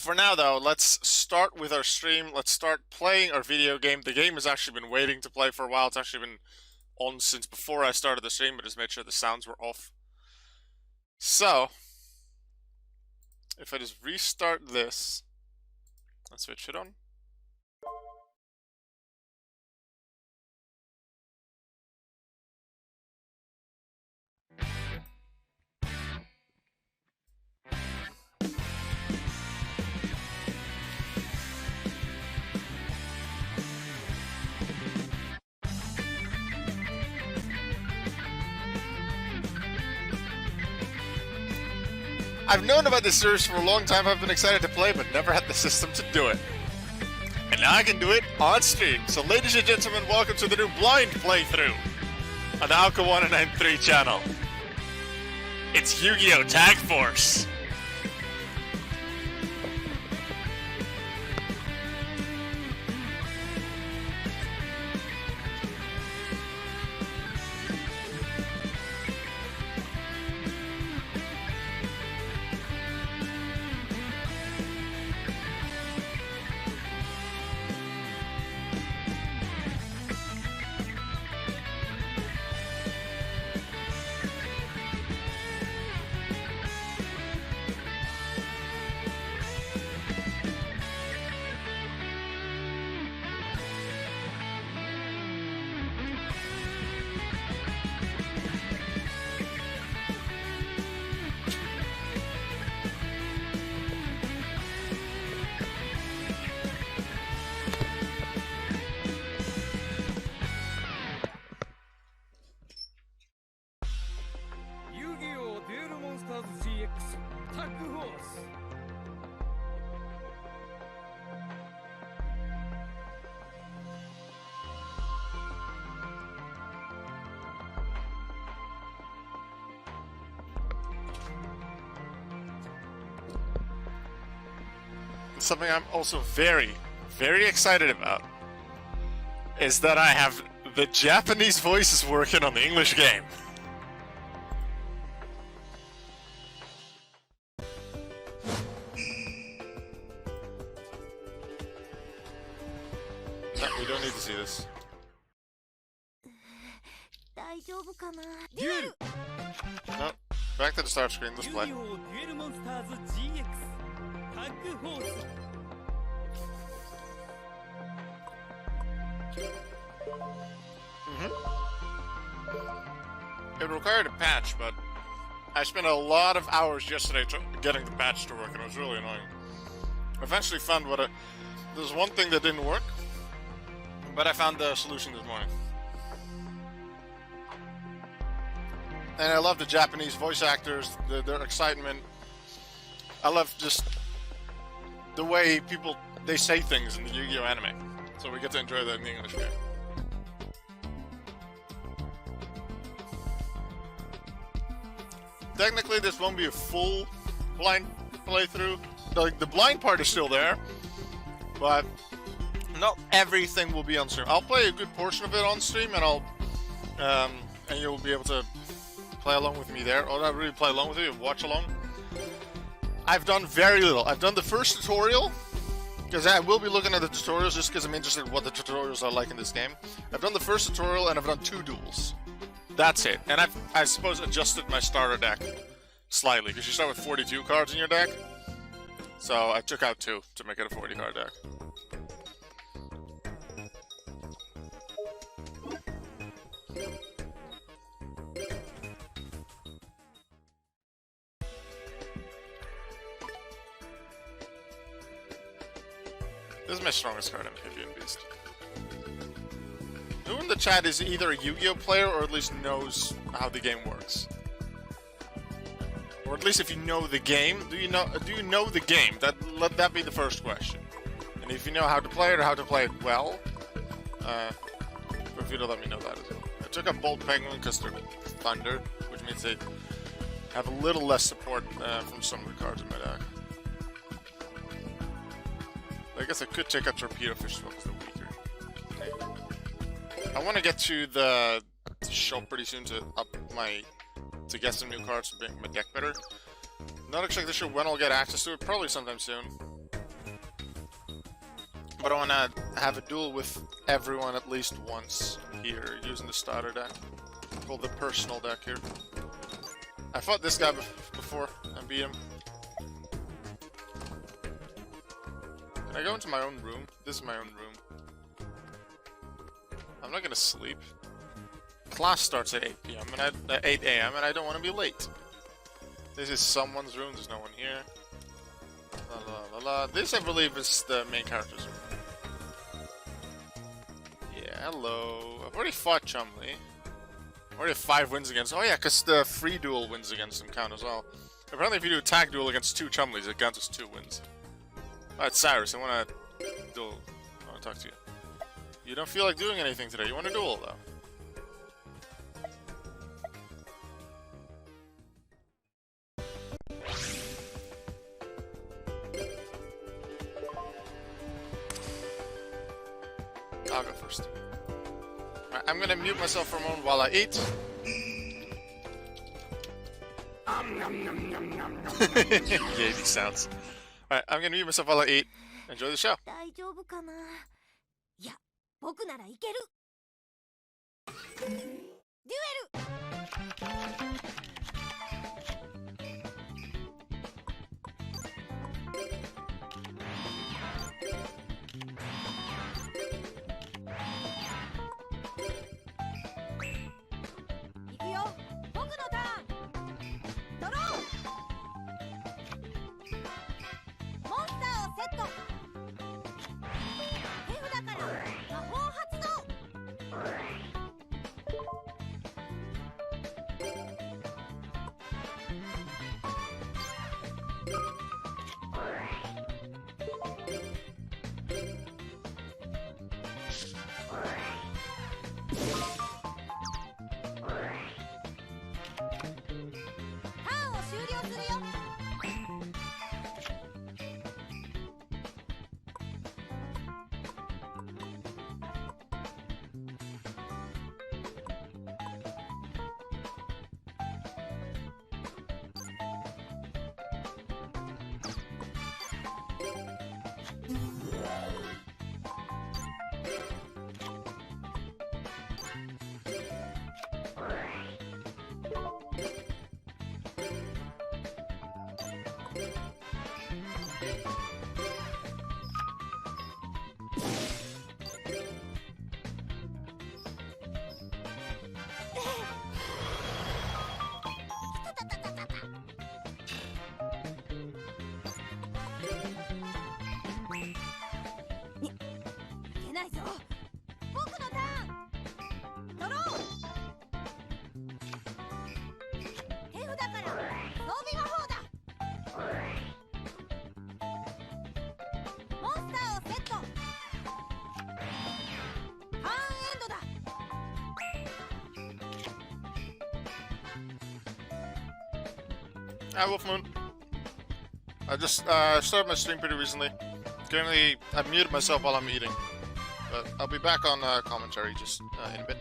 For now, though, let's start with our stream. Let's start playing our video game. The game has actually been waiting to play for a while. It's actually been on since before I started the stream, but just made sure the sounds were off. So, if I just restart this, let's switch it on. I've known about this series for a long time. I've been excited to play, but never had the system to do it. And now I can do it on stream. So ladies and gentlemen, welcome to the new blind playthrough on the Alka1993 channel. It's Yu-Gi-Oh! Tag Force. Something I'm also very, very excited about is that I have the Japanese voices working on the English game. No, we don't need to see this. No, back to the start screen, let's play. It required a patch, but I spent a lot of hours yesterday getting the patch to work, and it was really annoying. I eventually found there's one thing that didn't work, but I found the solution this morning. And I love the Japanese voice actors, their excitement. I love just the way they say things in the Yu-Gi-Oh! Anime. So we get to enjoy that in the English game. Technically, this won't be a full blind playthrough. The blind part is still there, but not everything will be on stream. I'll play a good portion of it on stream, and and you'll be able to play along with me there, or not really play along with you, watch along. I've done very little. I've done the first tutorial, because I will be looking at the tutorials just because I'm interested in what the tutorials are like in this game. I've done the first tutorial, and I've done 2 duels. That's it. And I suppose, adjusted my starter deck slightly, because you start with 42 cards in your deck. So I took out 2 to make it a 40 card deck. This is my strongest card, Amphibian Beast. Who in the chat is either a Yu-Gi-Oh player or at least knows how the game works? Or at least if you know the game, do you know the game? Let that be the first question. And if you know how to play it or how to play it well, feel free to let me know that as well. I took up Bolt Penguin because they're Thunder, which means they have a little less support from some of the cards in my deck. I guess I could take out Torpedo Fish as well because they're weaker. I want to get to the shop pretty soon to get some new cards to make my deck better. Not exactly sure when I'll get access to it, probably sometime soon. But I want to have a duel with everyone at least once here, using the starter deck. Called the personal deck here. I fought this guy before and beat him. Can I go into my own room? This is my own room. I'm not gonna sleep. Class starts at 8 p.m. and 8 a.m. and I don't want to be late. This is someone's room. There's no one here. La la la la. This, I believe, is the main character's room. Yeah, hello. I've already fought Chumley. I already have 5 wins against. Oh yeah, because the free duel wins against him count as well. Apparently, if you do a tag duel against 2 Chumleys, it counts as 2 wins. Alright, Cyrus, I want to duel. I want to talk to you. You don't feel like doing anything today. You want to duel, though. I'll go first. Right, I'm gonna mute myself for a moment while I eat. Yeah, these sounds. Alright, I'm gonna mute myself while I eat. Enjoy the show. Hi, Wolf Moon. I just started my stream pretty recently. Currently, I've muted myself while I'm eating, but I'll be back on commentary just in a bit.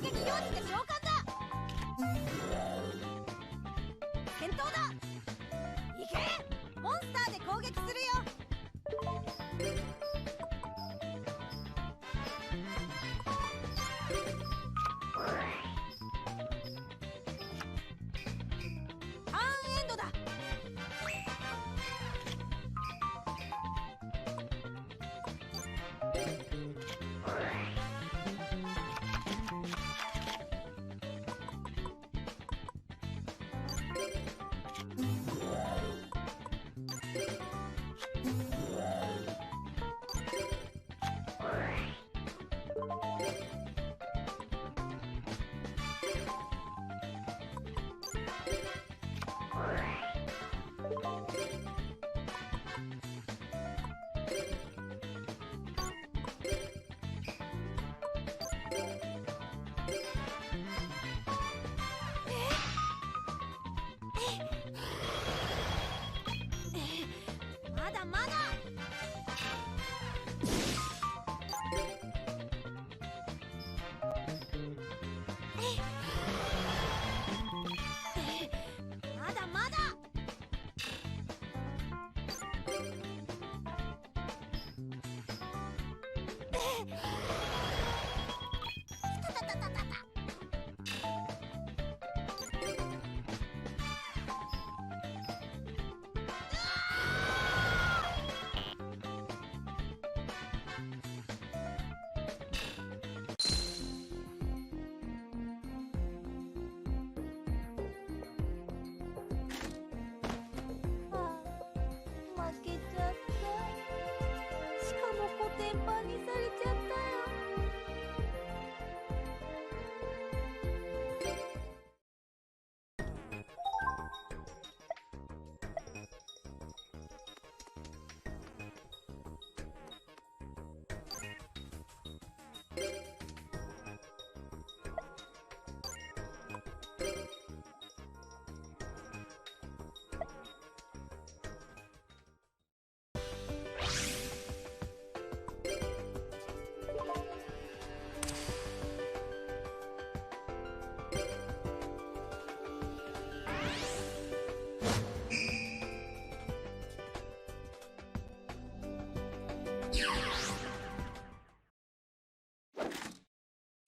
撃表示で召喚だ。戦闘だ。行け。モンスターで攻撃するよ。ターンエンドだ。まだまだ。まだまだ。たたたたたた。負けちゃった。しかもコテンパンにされちゃったよ。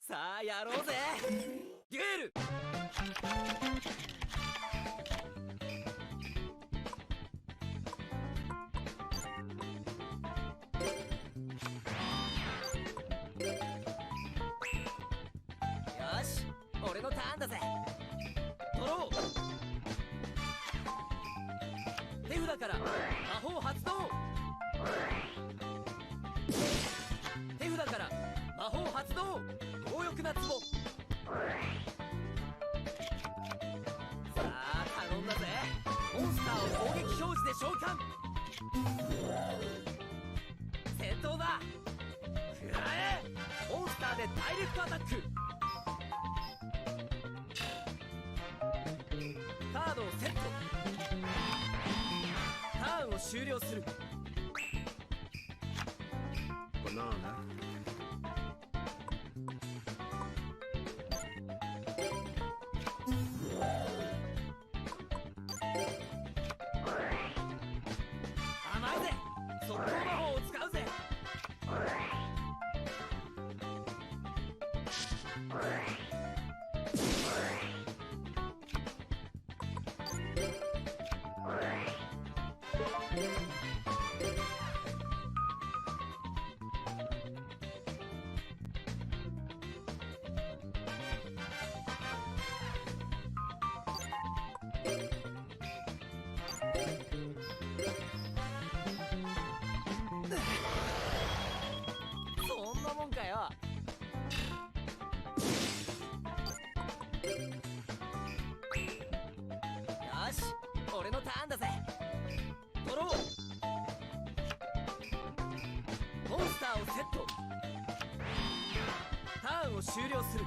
さあやろうぜデュエル。よし俺のターンだぜ。ドロー。手札から魔法発動。手札から魔法発動。強欲な壺。さあ頼んだぜ。モンスターを攻撃表示で召喚。戦闘だ。食らえ。モンスターでダイレクトアタック。カードをセット。ターンを終了する。バナナ。甘いぜ。速攻魔法を使うぜ。そんなもんかよ。よし俺のターンだぜ。ドロー。モンスターをセット。ターンを終了する。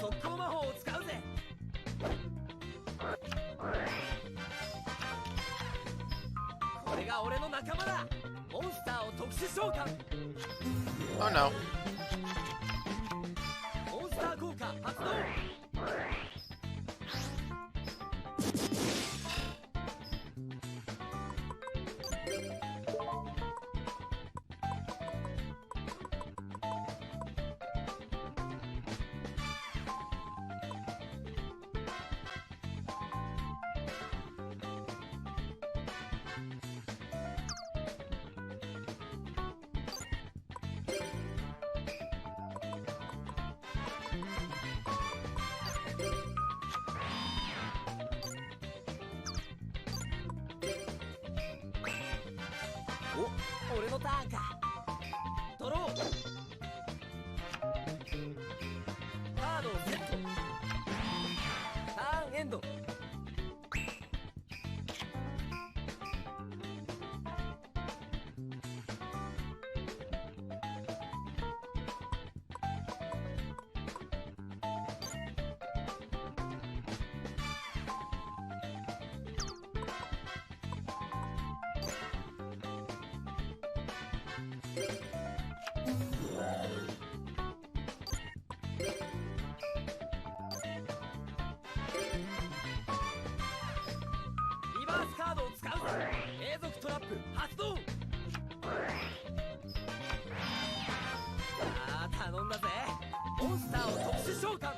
速攻魔法を使うぜ。仲間だ。モンスターを特殊召喚。 Oh no. モンスター効果発動。 お、俺のターンか。ドロー。カードをセット。ターンエンド。リバースカードを使うぞ。永続トラップ発動。さあ頼んだぜ。モンスターを特殊召喚。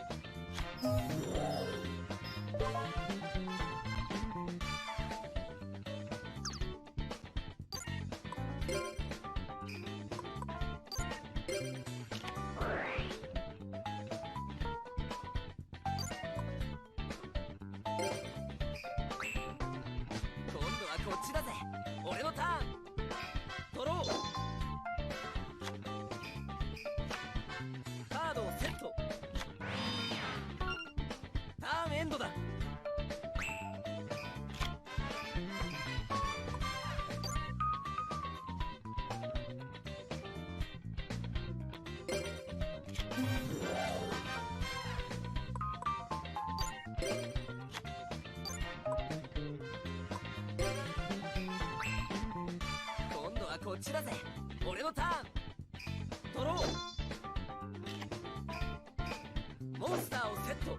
今度はこっちだぜ。俺のターン。ドロー。カードをセット。ターンエンドだ。 今度はこっちだぜ。俺のターン。ドロー。モンスターをセット。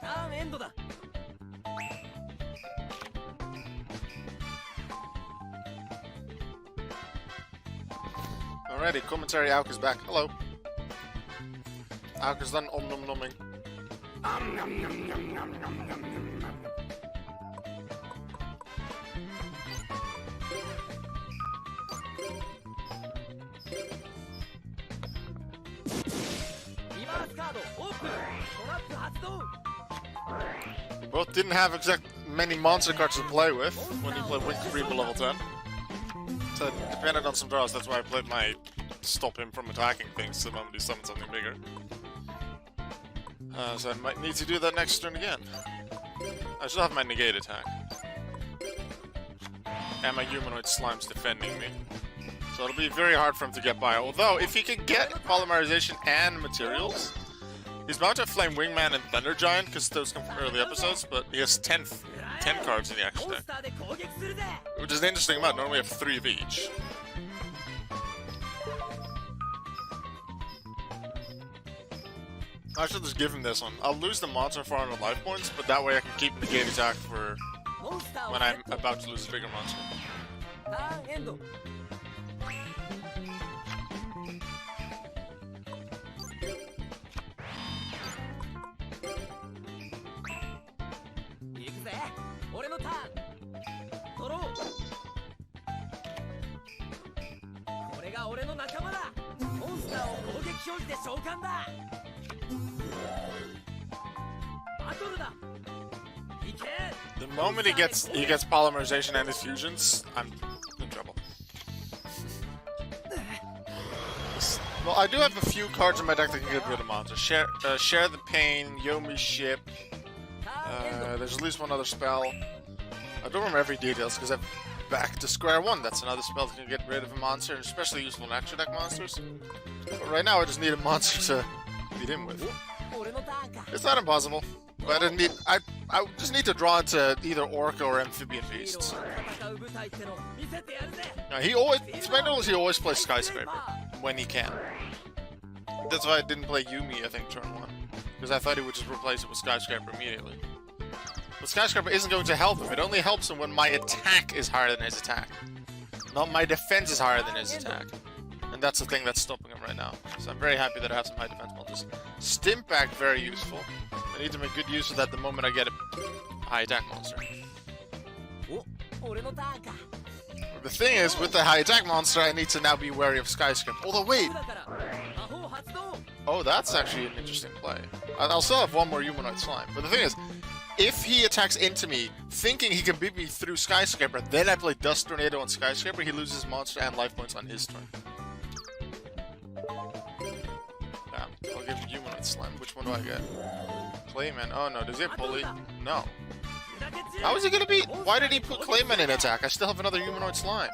ターンエンドだ。 Alrighty, commentary. Auk is back. Hello. Auk is done om-nom-nomming. We both didn't have exact many monster cards to play with when you played Wing Reaper level 10. So it depended on some draws, that's why I played my stop him from attacking things the moment he summons something bigger. So I might need to do that next turn again. I still have my negate attack. And my humanoid slime's defending me. So it'll be very hard for him to get by. Although, if he can get polymerization and materials, he's bound to have Flame Wingman and Thunder Giant, because those come from early episodes, but he has 10 cards in the action deck. Which is an interesting amount, normally we have 3 of each. I should just give him this one. I'll lose the monster for 100 life points, but that way I can keep negate attack for when I'm about to lose a bigger monster. The moment he gets polymerization and his fusions, I'm in trouble. Well, I do have a few cards in my deck that can get rid of monsters. Share the Pain, Yomi Ship. There's at least one other spell. I don't remember every details because I'm back to square one. That's another spell that can get rid of a monster, especially useful in extra deck monsters. But right now I just need a monster to beat him with. It's not impossible. But I just need to draw into either Orca or Amphibian Beasts. 戦う舞台っての見せてやるぜ He always plays Skyscraper when he can. That's why I didn't play Yumi, I think, turn 1. Because I thought he would just replace it with Skyscraper immediately. But Skyscraper isn't going to help him. It only helps him when my attack is higher than his attack. Not my defense is higher than his attack. And that's the thing that's stopping him right now. So I'm very happy that I have some high defense monsters. Stimpack, very useful. I need to make good use of that the moment I get a high attack monster. お俺のターンか The thing is, with the high attack monster, I need to now be wary of Skyscraper. Although, wait! だから魔法発動 Oh, that's actually an interesting play. I'll still have one more humanoid slime. But the thing is, if he attacks into me, thinking he can beat me through Skyscraper, then I play Dust Tornado on Skyscraper, he loses monster and life points on his turn. Yeah, I'll give humanoid slime. Which one do I get? Clayman. Oh no, does he have Bully? No. How is he gonna beat? Why did he put Clayman in attack? I still have another humanoid slime.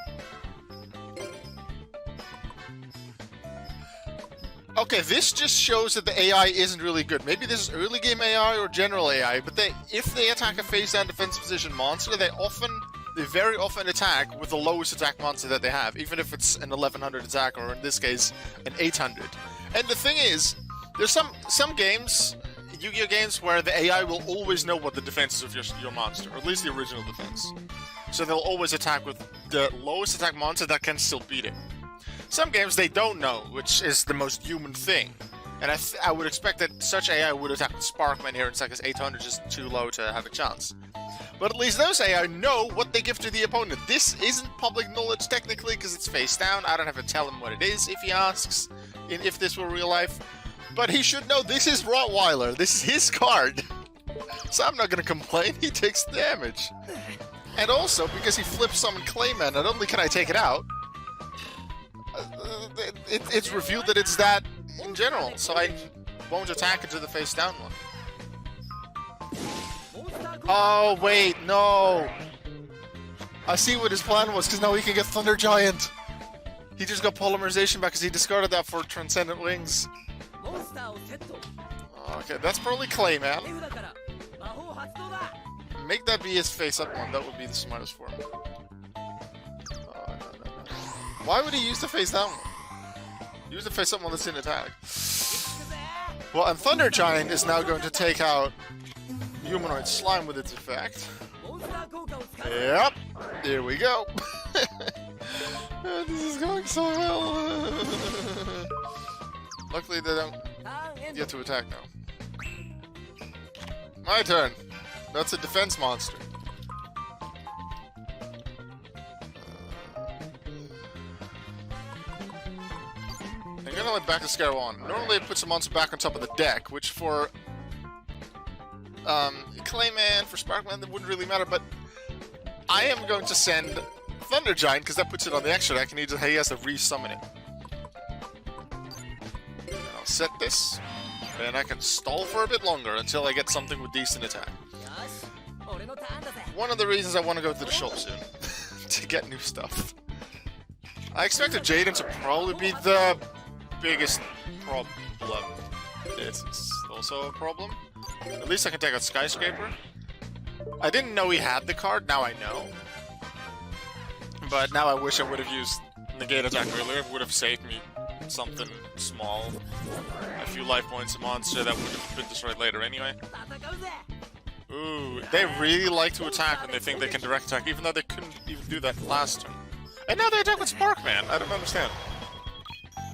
Okay, this just shows that the AI isn't really good. Maybe this is early game AI or general AI, but if they attack a face down defensive position monster, they very often attack with the lowest attack monster that they have, even if it's an 1100 attack or in this case an 800. And the thing is, there's some games, Yu-Gi-Oh games, where the AI will always know what the defense is of your monster, or at least the original defense. So they'll always attack with the lowest attack monster that can still beat it. Some games they don't know, which is the most human thing. And I would expect that such AI would attack with Sparkman here, and because 800 is just too low to have a chance. But at least those AI know what they give to the opponent. This isn't public knowledge technically, because it's face down. I don't have to tell him what it is if he asks, if this were real life. But he should know this is Rottweiler. This is his card. So I'm not going to complain. He takes damage. And also, because he flips summon Clayman, not only can I take it out, it's revealed that it's that in general, so I won't attack into the face down one. Oh, wait, no! I see what his plan was, because now he can get Thunder Giant! He just got Polymerization back because he discarded that for Transcendent Wings. モンスターをセット Okay, that's probably Clayman. 手札から魔法発動だ Make that be his face-up one, that would be the smartest for him. Oh, no. Why would he use the face-down one? Use the face-up one that's in attack. Well, and Thunder Giant is now going to take out Humanoid Slime with its effect. モンスター効果を使う Yep, here we go. This is going so well. Luckily they don't ターンエンド get to attack now. My turn. That's a defense monster. I'm gonna let back to Scarab on. Normally it puts a monster back on top of the deck, which for Clayman, for Sparkman, that wouldn't really matter, but I am going to send Thunder Giant, because that puts it on the extra deck, and he has to re-summon it. And I'll set this, and I can stall for a bit longer until I get something with decent attack. よし俺のターンだぜ One of the reasons I want to go to the shop soon, to get new stuff. I expected Jaden to probably be the biggest problem. This is also a problem. At least I can take out Skyscraper. I didn't know he had the card, now I know. But now I wish I would have used Negate Attack earlier. It would have saved me something small. A few life points, a monster that would have been destroyed later anyway. 戦うぜ Ooh, they really like to attack when they think they can direct attack, even though they couldn't even do that last turn. And now they attack with Sparkman, I don't understand.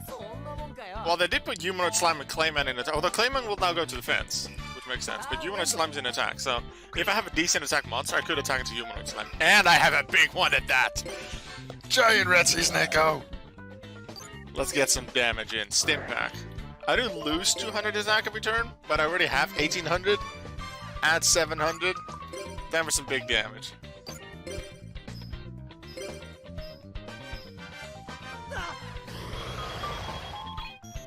そんなもんかよ Well, they did put Humanoid Slime and Clayman in attack. Although Clayman will now go to defense, which makes sense. But Humanoid Slime's in attack, so if I have a decent attack monster, I could attack into Humanoid Slime. And I have a big one at that! Giant Retsy's Neko! Let's get some damage in. Stimpack. I do lose 200 attack every turn, but I already have 1800. Add 700. Time for some big damage.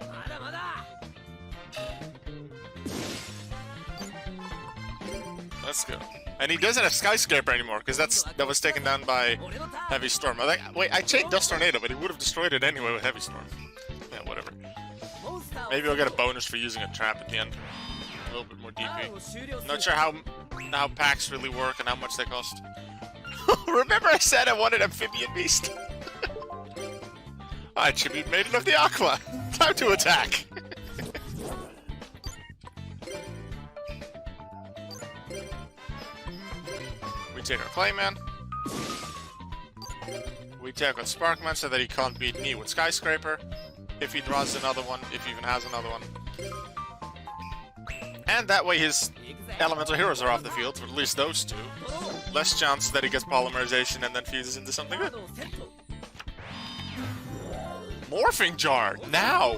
まだまだ Let's go. And he doesn't have Skyscraper anymore, because that was taken down by 俺のターン Heavy Storm. Wait, I chained Dust Tornado, but he would have destroyed it anyway with Heavy Storm. Yeah, whatever. モンスターを Maybe I'll get a bonus for using a trap at the end. a little bit more ターン DP. を終了す Not る sure how packs really work and how much they cost. Remember I said I wanted Amphibian Beast? I tribute Maiden of the Aqua. Time to attack. We take our Clayman. We take our Sparkman so that he can't beat me with Skyscraper. If he draws another one, if he even has another one. And that way his elemental heroes are off the field, for at least those two. Less chance that he gets polymerization and then fuses into something カー good. ドをセット Morphing Jar, now!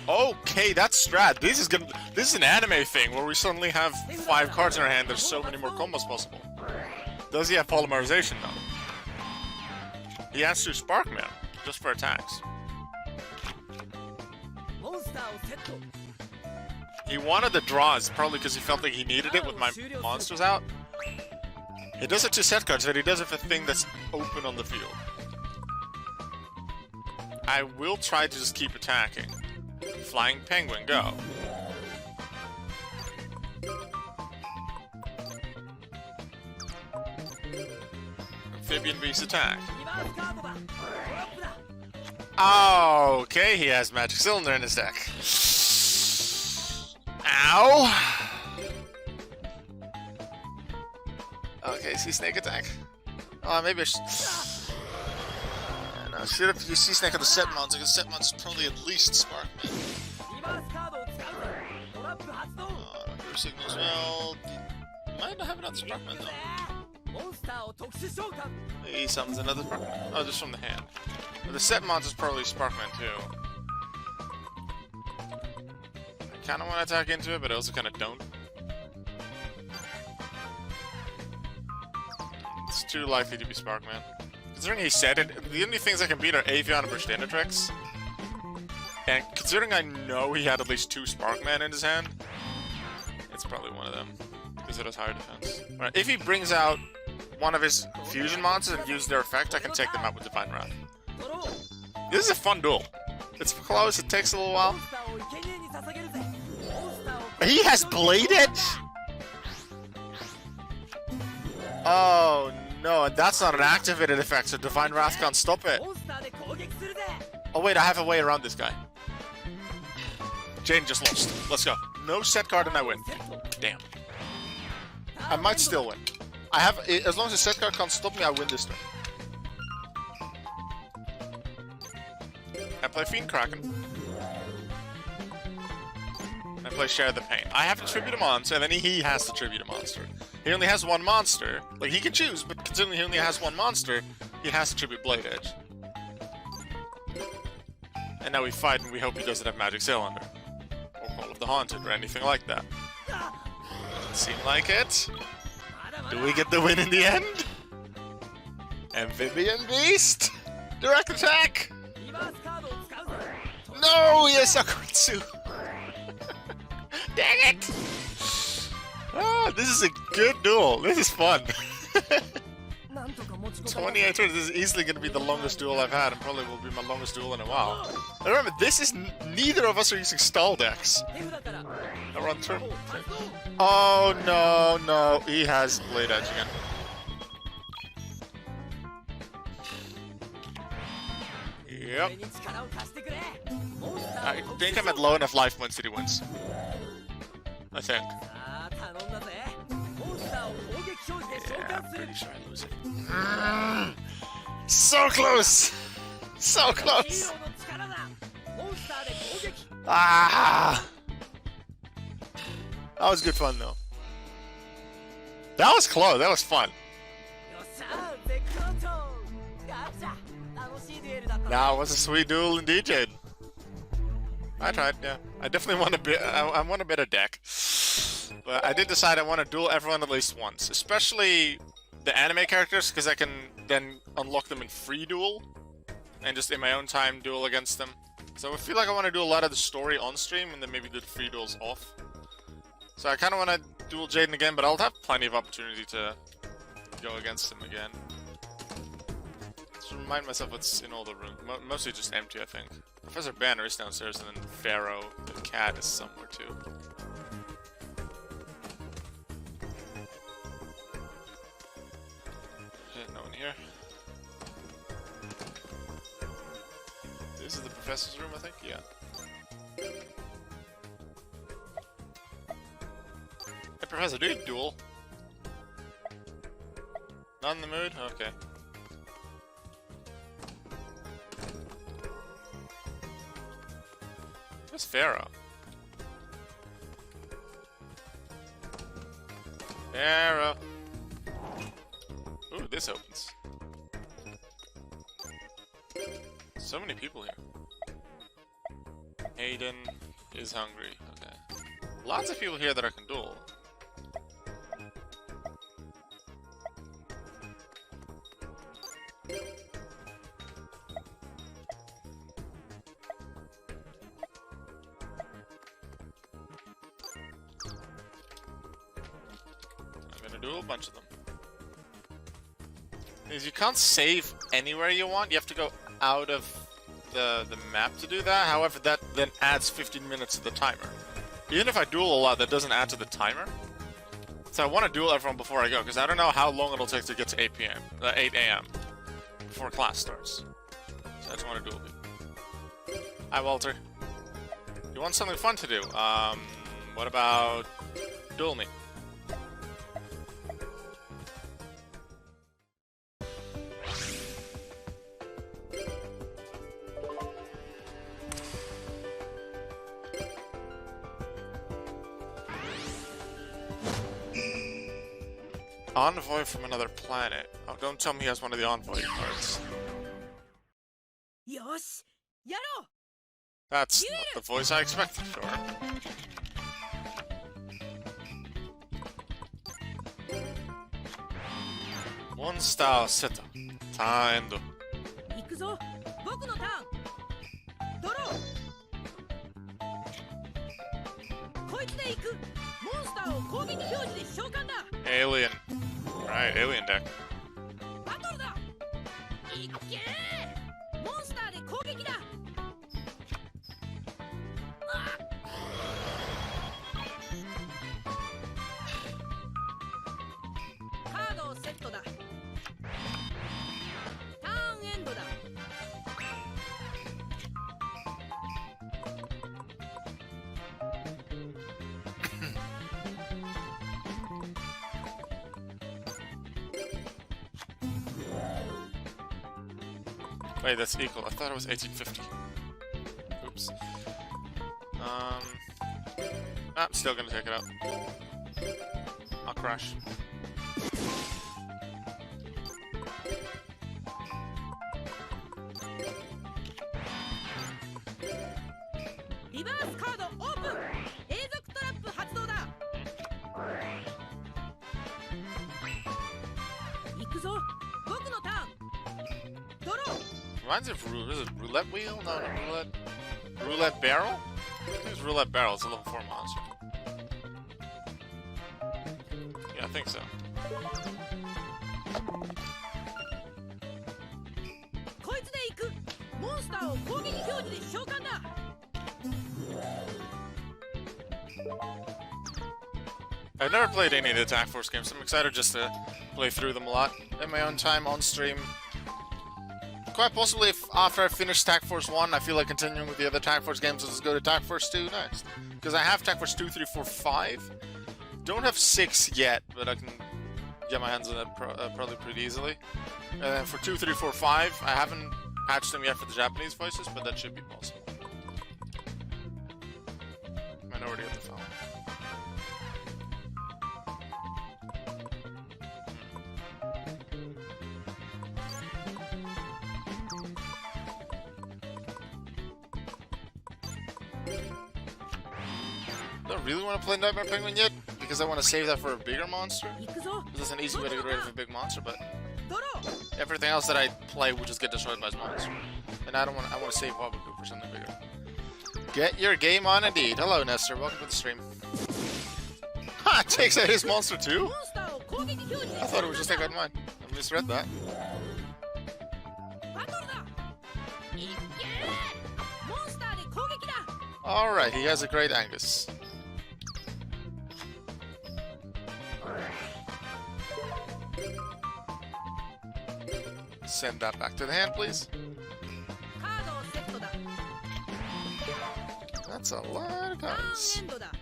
Okay, that's strat. This is an anime thing where we suddenly have 5 cards in our hand, there's so many more combos possible. Does he have polymerization though? He has to Sparkman, just for attacks. モンスターをセット He wanted the draws, probably because he felt like he needed it with my monsters out. He does it to set cards, but he does it for a thing that's open on the field. I will try to just keep attacking. Flying Penguin, go. Amphibian Beast attack. リバースカードだトラップだ Okay, he has Magic Cylinder in his deck. Ow! Okay, Sea Snake attack. Oh, maybe I should... No, should have used Sea Snake on the set monster, because set monster's probably at least Sparkman. リバースカードを使うぜトラップ発動 Your signals, well... Might not have another Sparkman, 行くぜ though. モンスターを特殊召喚 He summons another Sparkman. Oh, just from the hand. But the set monster's probably Sparkman, too. I kinda want to attack into it, but I also kinda don't. It's too likely to be Sparkman. Considering he said it, the only things I can beat are Avion and Burstinatrix. And considering I know he had at least 2 Sparkman in his hand, it's probably one of them. Because it has higher defense. Alright, if he brings out one of his fusion monsters and uses their effect, I can take them out with Divine Wrath. ドロー This is a fun duel. It's close, it takes a little モ while. ンスターを生贄に捧げるぜモンスターを He has Blade Edge? Oh no, and that's not an activated effect, so Divine Wrath can't stop it. モンスターで攻撃するぜ Oh wait, I have a way around this guy. Jane just lost. Let's go. No set card and I win. セット Damn. I might still win. I have, as long as the set card can't stop me, I win this turn. I play Fiend Kraken. I play Share the Pain. I have to tribute a monster, and then he has to tribute a monster. He only has one monster. Like, he can choose, but considering he only has one monster, he has to tribute Blade Edge. And now we fight, and we hope he doesn't have Magic Cylinder. Or Call of the Haunted, or anything like that. Doesn't seem like it. まだま Do だ we get the win in the end? Amphibian Beast? Direct attack! リバースカードを使うぜ No! Yes, Sakuratsu! Dang it! Ah, this is a good duel. This is fun. なんとか持ちこたえ 28 turns. This is easily going to be the longest duel I've had, and probably will be my longest duel in a while. And remember, this is neither of us are using stall decks. 手札から They're on turn. 発動 Oh no, no, he has Blade Edge again. Yep. 俺に力を貸してくれモンスター I を特殊 think 召 I'm at 喚 low enough life points that he wins. I think. さあ頼んだぜモンスターを攻撃表示で召 Yeah, 喚 I'm する pretty sure I lose it. So close! So ヒー close! ローの力だモンスターで攻撃 Ah! That was good fun though. That was close, that was fun. よっしゃ絶好調ガチャ楽しいデュエルだったね That was a sweet duel indeed, Jade. I tried, yeah. I definitely want a bit. I want a better deck, but I did decide I want to duel everyone at least once, especially the anime characters, because I can then unlock them in free duel, and just in my own time duel against them. So I feel like I want to do a lot of the story on stream, and then maybe do the free duels off. So I kind of want to duel Jaden again, but I'll have plenty of opportunity to go against him again. Just remind myself what's in all the rooms. Mostly just empty, I think. Professor Banner is downstairs, and then Pharaoh, the cat, is somewhere too. here? This is the professor's room, I think? Yeah. Hey, Professor, do you duel? Not in the mood? Okay. Where's Pharaoh? Pharaoh! Ooh, this opens. So many people here. Hayden is hungry. Okay. Lots of people here that I can duel. I'm gonna duel a bunch of them. Because you can't save anywhere you want, you have to go out of the map to do that. However, that then adds 15 minutes to the timer. Even if I duel a lot, that doesn't add to the timer. So I want to duel everyone before I go, because I don't know how long it'll take to get to 8 p.m. 8 a.m. before class starts. So I just want to duel people. Hi, Walter. You want something fun to do? What about duel me? Envoy from another planet. Oh, don't tell me he has one of the envoy cards. よしやろう That's not the voice I expected, sure. One style setter. Time to. 行くぞ僕のターンドローこいつで行くモンスターを攻撃表示で召喚だ Alien. Right, alien deck. バトルだいっけーモンスターで攻撃だカードをセットだターンエンドだ Wait, that's equal. I thought it was 1850. Oops. I'm still gonna take it out. I'll crash. Reverse カードオープン永続トラップ発動だ行くぞ僕のターンドロー Reminds me of is it roulette wheel? No, no, roulette barrel? I think it's roulette barrel. It's a level 4 monster. Yeah, I think so. こいつで行くモンスターを攻撃表示で召喚だ I've never played any of the Attack Force games, so I'm excited just to play through them a lot in my own time on stream. Quite possibly, if after I finish Attack Force 1, I feel like continuing with the other Attack Force games, I'll just go to Attack Force 2 next. Because I have Attack Force 2, 3, 4, 5. Don't have 6 yet, but I can get my hands on that probably pretty easily. And then for 2, 3, 4, 5, I haven't patched them yet for the Japanese voices, but that should be possible. Minority of the phone. I don't really want to play Nightmare Penguin yet, because I want to save that for a bigger monster. 行くぞ This is an easy way to get rid of a big monster, but ドロー everything else that I play will just get destroyed by his monster. And I want to save Wabaku for something bigger. Get your game on indeed. Hello, Nestor. Welcome to the stream. Ha! It takes out his monster too? モンスターを攻撃表示で I thought it would just take out mine. I misread that. バトルだいっけーモンスターで攻撃だ Alright, he has a great Angus. Send that back to the hand, please. カードをセットだ。 That's a lot of ターン cards. エンドだ。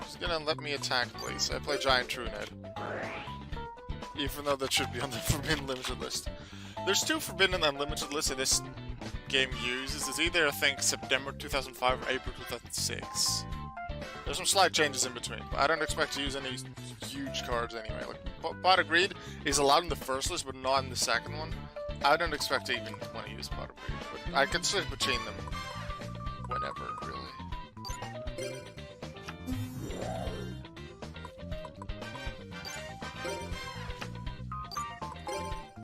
Just gonna let me attack, please. I play Giant Truned. Even though that should be on the Forbidden Limited list. There's 2 Forbidden Unlimited lists that this game uses. It's either, I think, September 2005 or April 2006. There's some slight changes in between, but I don't expect to use any huge cards anyway. Like, Pot of Greed is allowed in the first list, but not in the second one. I don't expect to even want to use Pot of Greed, but I can switch between them whenever, really.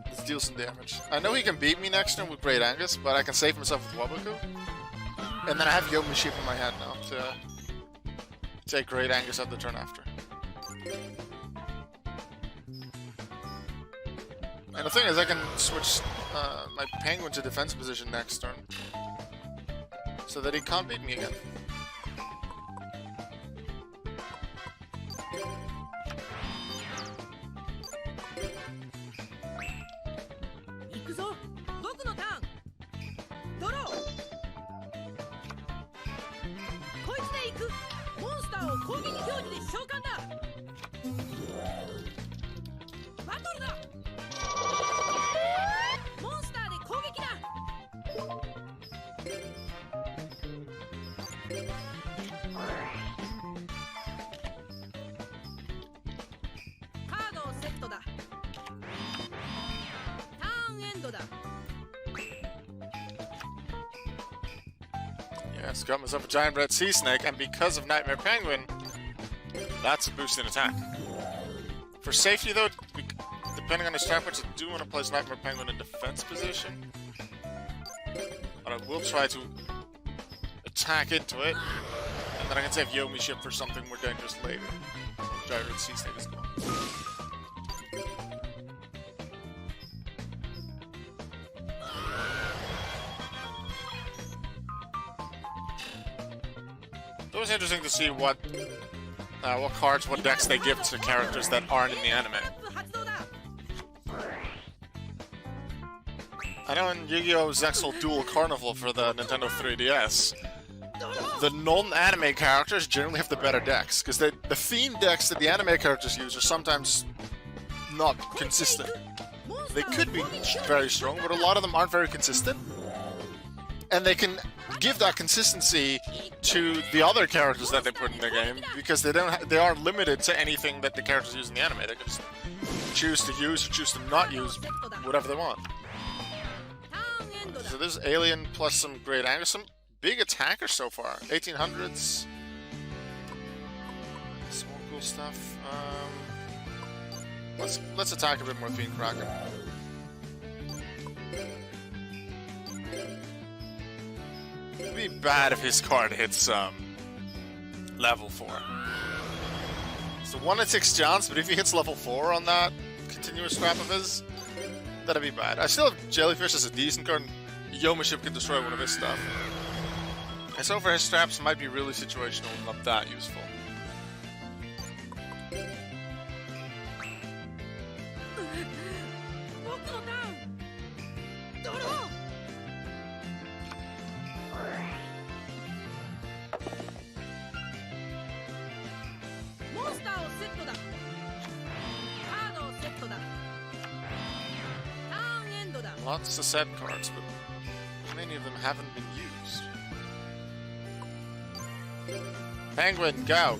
Let's deal some damage. I know he can beat me next turn with Great Angus, but I can save myself with Wabaku. And then I have Yomi Sheep in my hand now to take Great Angus out the turn after. And the thing is, I can switch my Penguin to defense position next turn, so that he can't beat me again. Yes, got myself a giant red sea snake, and because of Nightmare Penguin, that's a boost in attack. For safety though, depending on his strategy, I do want to place Nightmare Penguin in defense position. But I will try to attack into it, and then I can save Yomi Ship for something more dangerous later. Giant red sea snake is gone. It was interesting to see what cards, what decks they give to characters that aren't in the anime. I know in Yu-Gi-Oh! Zexal Dual Carnival for the Nintendo 3DS, the non-anime characters generally have the better decks, because the Fiend decks that the anime characters use are sometimes not consistent. They could be very strong, but a lot of them aren't very consistent. And they can give that consistency to the other characters that they put in the game, because they aren't limited to anything that the characters use in the anime. They can just choose to use or choose to not use whatever they want. So this is Alien plus some Great Angus, some big attackers so far. 1800s. Some more cool stuff. Let's attack a bit more Fiend Kraken. It'd be bad if his card hits level 4. It's a 1 in 6 chance, but if he hits level 4 on that continuous scrap of his, that'd be bad. I still have Jellyfish as a decent card. Yomi Ship can destroy one of his stuff. And so far his straps might be really situational and not that useful. Lots of set cards, but many of them haven't been used. Penguin, go!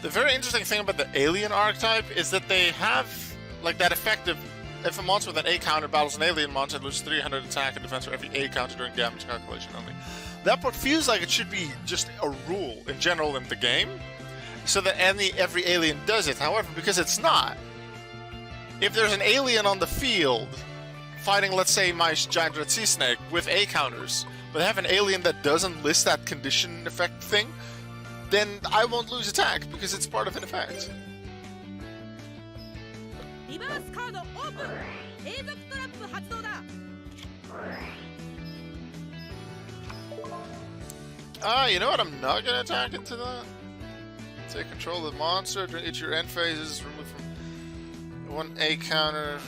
The very interesting thing about the alien archetype is that they have like that effect of if a monster with an A counter battles an alien monster, it loses 300 attack and defense for every A counter during damage calculation only. That part feels like it should be just a rule in general in the game, so that every alien does it. However, because it's not, if there's an alien on the field fighting, let's say, my giant red sea snake with A counters, but I have an alien that doesn't list that condition effect thing, then I won't lose attack because it's part of an effect. リバースカードオープン継続トラップ発動だ You know what? I'm not gonna attack into that. Take control of the monster. During each of your end phases, remove from 1 A counter.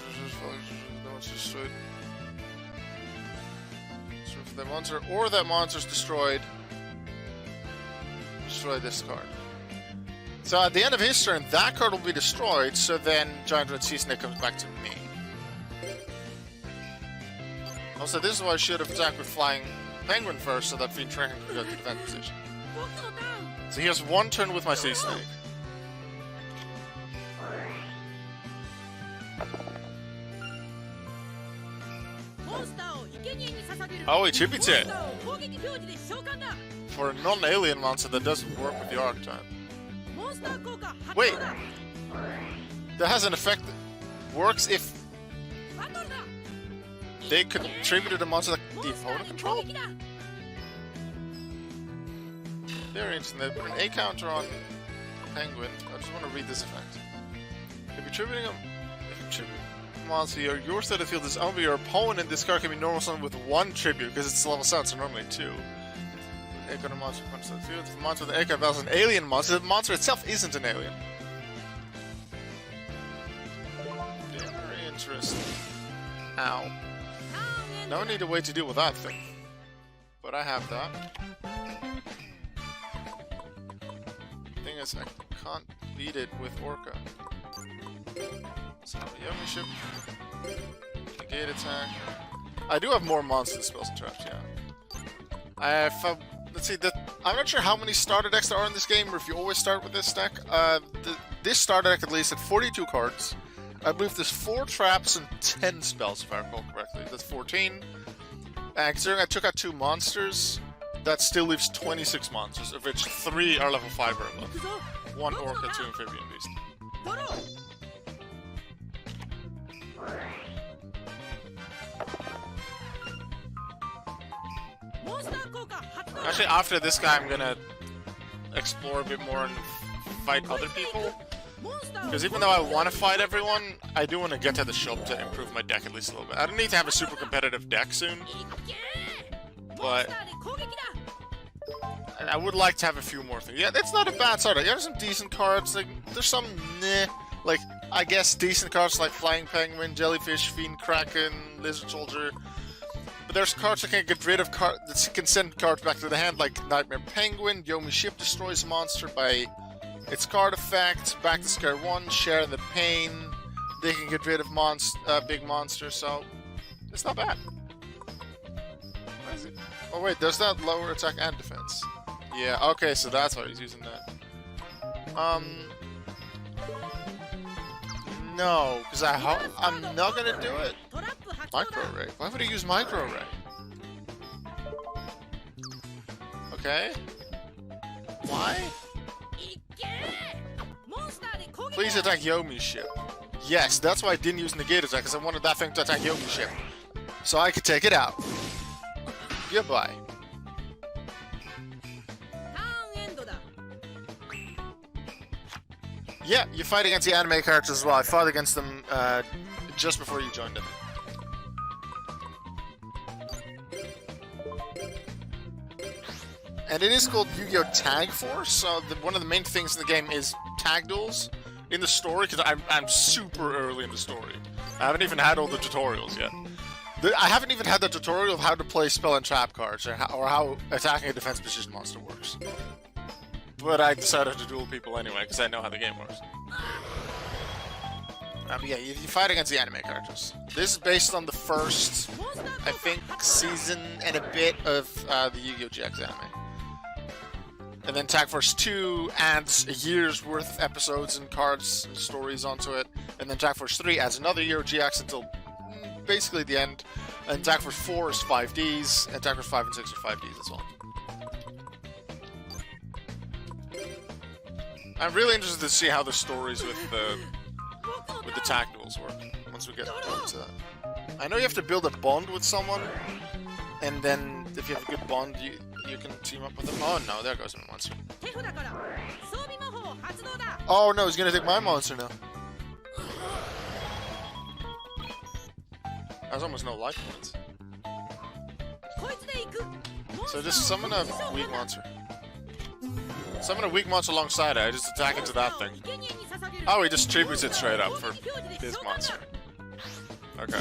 Destroyed. So if the monster or that monster's destroyed, destroy this card. So at the end of his turn, that card will be destroyed. So then Giant Red Sea Snake comes back to me. Also, this is why I should have attacked with Flying Penguin first, so that Fiend Tracking could go to defend position. So he has 1 turn with my Sea Snake. Oh, it should be 10. For a non-alien monster that doesn't work with the archetype. Wait! That has an effect that works if they contributed a monster that the opponent controlled? Very interesting. They put an A counter on Penguin. I just want to read this effect. If you're contributing a monster, your side of the field is owned by your opponent. This card can be normal summon with 1 tribute because it's level 7, so normally 2. A card of monster punches the field. If the monster with the A card battles an alien monster, the monster itself isn't an alien. Very interesting. Ow. Now I need a way to deal with that thing. But I have that. Thing is, I can't beat it with Orca. So, Yomi Ship. Negate attack. I do have more monster spells and traps, yeah. Let's see, I'm not sure how many starter decks there are in this game, or if you always start with this deck. This starter deck at least had 42 cards. I believe there's 4 traps and 10 spells, if I recall correctly. That's 14. Considering I took out 2 monsters, that still leaves 26 monsters, of which 3 are level 5 or above. 1 Orca, 2 Amphibian Beast. Actually, after this guy, I'm gonna explore a bit more and fight other people. Because even though I want to fight everyone, I do want to get to the shop to improve my deck at least a little bit. I don't need to have a super competitive deck soon, but I would like to have a few more things. Yeah, that's not a bad starter. Yeah, there's some decent cards. Like, there's some like, I guess decent cards like Flying Penguin, Jellyfish, Fiend Kraken, Lizard Soldier. But there's cards that can get rid of that can send cards back to the hand, like Nightmare Penguin. Yomi Ship destroys a monster by its card effect, back to square 1, share the pain. They can get rid of big monsters, so it's not bad. What is it? Oh wait, does that lower attack and defense? Yeah, okay, so that's why he's using that. No, because I'm not gonna do it. Micro Ray. Why would he use Micro Ray? Okay. Why? Please attack Yomi Ship. Yes, that's why I didn't use Negate attack, because I wanted that thing to attack Yomi Ship. So I could take it out. Goodbye. Yeah, you fight against the anime characters as well. I fought against them just before you joined them. And it is called Yu-Gi-Oh! Tag Force, so one of the main things in the game is tag duels in the story, because I'm super early in the story. I haven't even had all the tutorials yet. I haven't even had the tutorial of how to play spell and trap cards, or how attacking a defense position monster works. But I decided to duel people anyway, because I know how the game works. Yeah, you fight against the anime characters. This is based on the first, I think, season and a bit of the Yu-Gi-Oh! GX anime. And then Tag Force 2 adds a year's worth of episodes and cards and stories onto it. And then Tag Force 3 adds another year of GX until basically the end. And Tag Force 4 is 5Ds, and Tag Force 5 and 6 are 5Ds as well. I'm really interested to see how the stories with the tag duels work, once we get to that. I know you have to build a bond with someone, and then if you have a good bond, you can team up with them. Oh no, there goes my monster. 手札から装備魔法発動だ Oh no, he's gonna take my monster now. There's almost no life points. こいつで行く So just summon a weak monster. Summon a weak monster alongside it. I just attack into that thing. Oh, he just tributes it straight up for his monster. Okay.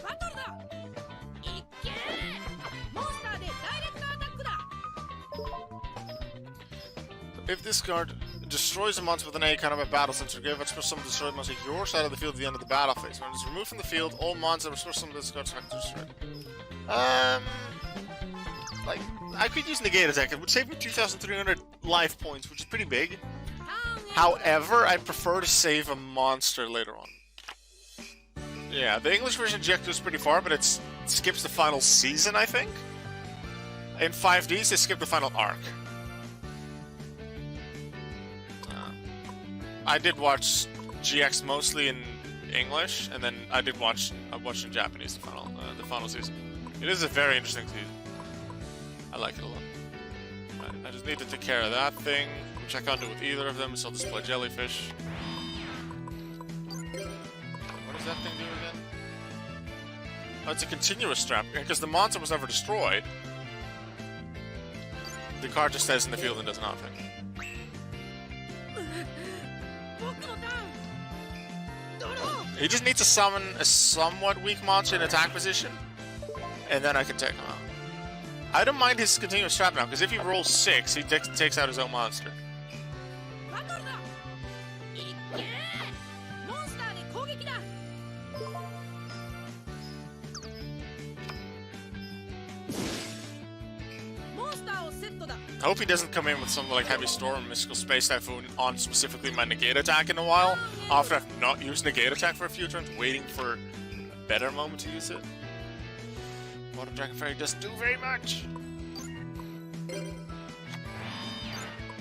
バトルだいっけーモンスターでダイレクトアタックだ If this card destroys a monster with an A kind of a battle center, give it for some destroyed monster your side of the field at the end of the battle phase. When it's removed from the field, all monsters restore some of this card's effect destroyed. Like, I could use negate attack. It would save me 2,300 life points, which is pretty big. However, I prefer to save a monster later on. Yeah, the English version eject goes pretty far, but it skips the final season, I think. In 5Ds, they skip the final arc. I did watch GX mostly in English, and then I watched in Japanese the final season. It is a very interesting season. I like it a lot. Right, I just need to take care of that thing, which I can't do with either of them, so I'll just play Jellyfish. What does that thing do again? Oh, it's a continuous trap, because the monster was never destroyed. The card just stays in the field and does nothing. 僕のターンドロー He just needs to summon a somewhat weak monster in attack position, and then I can take him out. I don't mind his continuous trap now, because if he rolls 6, he takes out his own monster. バトルだいっけーモンスターで攻撃だ モンスターをセットだ I hope he doesn't come in with something like Heavy Storm, Mystical Space Typhoon on specifically my negate attack in a while, after I've not used negate attack for a few turns, waiting for a better moment to use it. Water Dragon Fairy doesn't do very much.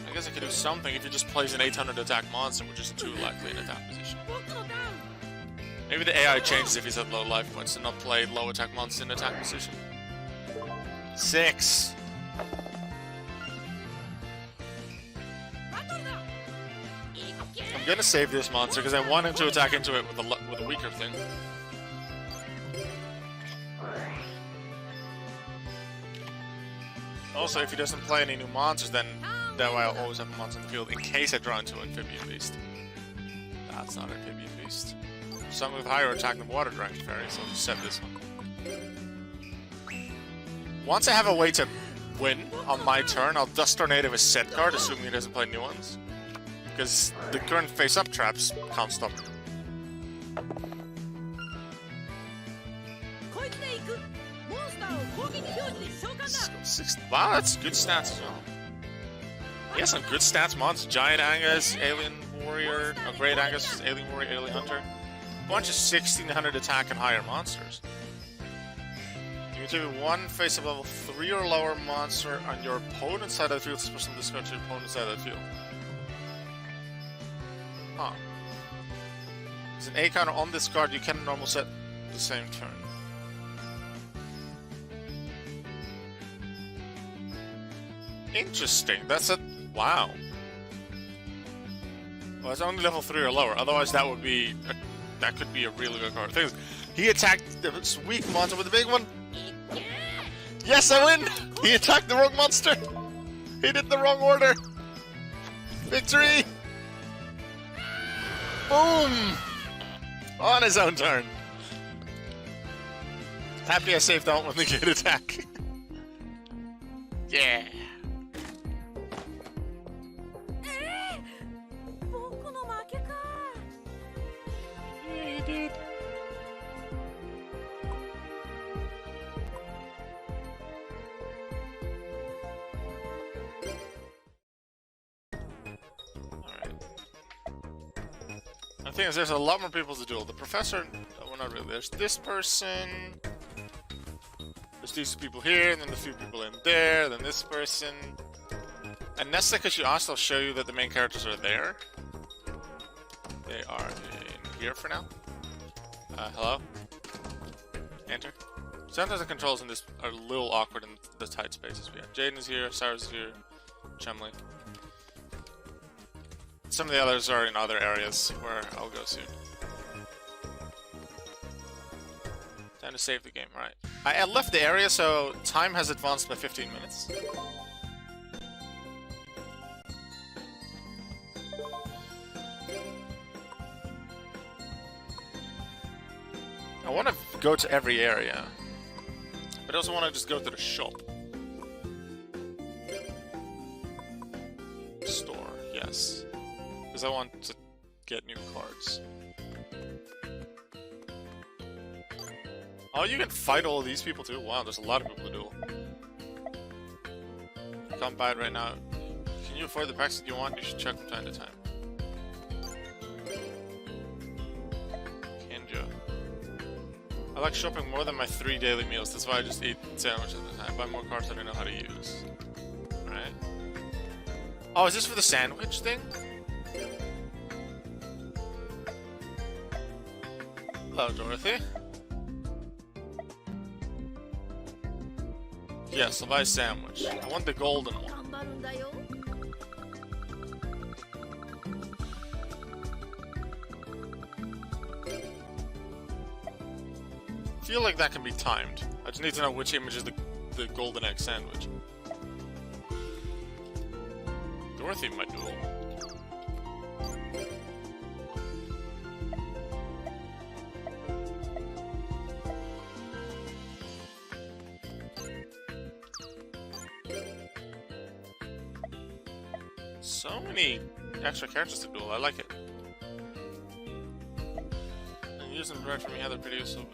I guess I could do something if he just plays an 800 attack monster, which isn't too likely in attack position. 僕のターン Maybe the AI changes if he's at low life points to not play low attack monsters in attack position. 6. バトルだいっけー I'm gonna save this monster because I want him to attack into it with a weaker thing. Also, if he doesn't play any new monsters, then that way I'll always have a monster in the field in case I draw into an Amphibian Beast. That's not an Amphibian Beast. Something with higher attack than Water Dragon Fairy, so I'll just set this one. Once I have a way to win on my turn, I'll Dust Tornado a set card, assuming he doesn't play new ones. Because the current face-up traps can't stop him. こいつで行くモンスターを攻撃表示で召喚だ Wow, that's good stats as well. He has some good stats mods. Giant Angus, Alien Warrior, Great Angus, Alien Warrior, Alien Hunter. A bunch of 1600 attack and higher monsters. You can do one face of level 3 or lower monster on your opponent's side of the field, special discard to your opponent's side of the field. Huh. There's an A counter on this card you can normal set the same turn. Interesting. That's a wow. Well, it's only level 3 or lower. Otherwise, that would be that could be a really good card. The thing is, he attacked this weak monster with the big one. Yes, I win. He attacked the wrong monster. He did the wrong order. Victory. Boom. On his own turn. Happy I saved out with the good attack. Yeah. 僕の負けか Yeah, you did. Alright. The thing is, there's a lot more people to duel. The professor, well, not really. There's this person. There's these people here, and then the few people in there, then this person. And that's because you also show you that the main characters are there. They are in here for now. Hello? Enter. Sometimes the controls in this are a little awkward in the tight spaces we have. Jaden is here, Cyrus is here, Chumley. Some of the others are in other areas where I'll go soon. Time to save the game, right. I left the area, so time has advanced by 15 minutes. I want to go to every area, but I also want to just go to the shop. Store, yes. Because I want to get new cards. Oh, you can fight all these people too? Wow, there's a lot of people to duel. I can't buy it right now. Can you afford the packs that you want? You should check from time to time. Kenjo. I like shopping more than my 3 daily meals. That's why I just eat sandwiches at a time. Buy more cards that I know how to use. Right? Oh, is this for the sandwich thing? Hello, Dorothy. Yes, I'll buy a sandwich. I want the golden one. I feel like that can be timed. I just need to know which image is the golden egg sandwich. Dorothy might duel. So many extra characters to duel, I like it. And using direct from me had a pretty useful.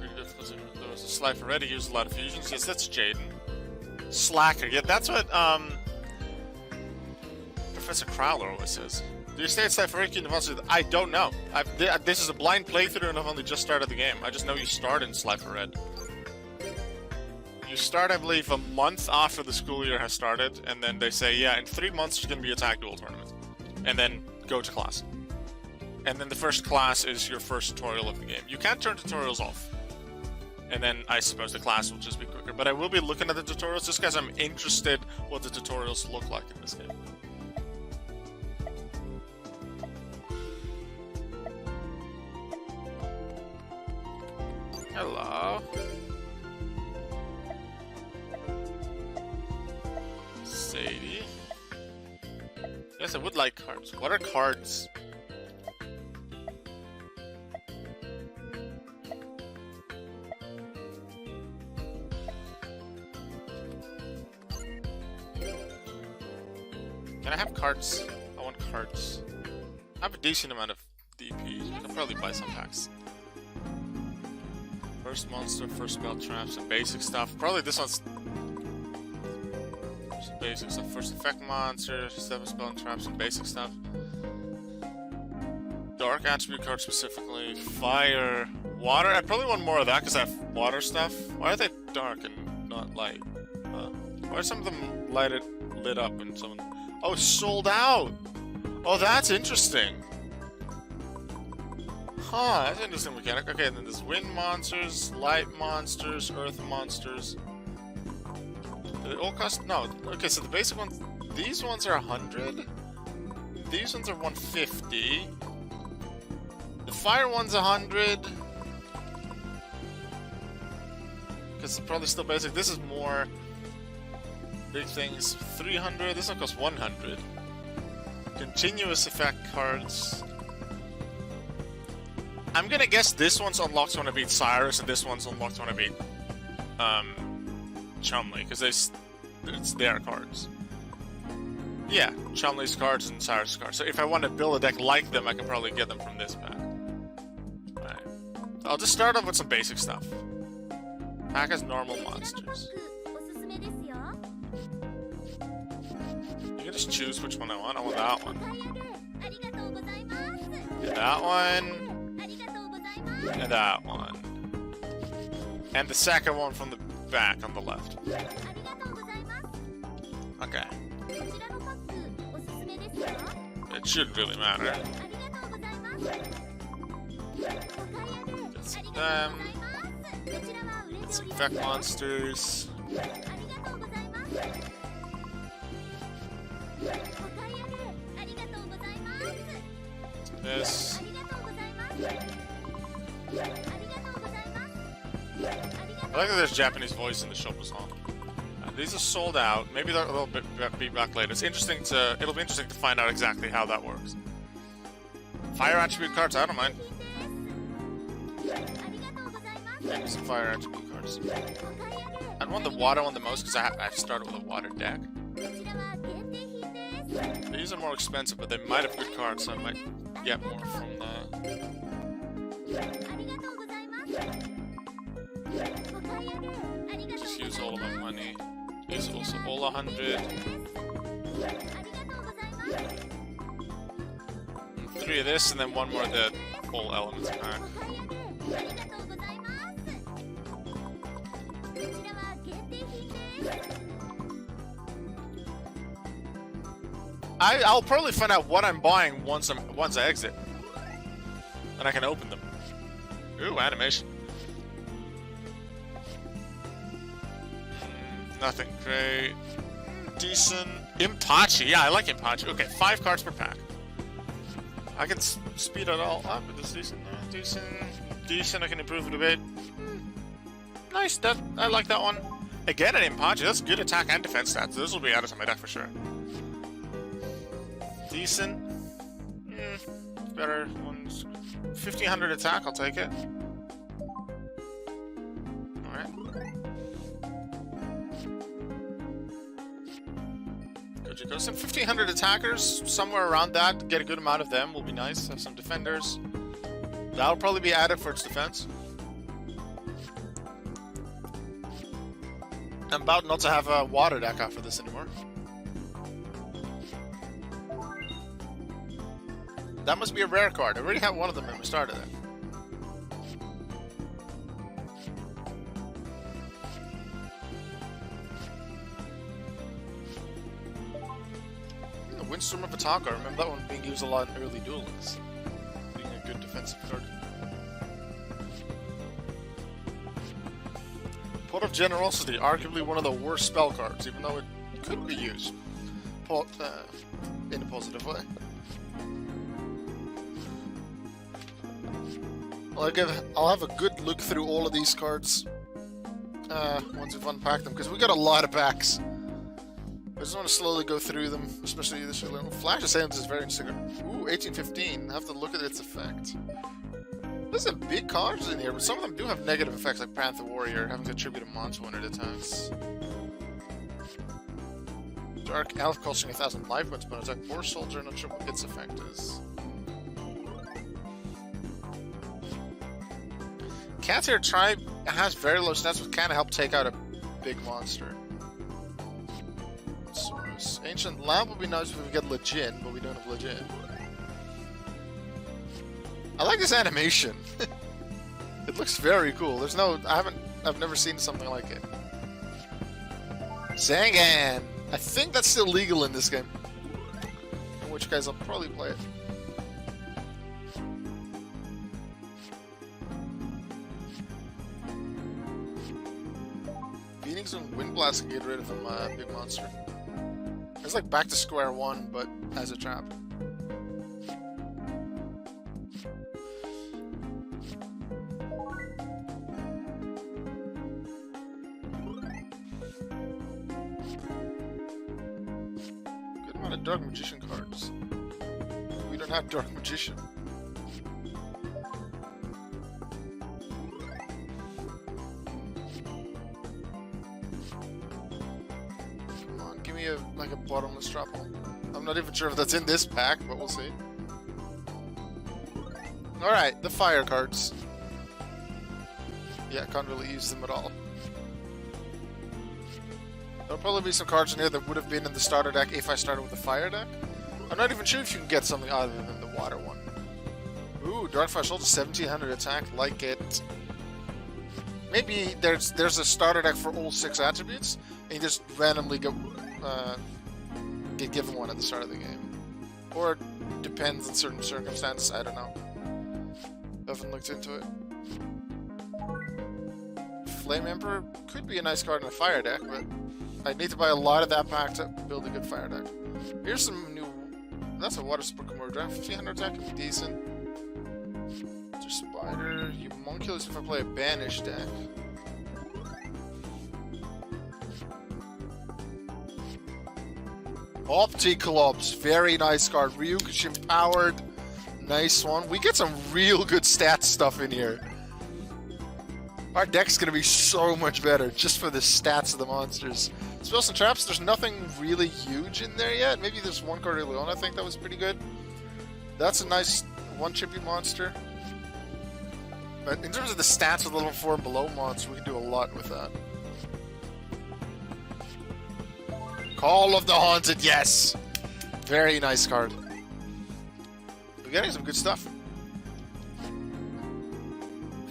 There was a Slifer already used a lot of fusions. Yes, that's Jaden. Slacker, yeah, that's what Professor Crowler always says. Do you stay at Slifer in the I don't know. This is a blind playthrough and I've only just started the game. I just know you start in Slifer Red. You start, I believe, a month after the school year has started, and then they say, yeah, in 3 months there's going to be a tag duel tournament. And then go to class. And then the first class is your first tutorial of the game. You can't turn tutorials off. And then I suppose the class will just be quicker. But I will be looking at the tutorials just because I'm interested what the tutorials look like in this game. Hello. Sadie. Yes, I would like cards. What are cards? Can I have cards? I want cards. I have a decent amount of DP. I'll probably buy some packs. First monster, first spell traps, and basic stuff. Probably this one's some basic stuff. First effect monster, 7 spell and traps, and basic stuff. Dark attribute cards specifically. Fire, water. I probably want more of that because I have water stuff. Why are they dark and not light? Why are some of them lit up and some? Oh, sold out! Oh, that's interesting. Huh, that's an interesting mechanic. Okay, and then there's wind monsters, light monsters, earth monsters. Do they all cost? No. Okay, so the basic ones, these ones are 100. These ones are 150. The fire one's 100. Because it's probably still basic. This is more big things. 300. This one costs 100. Continuous effect cards. I'm gonna guess this one's unlocked when I beat Cyrus, and this one's unlocked when I beat Chumley, because it's their cards. Yeah, Chumley's cards and Cyrus' cards. So if I want to build a deck like them, I can probably get them from this pack. Alright. I'll just start off with some basic stuff. Pack has normal monsters. You can just choose which one I want. I want that one. That one. And that one. And the second one from the back on the left. Okay. It shouldn't really matter. Let's infect monsters. This. I like that there's Japanese voice in the shop as well. These are sold out. Maybe they'll be back later. It'll be interesting to find out exactly how that works. Fire attribute cards, I don't mind. Maybe some fire attribute cards. I'd want the water one the most because I started with a water deck. These are more expensive, but they might have good cards, so I might get more from the... Just use all of my money. Use also all 100. And 3 of this, and then 1 more of the whole elements pack. I'll probably find out what I'm buying once I exit, and I can open them. Ooh, animation. Nothing great. Decent. Impachi. Yeah, I like Impachi. Okay, 5 cards per pack. I can speed it all up, but this is decent. Decent. I can improve it a bit. Nice. I like that one. Again, an Impachi. That's good attack and defense stats. Those will be added to my deck for sure. Decent. Better ones. 1500 attack. I'll take it. Go some 1500 attackers, somewhere around that. Get a good amount of them will be nice. Have some defenders. That'll probably be added for its defense. I'm about not to have a water deck after this anymore. That must be a rare card. I already have one of them when we started it. Windstorm of Ataka. I remember that one being used a lot in early Duel Links. Being a good defensive card. Pot of Generosity. Arguably one of the worst spell cards, even though it could be used in a positive way. I'll have a good look through all of these cards once we've unpacked them, because we got a lot of packs. I just want to slowly go through them, especially this little Flash of Sands is very interesting. Ooh, 1815. I have to look at its effect. There's some big cards in here, but some of them do have negative effects, like Panther Warrior, having to attribute a monster when it attacks. Dark Elf costing 1000 life points per attack. Poor Soldier, not sure what its effect is. Cat-Hair Tribe has very low stats, but can help take out a big monster. Ancient Lamp would be nice if we get Legend, but we don't have Legend. I like this animation. It looks very cool. I've never seen something like it. Zangan! I think that's still legal in this game. In which case I'll probably play it. Phoenix and Windblast can get rid of them, big monster. It's like back to square one, but as a trap. Good amount of Dark Magician cards. We don't have Dark Magician. Like a bottomless trouble. I'm not even sure if that's in this pack, but we'll see. Alright, the fire cards. Yeah, can't really use them at all. There'll probably be some cards in here that would have been in the starter deck if I started with the fire deck. I'm not even sure if you can get something other than the water one. Ooh, Darkfire Soldier, 1700 attack, like it. Maybe there's a starter deck for all 6 attributes, and you just randomly get given one at the start of the game. Or it depends on certain circumstances, I don't know. Haven't looked into it. Flame Emperor could be a nice card in a fire deck, but I need to buy a lot of that pack to build a good fire deck. Here's some new... That's a Water Spokemon draft. 1500 attack can be decent. Just Spider. Homunculus if I play a Banish deck. Opticlops. Very nice card. Ryukushin powered. Nice one. We get some real good stats stuff in here. Our deck's gonna be so much better just for the stats of the monsters. Spells and traps, there's nothing really huge in there yet. Maybe there's one card early on I think that was pretty good. That's a nice one-chippy monster. But in terms of the stats of the level 4 and below monsters, we can do a lot with that. Call of the Haunted, yes! Very nice card. We're getting some good stuff.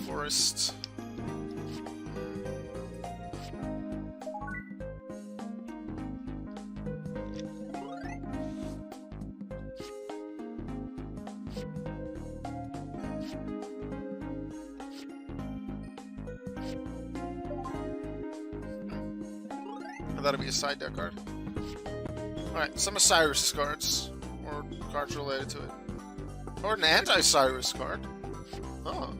Forest. That'll be a side deck card. Alright, some Osiris cards. Or cards related to it. Or an anti-Cyrus card. Oh.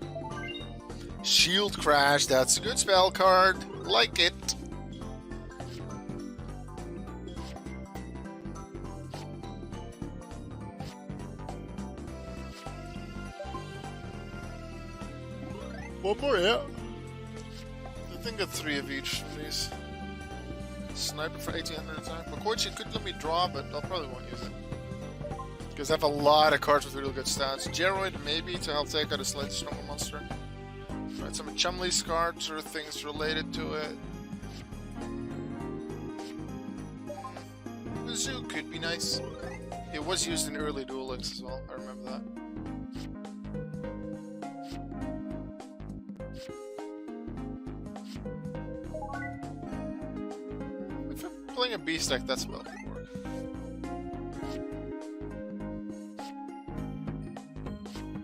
Shield Crash, that's a good spell card. Like it. One more, yeah. I think I got 3 of each of these. Sniper for 1800 attack. Makoichi could let me draw, but I probably won't use it. Because I have a lot of cards with really good stats. Geroid maybe to help take out a slightly stronger monster. Right, some of Chumley's cards or things related to it. The Zoo could be nice. It was used in early Duel Links as well, I remember that. Playing a beast deck, that spell could work.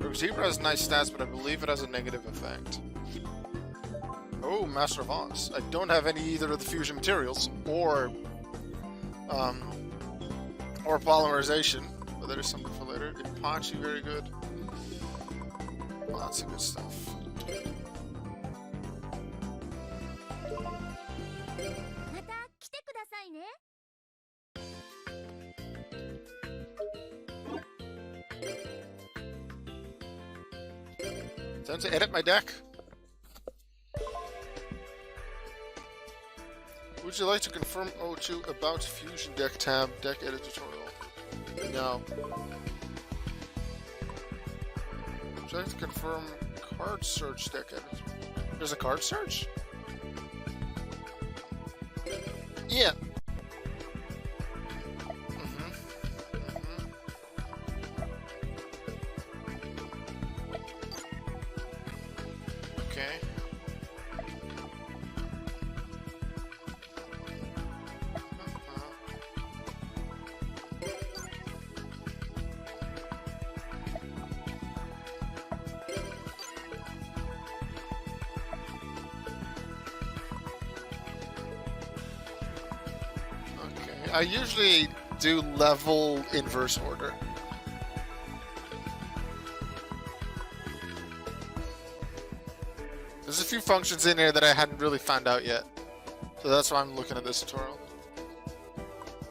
Rogue Zebra has nice stats, but I believe it has a negative effect. Oh, Master of Oz. I don't have any either of the fusion materials or polymerization, but there is something for later. Ippachi, very good. Lots of good stuff. Time to edit my deck. Would you like to confirm O2 about Fusion Deck tab, deck edit tutorial? No. Would you like to confirm card search deck edit? There's a card search? Yeah. Okay. I usually do level inverse order. There's a few functions in here that I hadn't really found out yet. So that's why I'm looking at this tutorial.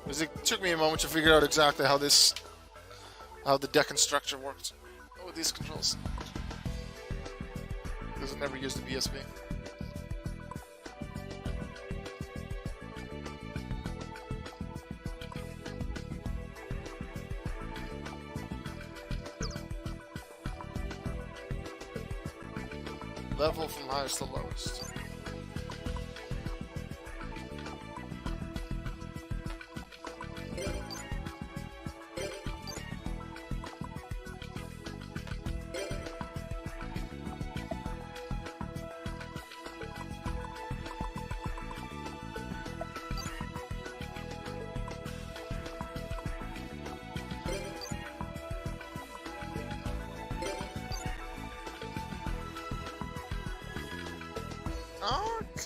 Because it took me a moment to figure out exactly how the deck and structure works. Oh, these controls. Because I never used the BSB. Level from highest to lowest.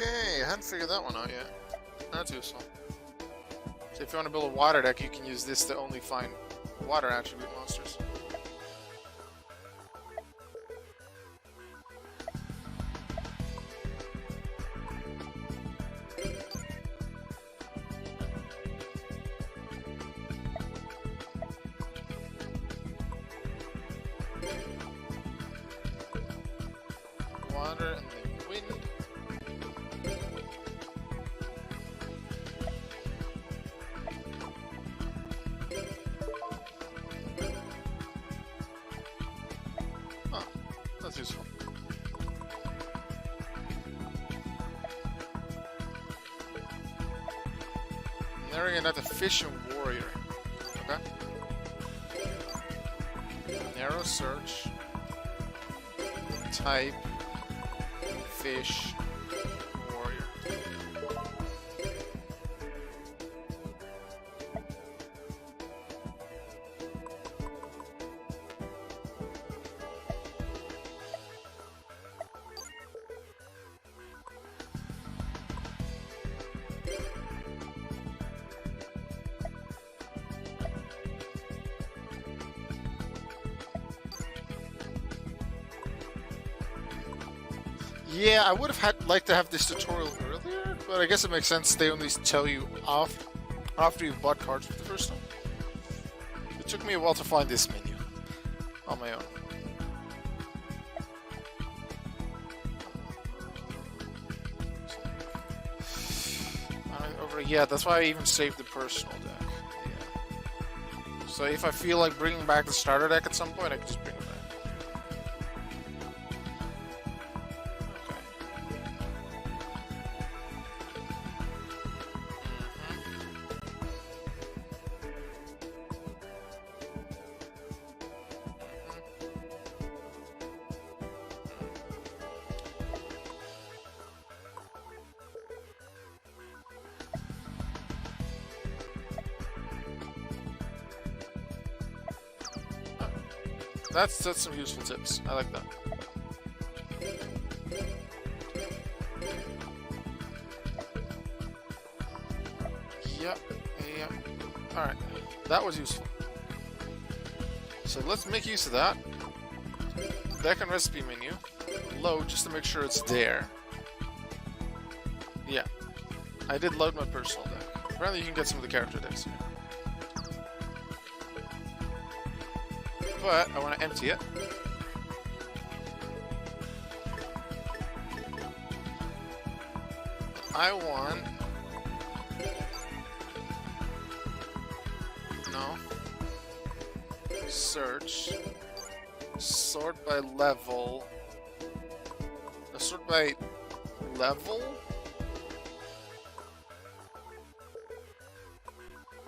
Okay, I hadn't figured that one out yet. That's useful. So if you want to build a water deck, you can use this to only find water attribute monsters. Water and the wind. Huh, that's useful. Narrowing it out to fish and warrior. Okay. Narrow search. Type. Fish. Warrior. Yeah, I would have liked to have this tutorial earlier, but I guess it makes sense they only tell you after you've bought cards for the first time. It took me a while to find this menu on my own. Yeah, that's why I even saved the personal deck. Yeah. So if I feel like bringing back the starter deck at some point, I can just bring it back. That's some useful tips. I like that. Yep. Alright. That was useful. So let's make use of that. Deck and recipe menu. Load just to make sure it's there. Yeah. I did load my personal deck. Apparently you can get some of the character decks here. But I want to empty it. I want... No. Search. Sort by level. Sort by level?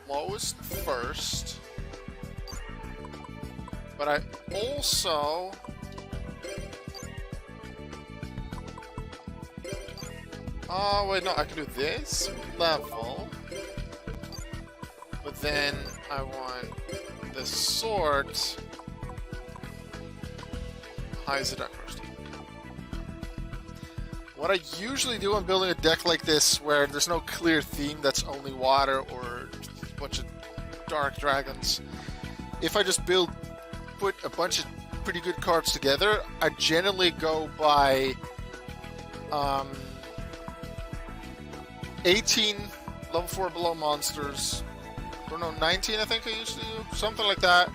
Lowest first. But I also... Oh, wait, no, I can do this level. But then I want the sort... High as the deck first. What I usually do when building a deck like this, where there's no clear theme that's only water or a bunch of dark dragons, if I just put a bunch of pretty good cards together, I generally go by 18 level 4 below monsters, or no, 19 I think I usually do, something like that.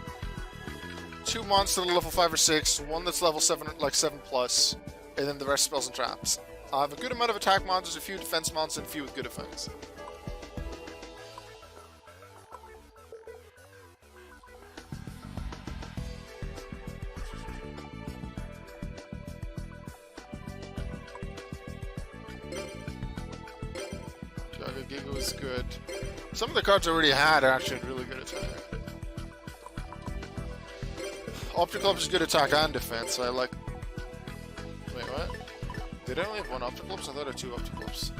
2 monsters at level 5 or 6, one that's level 7, like 7 plus, and then the rest spells and traps. I have a good amount of attack monsters, a few defense monsters, and a few with good effects. Giga was good. Some of the cards I already had are actually really good attack. Opticlops is good attack and defense, so I like... Wait, what? Did I only have one Opticlops? I thought I had 2 Opticlops.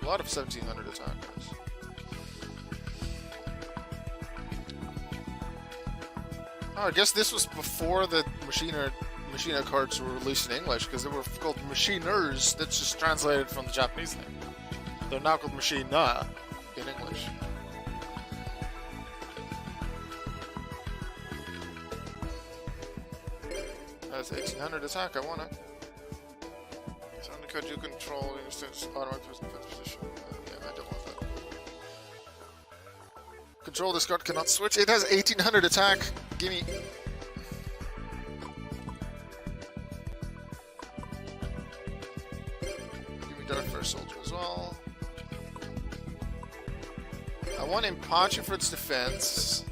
A lot of 1700 attackers. Oh, I guess this was before the machine Machina cards were released in English because they were called Machiners. That's just translated from the Japanese thing. They're now called Machina in English. That's 1800 attack. I want it. It's only card you control. You just automatic defense position. Yeah, I don't want that. Control this card cannot switch. It has 1800 attack. Gimme. Gimme Dark Fire Soldier as well. I want Impachi for its defense.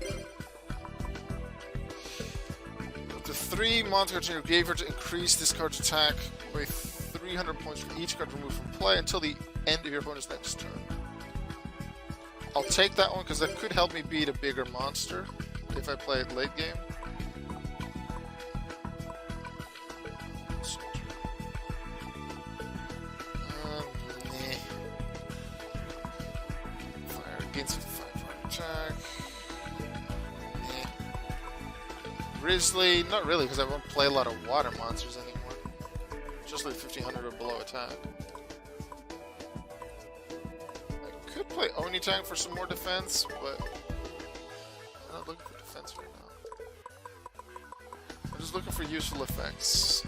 With the 3 monster cards in your graveyard to increase this card's attack by 300 points for each card removed from play until the end of your opponent's next turn. I'll take that one because that could help me beat a bigger monster if I play it late game. Nah. Fire against 55 attack. Nah. Grizzly, not really because I won't play a lot of water monsters anymore. Just like 1500 or below attack. I could play Oni Tank for some more defense, but I'm not looking for defense right now. I'm just looking for useful effects.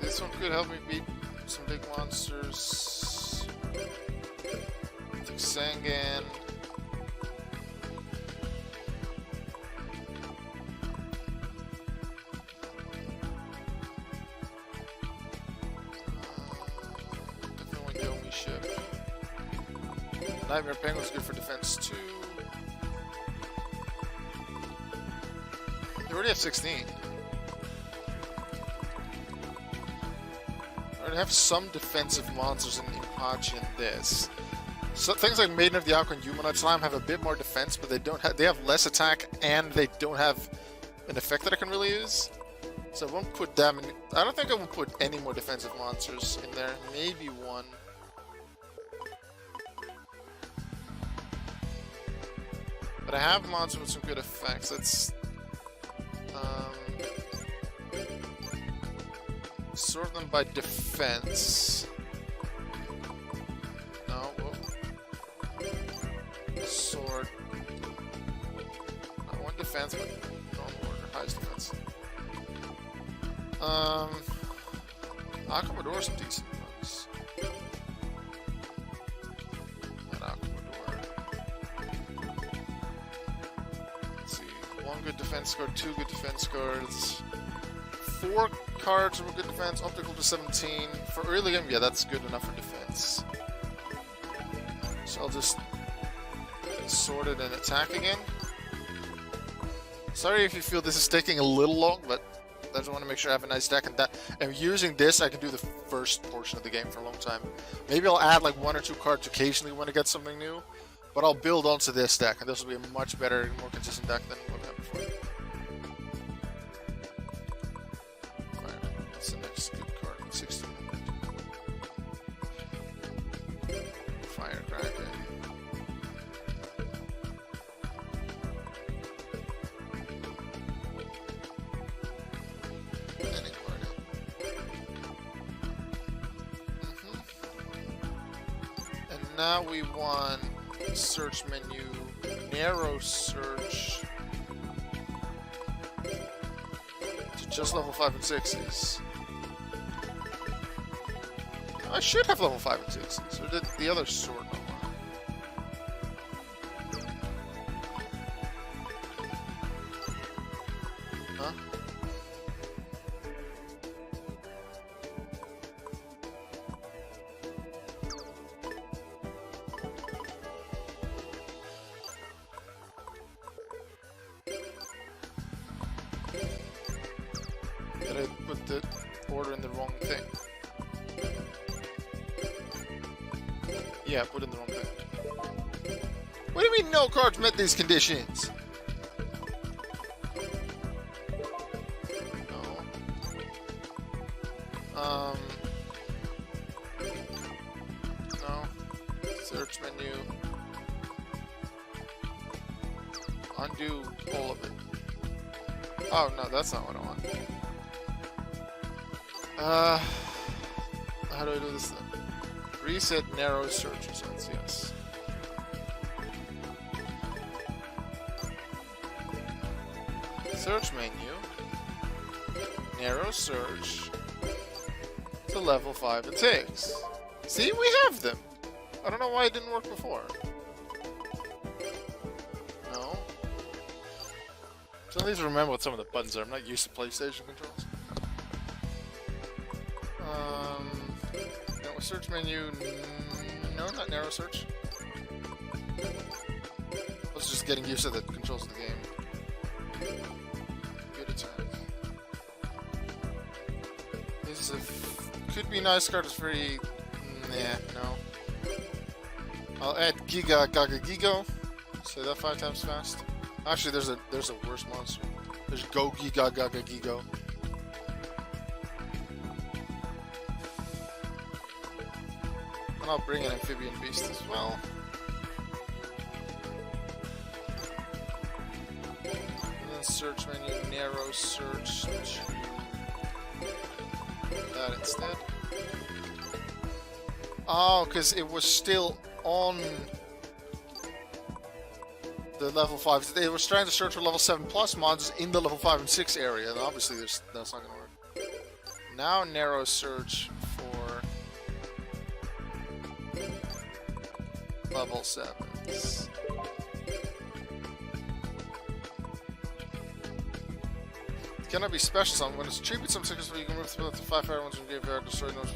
This one could help me beat some big monsters. I think Sangan. Definitely Yomi ship. Nightmare Penguin's good for defense too. They already have 16. I already have some defensive monsters in Impachi in this. So things like Maiden of the Aqua and Humanoid Slime have a bit more defense, but they have less attack and they don't have an effect that I can really use. So I won't put them in. I don't think I will put any more defensive monsters in there. Maybe one. But I have monsters with some good effects. Let's sort them by defense. No, whoa. Sword. I want defense, but normal order, highest defense. Aquamador some decent ones. Not Aquamador. Let's see. 1 good defense card, 2 good defense cards. 4 cards with good defense, optical to 17. For early game, yeah, that's good enough for defense. So I'll just sort it and attack again. Sorry if you feel this is taking a little long, but I just want to make sure I have a nice deck, and that and using this I can do the first portion of the game for a long time. Maybe I'll add like 1 or 2 cards occasionally when I get something new, but I'll build onto this deck, and this will be a much better, more consistent deck than what I had before. What's the next good card? 1600. Firecracker. And now we want search menu, narrow search to just level 5 and 6s. I should have level 5 and 6s, or did the other sort no more? Huh? Did I put the order in the wrong thing? Yeah, I put in the wrong thing. What do you mean no cards met these conditions? No. No. Search menu. Undo all of it. Oh no, that's not what I want. How do I do this then? Reset narrow search results, yes. Search menu. Narrow search. To level 5 and 6. See, we have them! I don't know why it didn't work before. No. So I need to remember what some of the buttons are. I'm not used to PlayStation controls. No, search menu. No, not narrow search. I was just getting used to the controls of the game. Good attack. This is a could be nice card. It's very. Nah, no. I'll add Giga Gaga Gigo. Say that 5 times fast. Actually, there's a worse monster. There's Go Giga Gaga Gigo. And I'll bring an amphibian beast as well. And then search menu, narrow search. That instead. Oh, because it was still on the level 5. They were trying to search for level 7 plus mods in the level 5 and 6 area, and obviously that's not going to work. Now narrow search for level 7s. It cannot be special summon. When it's tribute some successful, you can move through the 5 fire ones and give her destroy those.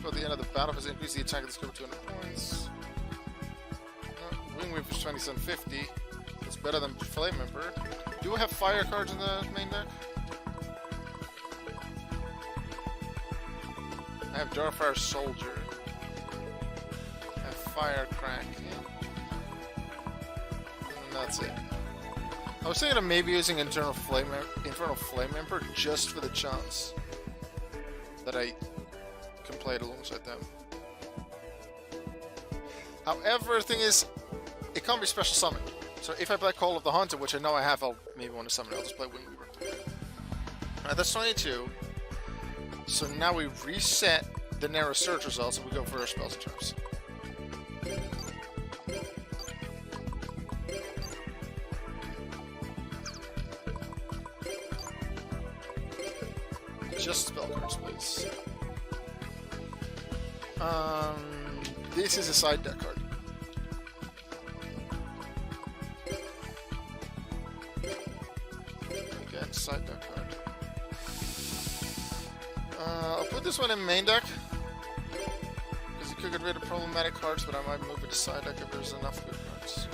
By the end of the battle has increased the attack of the scope 200 points. Wing Whip is 2750. It's better than Flame Emperor. Do I have fire cards in the main deck? I have Darkfire Soldier. I have Fire Crack. And that's it. I was thinking of maybe using Infernal Flame Emperor just for the chance that I can play it alongside them. However, the thing is, it can't be special summoned. So if I play Call of the Hunter, which I know I have, I'll maybe want to summon it. I'll just play Wingweaver. Alright, that's 22. So now we reset the narrow search results and we go for our spells and traps. Just spell cards, please. This is a side deck card. Again, side deck card. I'll put this one in main deck because you could get rid of problematic cards, but I might move it to side deck if there's enough good cards.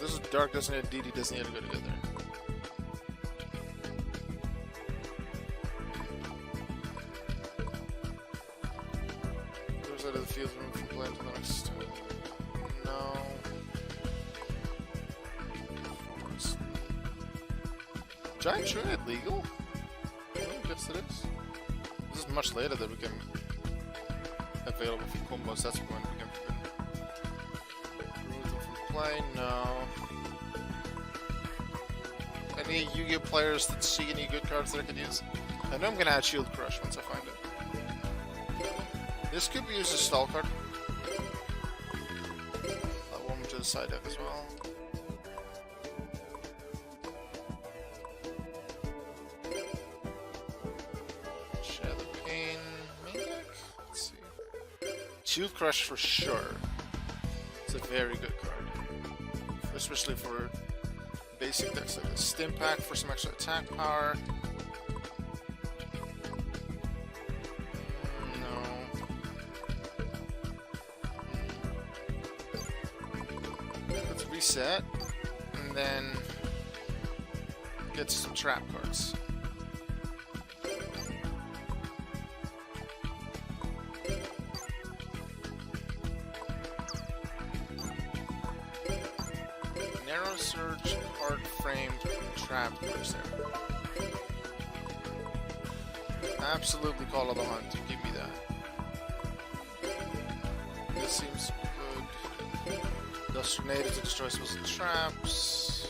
This is Dark doesn't have DD doesn't have to go together. Goes out of the field room from play to the next. No. Giant Trinity legal? I guess it is. This is much later that we can available for combos. That's when we can remove them from play. No. Any Yu-Gi-Oh players that see any good cards that I could use? I know I'm gonna add Shield Crush once I find it. This could be used as stall card. That one to the side deck as well. Share the Pain main deck. Let's see. Shield Crush for sure. It's a very good card, especially for basic decks like this. Stim Pack for some extra attack power. reset, and then get some trap cards. Narrow Surge, Hard Framed, Trap cards there. Absolutely Call of the Hunt. Give me that. This seems good. Dust Tornado to destroy spells and traps.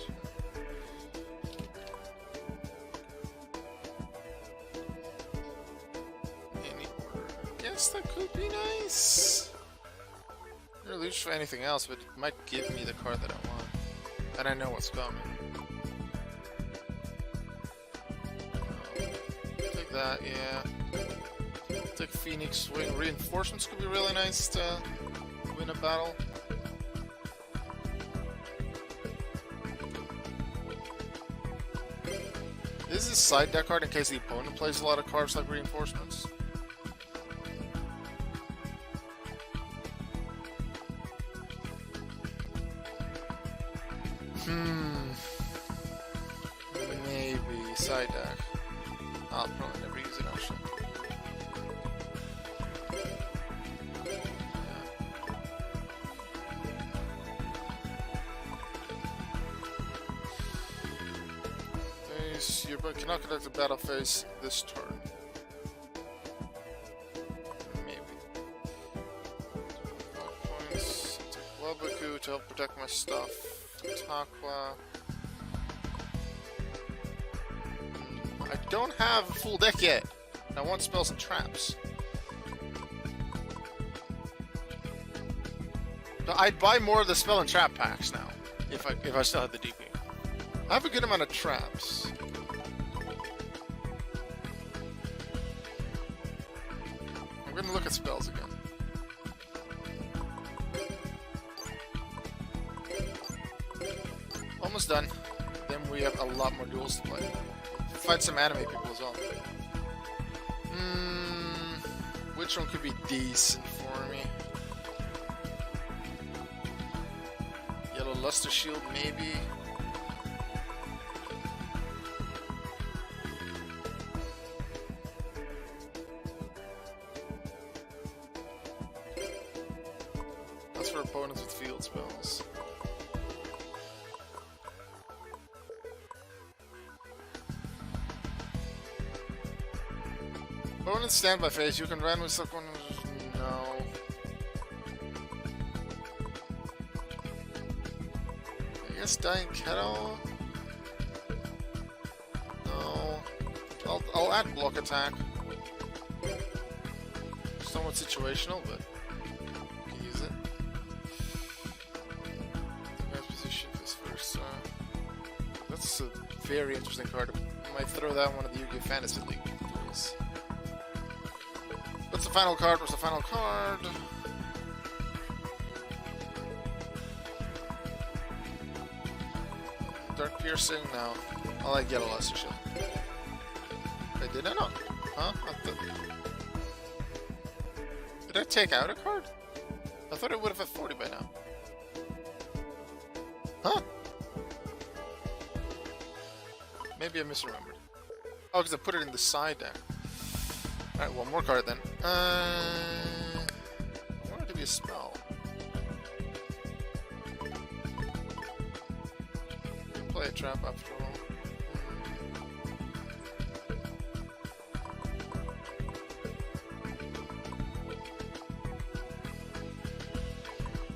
Any order. I guess that could be nice. I'm not really sure for anything else, but it might give me the card that I want. And I know what's coming. Take that, yeah. Take Phoenix Swing. Reinforcements could be really nice to win a battle. This is a side deck card in case the opponent plays a lot of cards like Reinforcements. Maybe side deck. I'll probably never use it actually. Your opponent cannot conduct a battle phase this turn. Maybe. 5 points. Take Wabaku to help protect my stuff. Takwa. I don't have a full deck yet. I want spells and traps. But I'd buy more of the spell and trap packs now, if I still had the DP. I have a good amount of traps. I'm gonna look at spells again. Almost done. Then we have a lot more duels to play. Fight some anime people as well. Which one could be decent for me? Yellow Luster Shield, maybe. That's for opponents with field spells. Opponent's standby phase, you can randomly select one. No. I guess Dying Kettle? No. I'll add block attack. Somewhat situational, but you can use it. The guy's position is first. That's a very interesting card. I might throw that in one of the Yu-Gi-Oh! Fantasy League duels. What's the final card? What's the final card? Dark Piercing? No. I like Yellow Luster Shield. Wait, did I not? Huh? Did I take out a card? I thought it would have had 40 by now. Huh? Maybe I misremembered. Oh, because I put it in the side deck. Alright, one more card then. I want it to be a spell. Play a trap after all.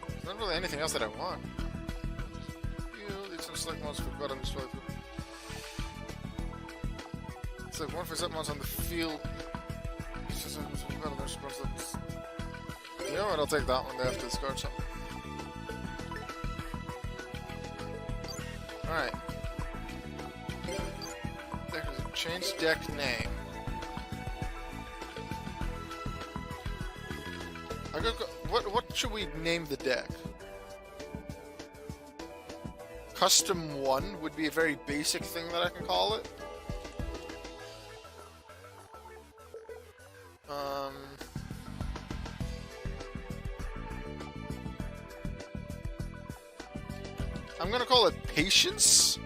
There's not really anything else that I want. It's like monsters forgotten this way. It's like one for set monsters on the field. You know what, I'll take that one. They have to discard something. Alright. Change deck name. What should we name the deck? Custom 1 would be a very basic thing that I can call it. I'm gonna call it patience,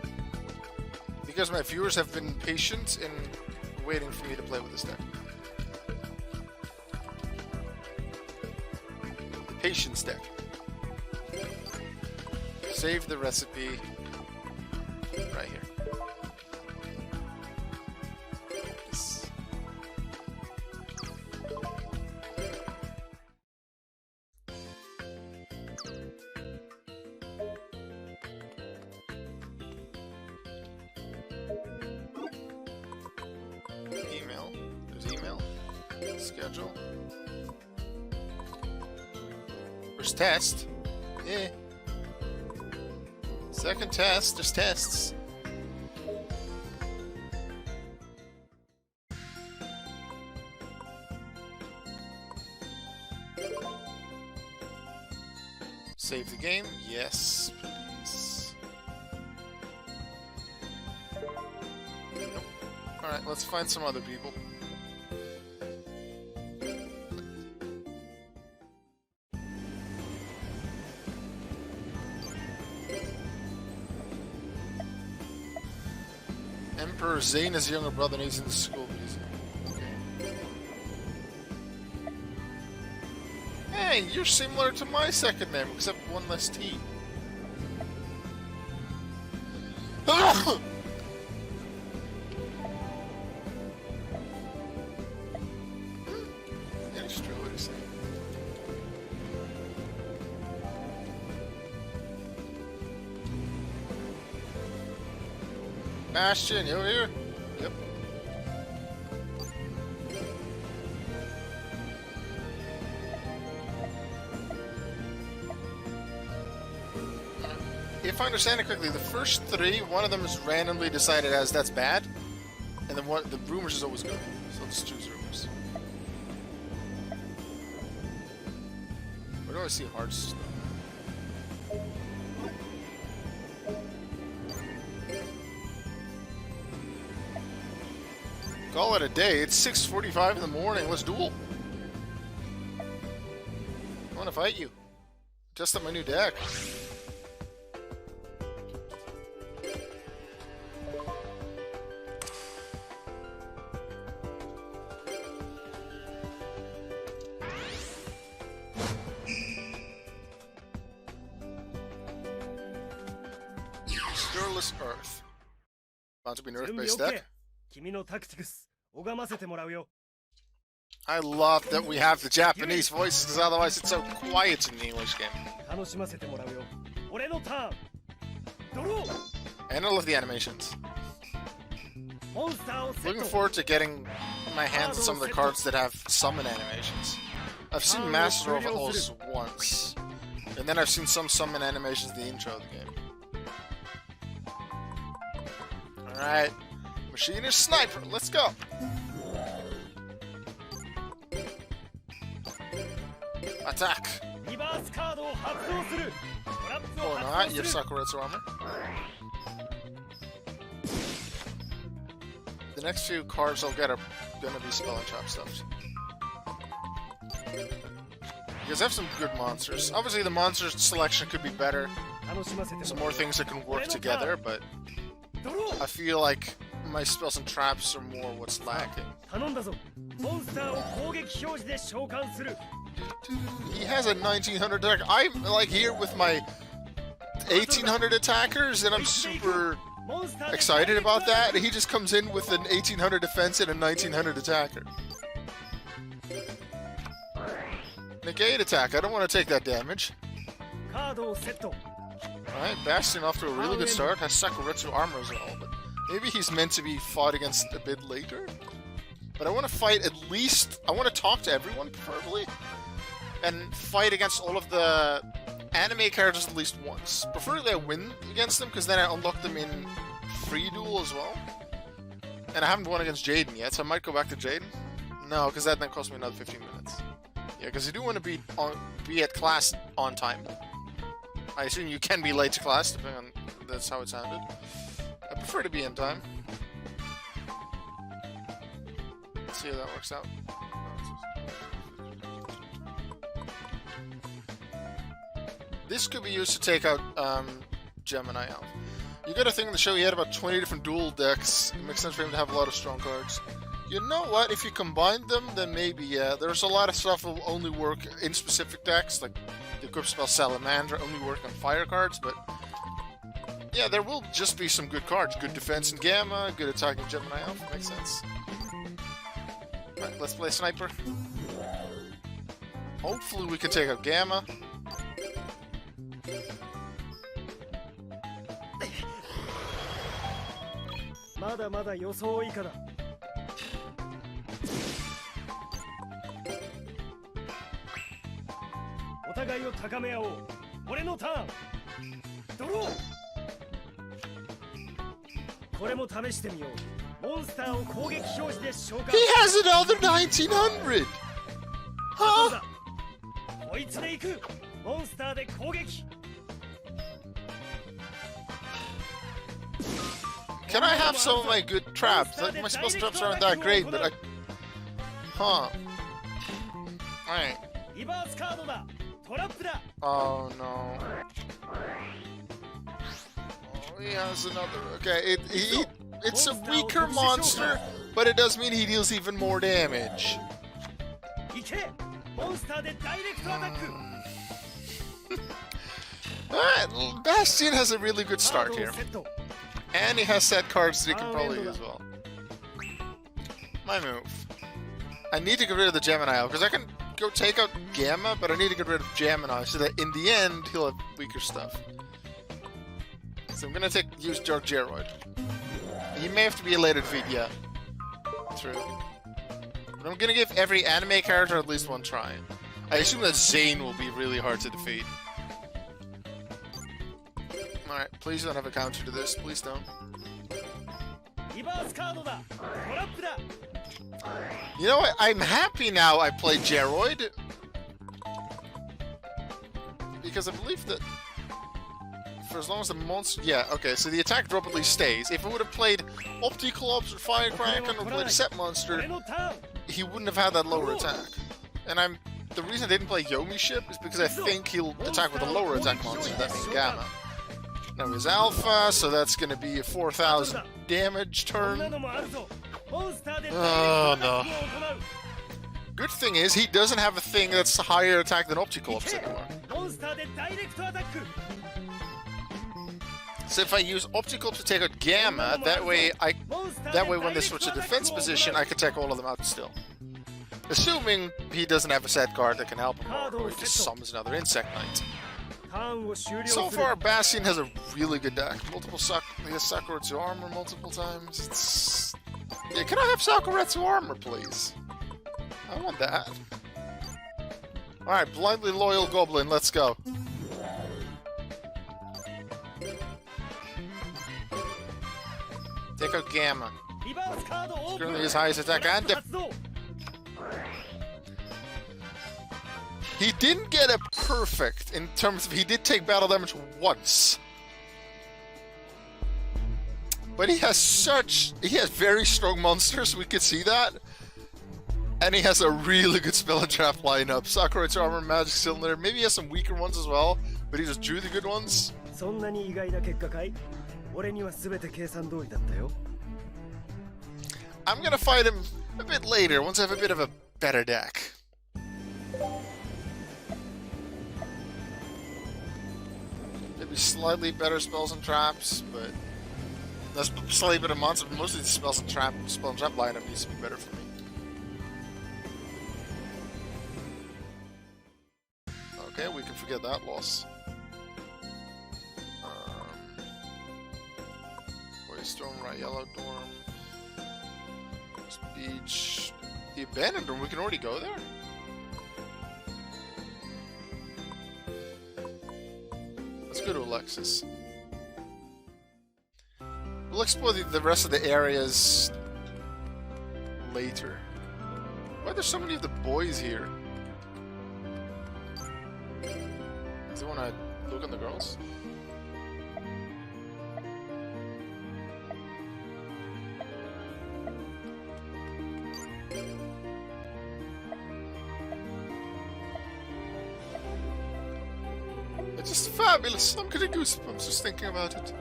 because my viewers have been patient in waiting for me to play with this deck. The patience deck. Save the recipe right here. Yes. Email. There's email. Schedule. First test. Yeah. Second test. There's tests. Save the game. Yes, please. Nope. Alright, let's find some other people. Emperor Zaina's younger brother needs in the school music. Okay. Hey, you're similar to my second name, except one less T. Yeah, it's true what he's saying. Bastion, you over here? Yep. If I understand it correctly, the first three, one of them is randomly decided as that's bad, and then the rumors is always good. So let's choose rumors. Where do I see hearts? Call it a day. It's 6:45 in the morning. Let's duel. I want to fight you. Test out my new deck. Stirless Earth. About to be an Earth-based deck. I love that we have the Japanese voices, because otherwise it's so quiet in the English game. And I love the animations. Looking forward to getting my hands on some of the cards that have summon animations. I've seen Master of Oz once, and then I've seen some summon animations in the intro of the game. Alright. Machinist Sniper, let's go! Attack! Or not, you have Sakuretsu armor. The next few cards I'll get are gonna be Spell and Trap stuff. Because I have some good monsters. Obviously the monster selection could be better. Some more things that can work together, but I feel like my spells and traps are more what's lacking. He has a 1900 attack. I'm like here with my 1800 attackers, and I'm super excited about that. He just comes in with an 1800 defense and a 1900 attacker. Negate attack. I don't want to take that damage. Alright, Bastion off to a really good start. Has Sakuretsu armor as well, but maybe he's meant to be fought against a bit later. But I want to fight at least... I want to talk to everyone, preferably. And fight against all of the anime characters at least once. Preferably I win against them, because then I unlock them in free duel as well. And I haven't won against Jaden yet, so I might go back to Jaden. No, because that then costs me another 15 minutes. Yeah, because I do want to be at class on time. I assume you can be late to class, depending on... That's how it sounded. I prefer to be in time. Let's see how that works out. This could be used to take out Gemini out. You gotta think in the show he had about 20 different dual decks. It makes sense for him to have a lot of strong cards. You know what? If you combine them, then maybe, yeah. There's a lot of stuff that will only work in specific decks, like the equip spell Salamander only work on fire cards, but yeah, there will just be some good cards. Good defense in Gamma, good attacking Gemini Alpha, makes sense. Alright, let's play Sniper. Hopefully we can take out Gamma. He has another 1900! Huh? Can I have some of my good traps? Like, my spell traps aren't that great, but I... Huh. Alright. Oh no. Oh, he has another... Okay, it's a weaker monster, but it does mean he deals even more damage. Alright, Bastion has a really good start here. And he has set cards that he can probably use as well. My move. I need to get rid of the Gemini, because I can go take out Gamma, but I need to get rid of Gemini so that in the end he'll have weaker stuff. So I'm gonna use Geroid. He may have to be a later defeat, yeah. True. But I'm gonna give every anime character at least one try. I assume that Zane will be really hard to defeat. Alright, please don't have a counter to this. Please don't. You know what? I'm happy now I played Geroid. Because I believe that for as long as the monster... Yeah, okay, so the attack drop at least stays. If I would have played Opticlops or Firecracker or played a set monster, he wouldn't have had that lower attack. And the reason I didn't play Yomi Ship is because I think he'll attack with a lower attack monster, that means Gamma. Now he's Alpha, so that's gonna be a 4,000 damage turn. Oh no. Good thing is, he doesn't have a thing that's higher attack than Opticlops anymore. So if I use Opticlops to take out Gamma, that way when they switch to defense position, I can take all of them out still. Assuming he doesn't have a set card that can help him, or he just summons another Insect Knight. So far, Bastion has a really good deck. He has Sakuretsu armor multiple times. Yeah, can I have Sakuretsu armor, please? I want that. Alright, blindly loyal Goblin, let's go. Take out Gamma. It's currently his highest attack and he didn't get a perfect in terms of he did take battle damage once. But he has very strong monsters, we could see that. And he has a really good spell and trap lineup. Sakuretsu armor, magic cylinder, maybe he has some weaker ones as well, but he just drew the good ones. I'm gonna fight him a bit later, once I have a bit of a better deck. Maybe slightly better spells and traps, but that's slightly better monsters, but mostly the spell and trap lineup needs to be better for me. Okay, we can forget that loss. Storm, right, Yellow Dorm, Beach, the Abandoned Dorm, we can already go there? Let's go to Alexis. We'll explore the rest of the areas later. Why are there so many of the boys here? Does he want to look at the girls? just fabulous. I'm getting goosebumps just thinking about it.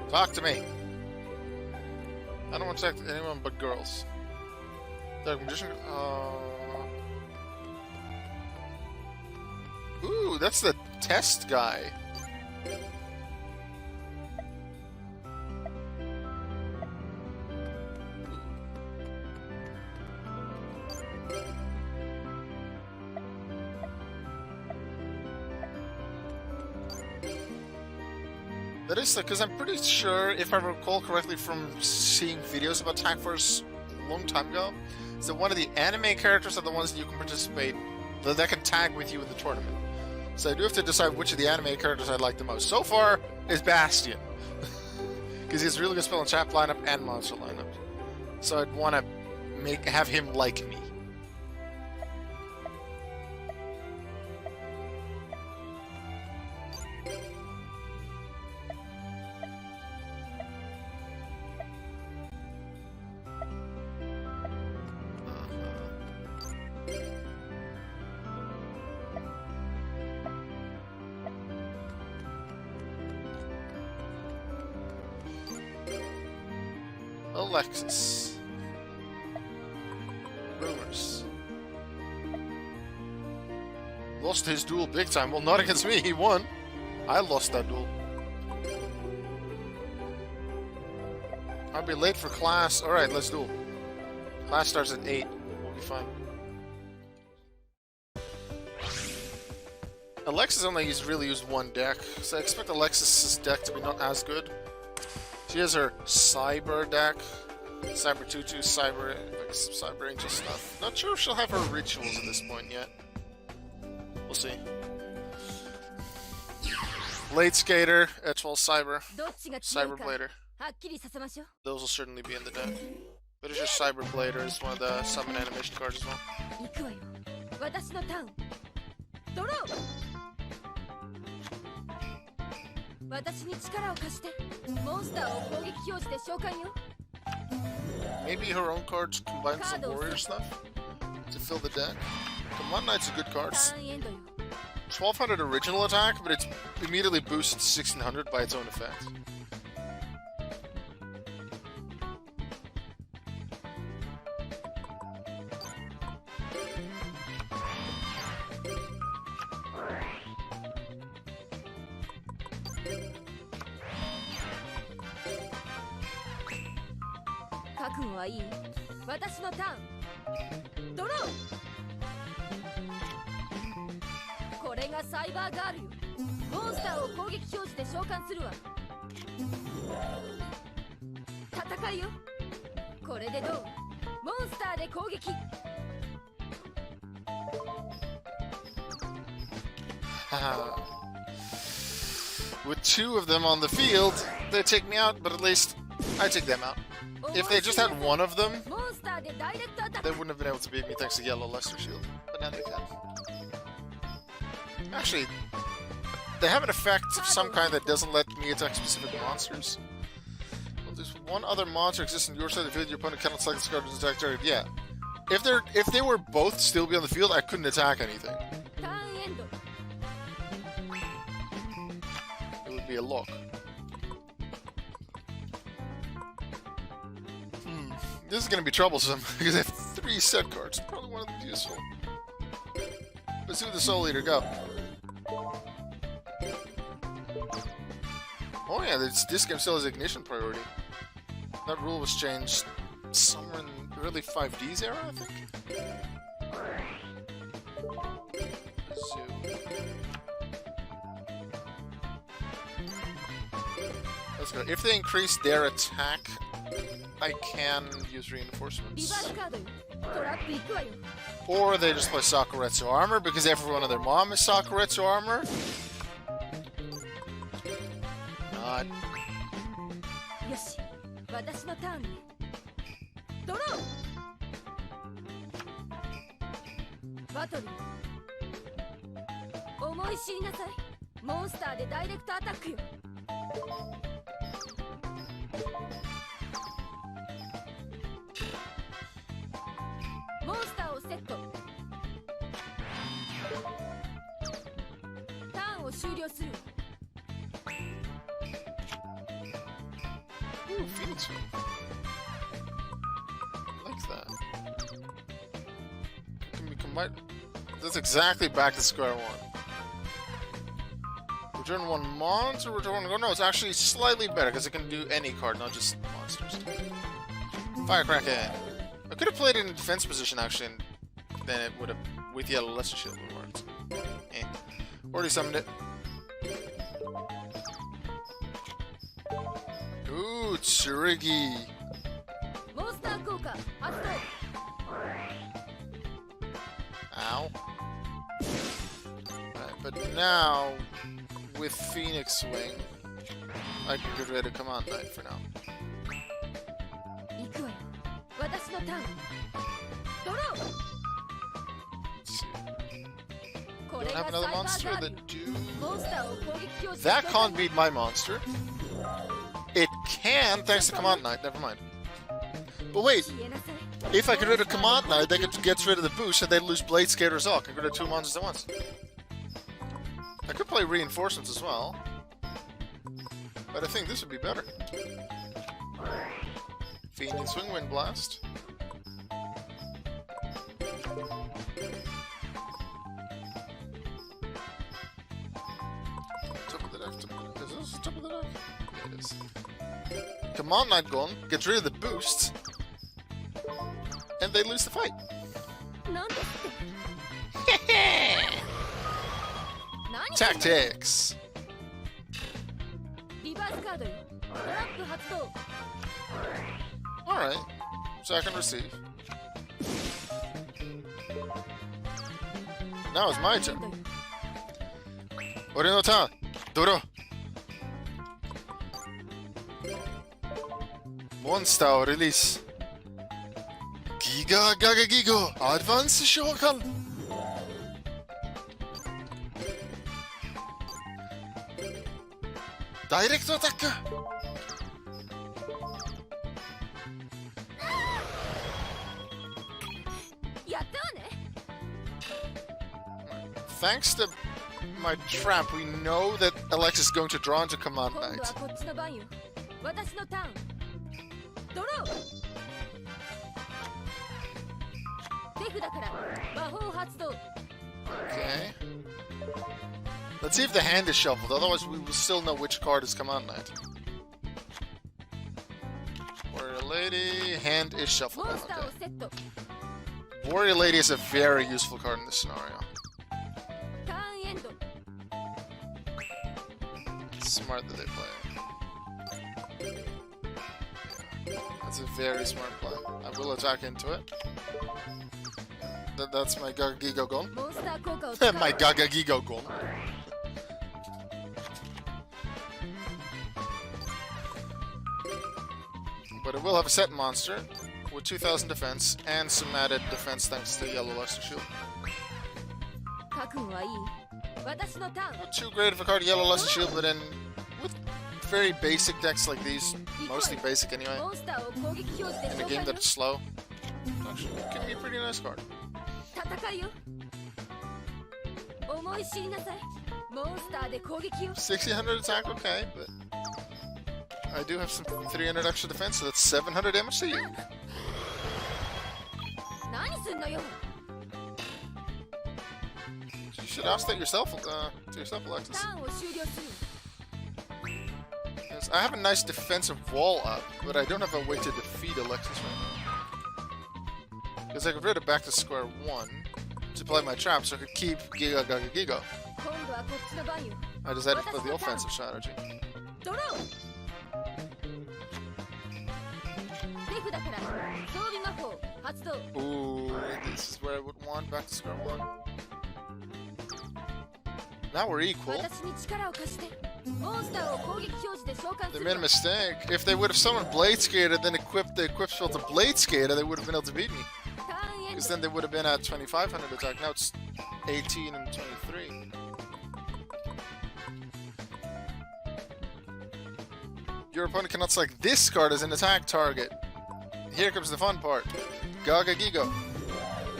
Talk to me. I don't want to talk to anyone but girls. Dark magician. Ooh, that's the test guy. That is because I'm pretty sure, if I recall correctly from seeing videos about Tag Force a long time ago, is that one of the anime characters are the ones that you can participate, that can tag with you in the tournament. So I do have to decide which of the anime characters I like the most. So far, is Bastion. Because he's really good spell and trap lineup and monster lineup. So I'd want to have him like me. Alexis. Rumors. Lost his duel big time. Well, not against me. He won. I lost that duel. I'll be late for class. Alright, let's duel. Class starts at 8. We'll be fine. Alexis only really used one deck, so I expect Alexis' deck to be not as good. She has her Cyber deck, Cyber 2/2, Cyber Angel stuff. Not sure if she'll have her rituals at this point yet. We'll see. Blade Skater, Etchwell Cyber, Cyber Blader. Those will certainly be in the deck. But it's just Cyber Blader is one of the summon animation cards as well. 私に力を貸してモンスターを攻撃表示で召喚よ Maybe her own cards combine some warrior stuff to fill the deck. Command Knight's a good card. 1200 original attack, but it's immediately boosted to 1600 by its own effect. With two of them on the field, they take me out, but at least I take them out. If they just had one of them, they wouldn't have been able to beat me thanks to Yellow Luster Shield. But now they can. Actually, they have an effect of some kind that doesn't let me attack specific monsters. Well, there's one other monster exists in your side of the field, your opponent cannot select this card as attack target. Yeah. If they were both still be on the field, I couldn't attack anything. It would be a lock. This is going to be troublesome, because I have 3 set cards. Probably one of them is useful. Let's do the Soul Eater, go. Oh yeah, this game still has Ignition priority. That rule was changed somewhere in the early 5Ds era, I think? Let's go. If they increase their attack, I can use reinforcements. Or they just play Sakuretsu Armor, because everyone and their mom is Sakuretsu Armor. Not. を終了する。 Ooh, Phoenix Wing. I like that. Can we combine? That's exactly back to square one. Return one monster, return one. Oh no, it's actually slightly better because it can do any card, not just monsters. Firecracker. I could have played it in defense position actually, and then it would have, with Yellow Lesser Shield, would have worked. Eh. Already summoned it. Ooh, Tsurigi. モンスター効果発動。 Ow. Right, but now, with Phoenix Wing, I can get rid of Command Knight for now. 行くわよ。私のターン。ドロー。 Let's see. こ Don't れが have サイ another バー monster ガー that ル。 do... モンスターを攻撃表示。 That can't beat my monster. It can, thanks to Command Knight, never mind. But wait, 消えなさい。 if I get rid of Command Knight, they get rid of the boost and they lose Blade Skater as well. I can get rid of two monsters at once. I could play Reinforcements as well. But I think this would be better. Phoenix Wing, Wind Blast. Top of the deck. Is this top of the deck? Yeah, it is. Command Knight gone, gets rid of the boost, and they lose the fight. なんですって。何すんの Tactics. リバースカードよ。トラップ発動。 Alright. So I can receive. Now it's my turn. 俺のターン。ドロー。モンスターをリリース。ギガガガギゴアドバンス召喚。ダイレクトアタック。やったわね。 Thanks to my trap, we know that Alexis is going to draw into Command 今度 Knight. はこっちの番よ。私のターン。ドロー。手札から魔法発動。 Okay. Let's see if the hand is shuffled, otherwise we will still know which card is Command Knight. Warrior Lady, hand is shuffled. モンスターを Okay. セット。 Warrior Lady is a very useful card in this scenario. ターンエンド。 Smart that they play it. That's a very smart play. I will attack into it. That's my Gagagigo Gon. モンスター効果を使う。 My Gagagigo Gon. But it will have a set monster with 2000 defense and some added defense thanks to Yellow Luster Shield. 覚悟はいい。私のターン。 Not too great of a card, Yellow Luster Shield, but in with very basic decks like these, mostly basic anyway, モンスターを攻撃表示で in a 召 game 喚 that's よ。 slow, actually it can be a pretty nice card. 戦いよ。思い知りなさい。モンスターで攻撃よ。 1600 attack, okay, but I do have some 300 extra defense, so that's 700 damage to you. 何すんのよ。 You should ask that yourself, to yourself, Alexis. ターンを終了する。 Yes, I have a nice defensive wall up, but I don't have a way to defeat Alexis right now. Because I could rid it back to square one to play my trap, so I could keep Giga Gaga Gigo. 今度はこっちの番よ。 I decided to play the offensive strategy. ドロー。手札から装備魔法発動。 Ooh, this is where I would want back to square one. Now we're equal. 私に力を貸して。モンスターを攻撃表示で召喚す They る made a わ。 mistake. If they would have summoned Blade Skater, then equipped the equip spell to Blade Skater, they would have been able to beat me. ターンエン Because ド。 then they would have been at 2500 attack. Now it's 18 and 23. Your opponent cannot select this card as an attack target. Here comes the fun part. Gaga Gigo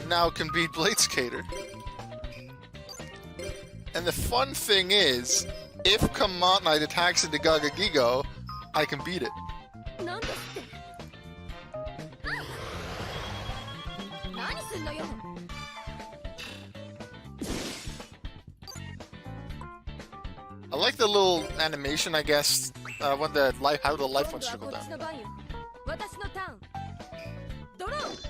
now can beat Blade Skater. And the fun thing is, if Command Knight attacks into Gaga Gigo, I can beat it. なんですって何すんのよ I like the little animation, I guess, when the life, how the life 今 ones 度は trickle こっ down. ちの番よ私のターンドロー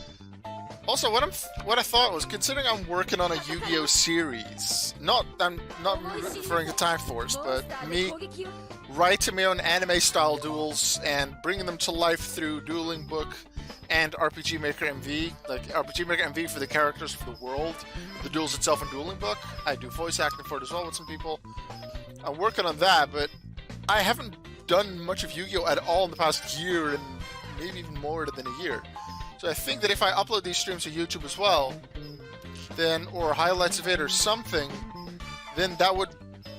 Also, what I thought was, considering I'm working on a Yu-Gi-Oh series, I'm not referring to Time Force, モン but スターで me 攻撃よ writing my own anime-style duels and bringing them to life through Dueling Book and RPG Maker MV, like RPG Maker MV for the characters for the world, the duels itself in Dueling Book. I do voice acting for it as well with some people. I'm working on that, but I haven't done much of Yu-Gi-Oh at all in the past year, and maybe even more than a year. So I think that if I upload these streams to YouTube as well, then, or highlights of it or something, then that would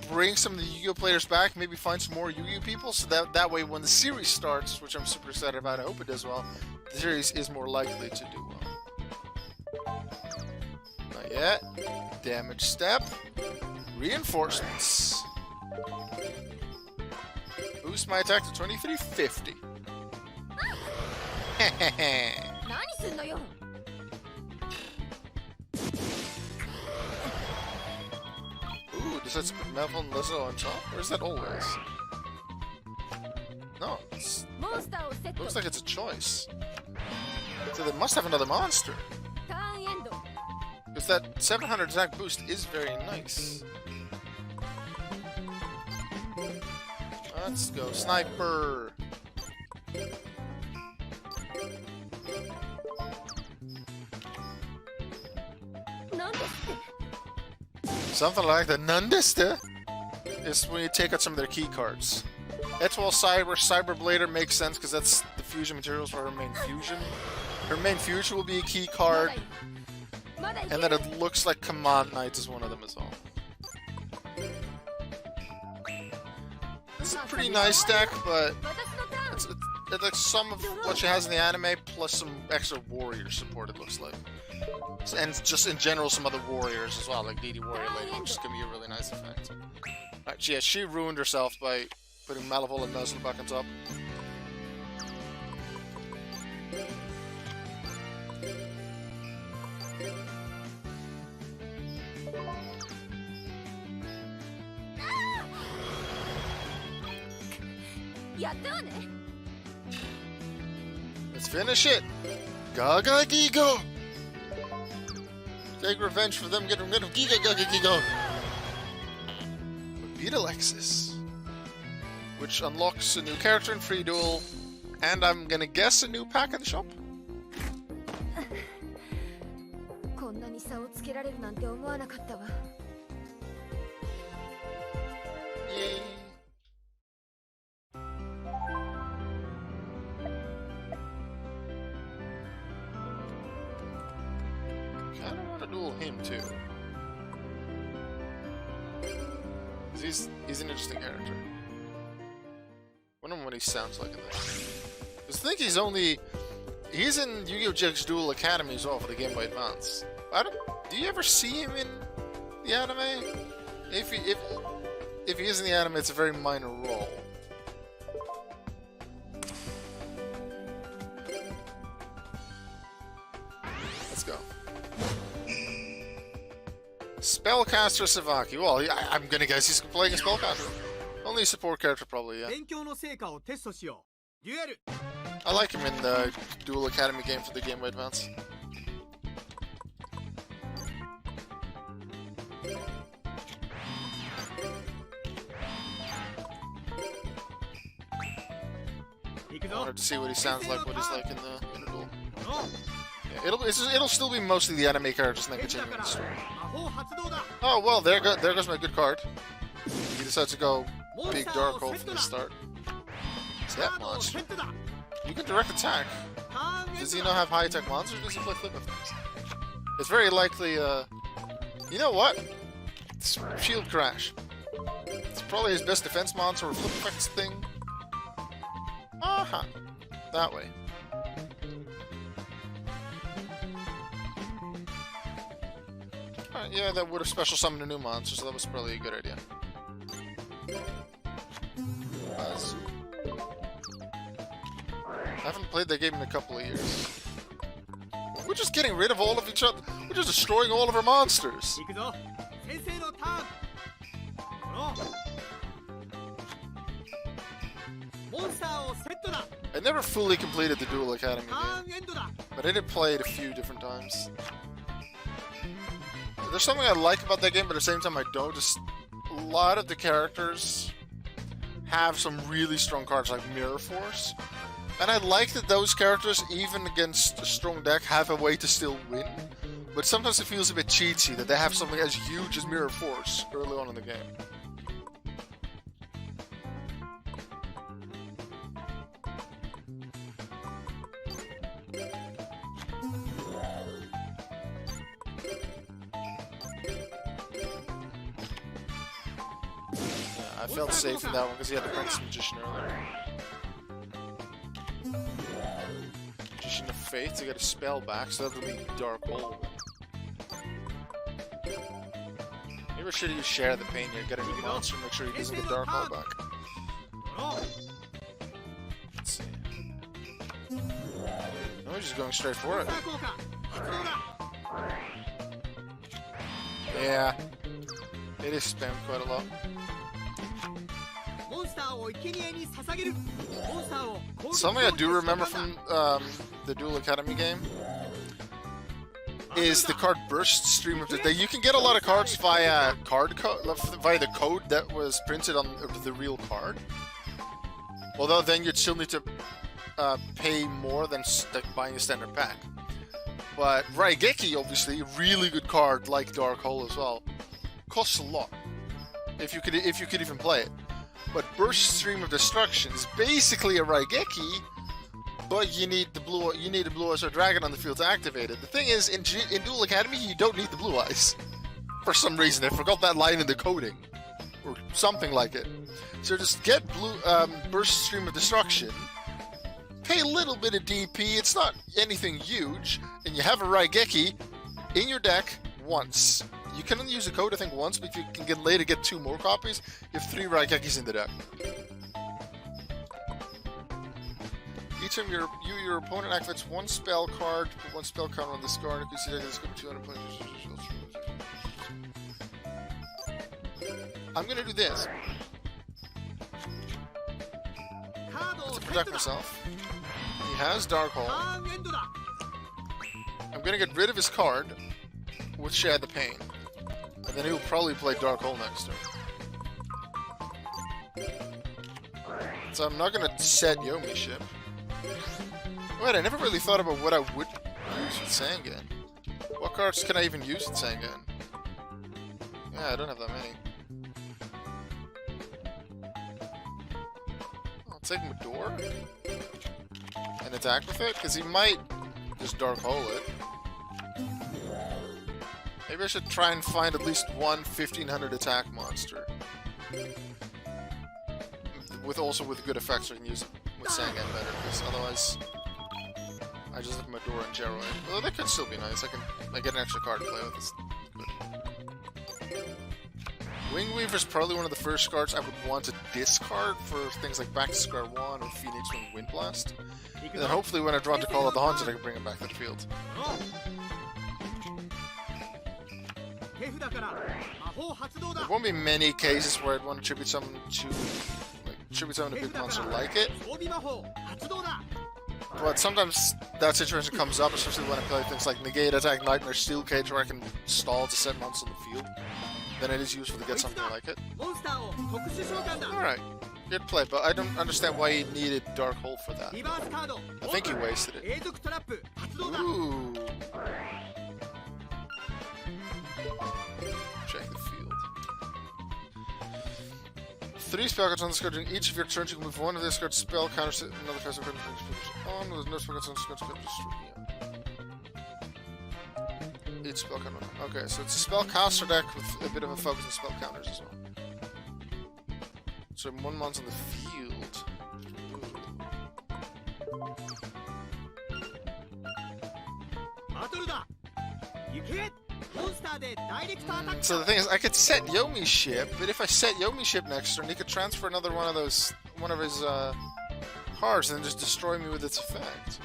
bring some of the Yu-Gi-Oh players back, maybe find some more Yu-Gi-Oh people, so that way when the series starts, which I'm super excited about, I hope it does well, the series is more likely to do well. Not yet. Damage step. Reinforcements. Boost my attack to 2350. 何すんのよ Ooh, does that put Melvin Lizzo on top? Or is that always? No, it モンスターをセット looks like it's a choice. So they must have another monster. ターンエンド Because that 700 attack boost is very nice. Let's go, Sniper! Something like the Nundista is when you take out some of their key cards. Etwall Cyber Blader makes sense because that's the fusion materials for her main fusion. Her main fusion will be a key card, and then it looks like Command Knight is one of them as well. It's a pretty nice deck, but it's like some of what she has in the anime plus some extra warrior support, it looks like. And just in general, some other warriors as well, like DD Warrior Lady, which is going to be a really nice effect. Right, yeah, she ruined herself by putting Malevol and Nuzzle back on top. Let's finish it! Gaga Gigo! Take revenge for them getting rid of Giga Gaga Gigo! Beat Alexis. Which unlocks a new character in Free Duel, and I'm gonna guess a new pack in the shop. こんなに差をつけられるなんて思わなかったわ Yay! Kinda wanna duel him too. He's an interesting character. Wonder what he sounds like in this. I think he's in Yu-Gi-Oh! GX Duel Academy as well for the Game Boy Advance. Do you ever see him in the anime? If he is in the anime, it's a very minor role. Let's go. Spellcaster Savaki. Well, I'm gonna guess he's playing a spellcaster. Only a support character, probably, yeah. 勉強の成果をテストしよう。デュエル。 I like him in the Duel Academy game for the Game Boy Advance. I wanted to see what he sounds like, what he's like in the duel. Yeah, it'll still be mostly the anime characters and then continuing the story. Oh well, there goes my good card. He decides to go big dark hole from the start. Step monster. You can direct attack. Does he not have high attack monsters, or does he play flip effects? It's very likely, you know what? It's Shield Crash. It's probably his best defense monster or flip effects thing. Aha! That way. Alright. Yeah, that would have special summoned a new monster, so that was probably a good idea. Buzz. I haven't played that game in a couple of years. We're just getting rid of all of each other. We're just destroying all of our monsters. 行くぞ先生のターンこのモンスターをセットだ I never fully completed the Duel Academy タ game, ーンエンドだ but I did play it a few different times. There's something I like about that game, but at the same time I don't. Just a lot of the characters have some really strong cards like Mirror Force. And I like that those characters, even against a strong deck, have a way to still win. But sometimes it feels a bit cheatsy that they have something as huge as Mirror Force early on in the game. Yeah, I felt safe in that one because he had the Prince Magician earlier. Magician of Faith to get a spell back, so that'll be Dark Hole. Maybe I should use Share the Pain here, get a new monster, make sure he doesn't get Dark Hole back. この Let's see. No, he's just going straight for it. スター効果発動だ Yeah. It is spammed quite a lot. モンスターを生贄に捧げるモンスターを攻撃 Something I do remember from the Duel Academy game is the card burst stream of the day. You can get a lot of cards via via the code that was printed on the real card. Although then you'd still need to pay more than buying a standard pack. But Raigeki, obviously, a really good card like Dark Hole as well, costs a lot if you could even play it. But Burst Stream of Destruction is basically a Raigeki, but you need a Blue Eyes or Dragon on the field to activate it. The thing is, in Duel Academy, you don't need the Blue Eyes. For some reason, I forgot that line in the coding. Or something like it. So just get Burst Stream of Destruction, pay a little bit of DP, it's not anything huge, and you have a Raigeki in your deck once. You can only use the code, I think, once, but if you can later get 2 more copies, you have 3 Raigekis in the deck. Each time your opponent activates 1 spell card, put 1 spell counter on this card, if you see that it's going to 200 points. I'm going to do this. カードを To セッ protect トだ myself. He has Dark Hole. ターンエンドだ I'm going to get rid of his card with Share the Pain. And then he'll probably play Dark Hole next turn. So I'm not going to set Yomi Ship. Wait, I never really thought about what I would use with Sangan. What cards can I even use with Sangan? Yeah, I don't have that many. I'll take Medor and attack with it, because he might just Dark Hole it. Maybe I should try and find at least one 1500 attack monster. With good effects, so I can use it with Sangan better, because otherwise I just have Medora and Jeroen. Although that could still be nice. I get an extra card to play with. It's good. Wingweaver is probably one of the first cards I would want to discard for things like Back to Square One or Phoenix Wing Wind Blast. And then hopefully when I draw to Call of the Haunted, I can bring it back to the field. 手札から魔法発動だ There won't be many cases where I'd want to tribute someone to a big monster like it. 装備魔法発動だ But sometimes that situation comes up, especially when I play things like Negate Attack, Nightmare, Steel Cage, where I can stall to set monsters on the field. Then it is useful to get something like it. モンスターを特殊召喚だ Alright, good play, but I don't understand why he needed Dark Hole for that. リバースカード I think he wasted it. 永続トラップ発動だ Ooh. Check the field. 3 spell cards on this card. During each of your turns, you can move one of this card's spell counters to another passive card on. With no spell cards on this card's card. Each spell counter. Okay, so it's a spell caster deck with a bit of a focus on spell counters as well. So 1 monster on the field. Ooh. バトルだ行けモンスタ So the thing is, I could set Yomi ship, but if I set Yomi ship next turn, he could transfer another one of his cards and then just destroy me with its effect.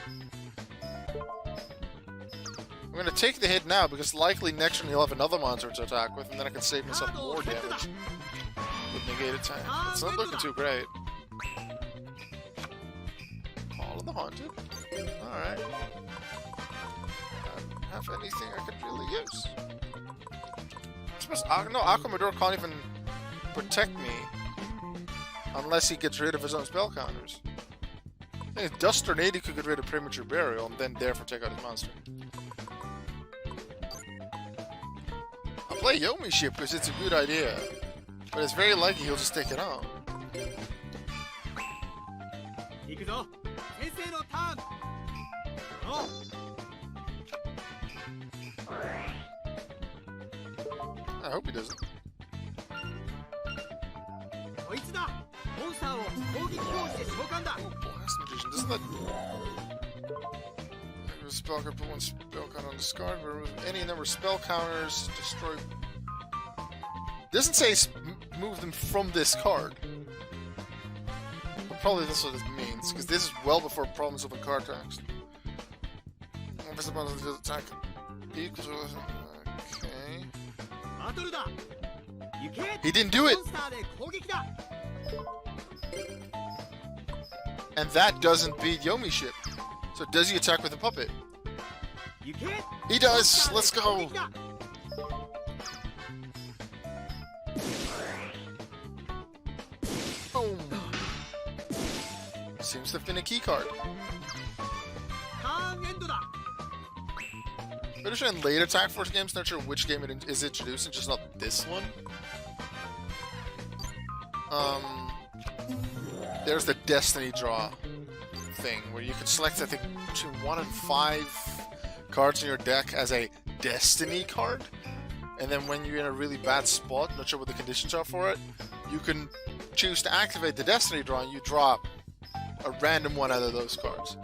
I'm gonna take the hit now because likely next turn he'll have another monster to attack with, and then I can save myself more damage with negate attack. It's not looking too great. All in the Haunted. Alright. Have anything I could really use. I suppose no, Aquamador can't even protect me unless he gets rid of his own spell counters. I think Dust Tornado could get rid of Premature Burial and then therefore take out his monster. I'll play Yomi ship because it's a good idea, but it's very likely he'll just take it out. I hope he doesn't. Blast Magician, doesn't that... Spell card, put one spell counter on discard, remove any number of spell counters, destroy... Doesn't say move them from this card. But probably that's what it means, because this is well before problems with the card text. If the button does attack equals... Okay... He didn't do it! And that doesn't beat Yomi ship. So does he attack with a puppet? He does! Let's go! Boom! Seems to have been a key card. But in late Attack Force games, not sure which game it is introducing, just not this one. There's the Destiny Draw thing, where you can select, I think, between 1 and 5 cards in your deck as a Destiny card. And then when you're in a really bad spot, not sure what the conditions are for it, you can choose to activate the Destiny Draw and you draw a random one out of those cards.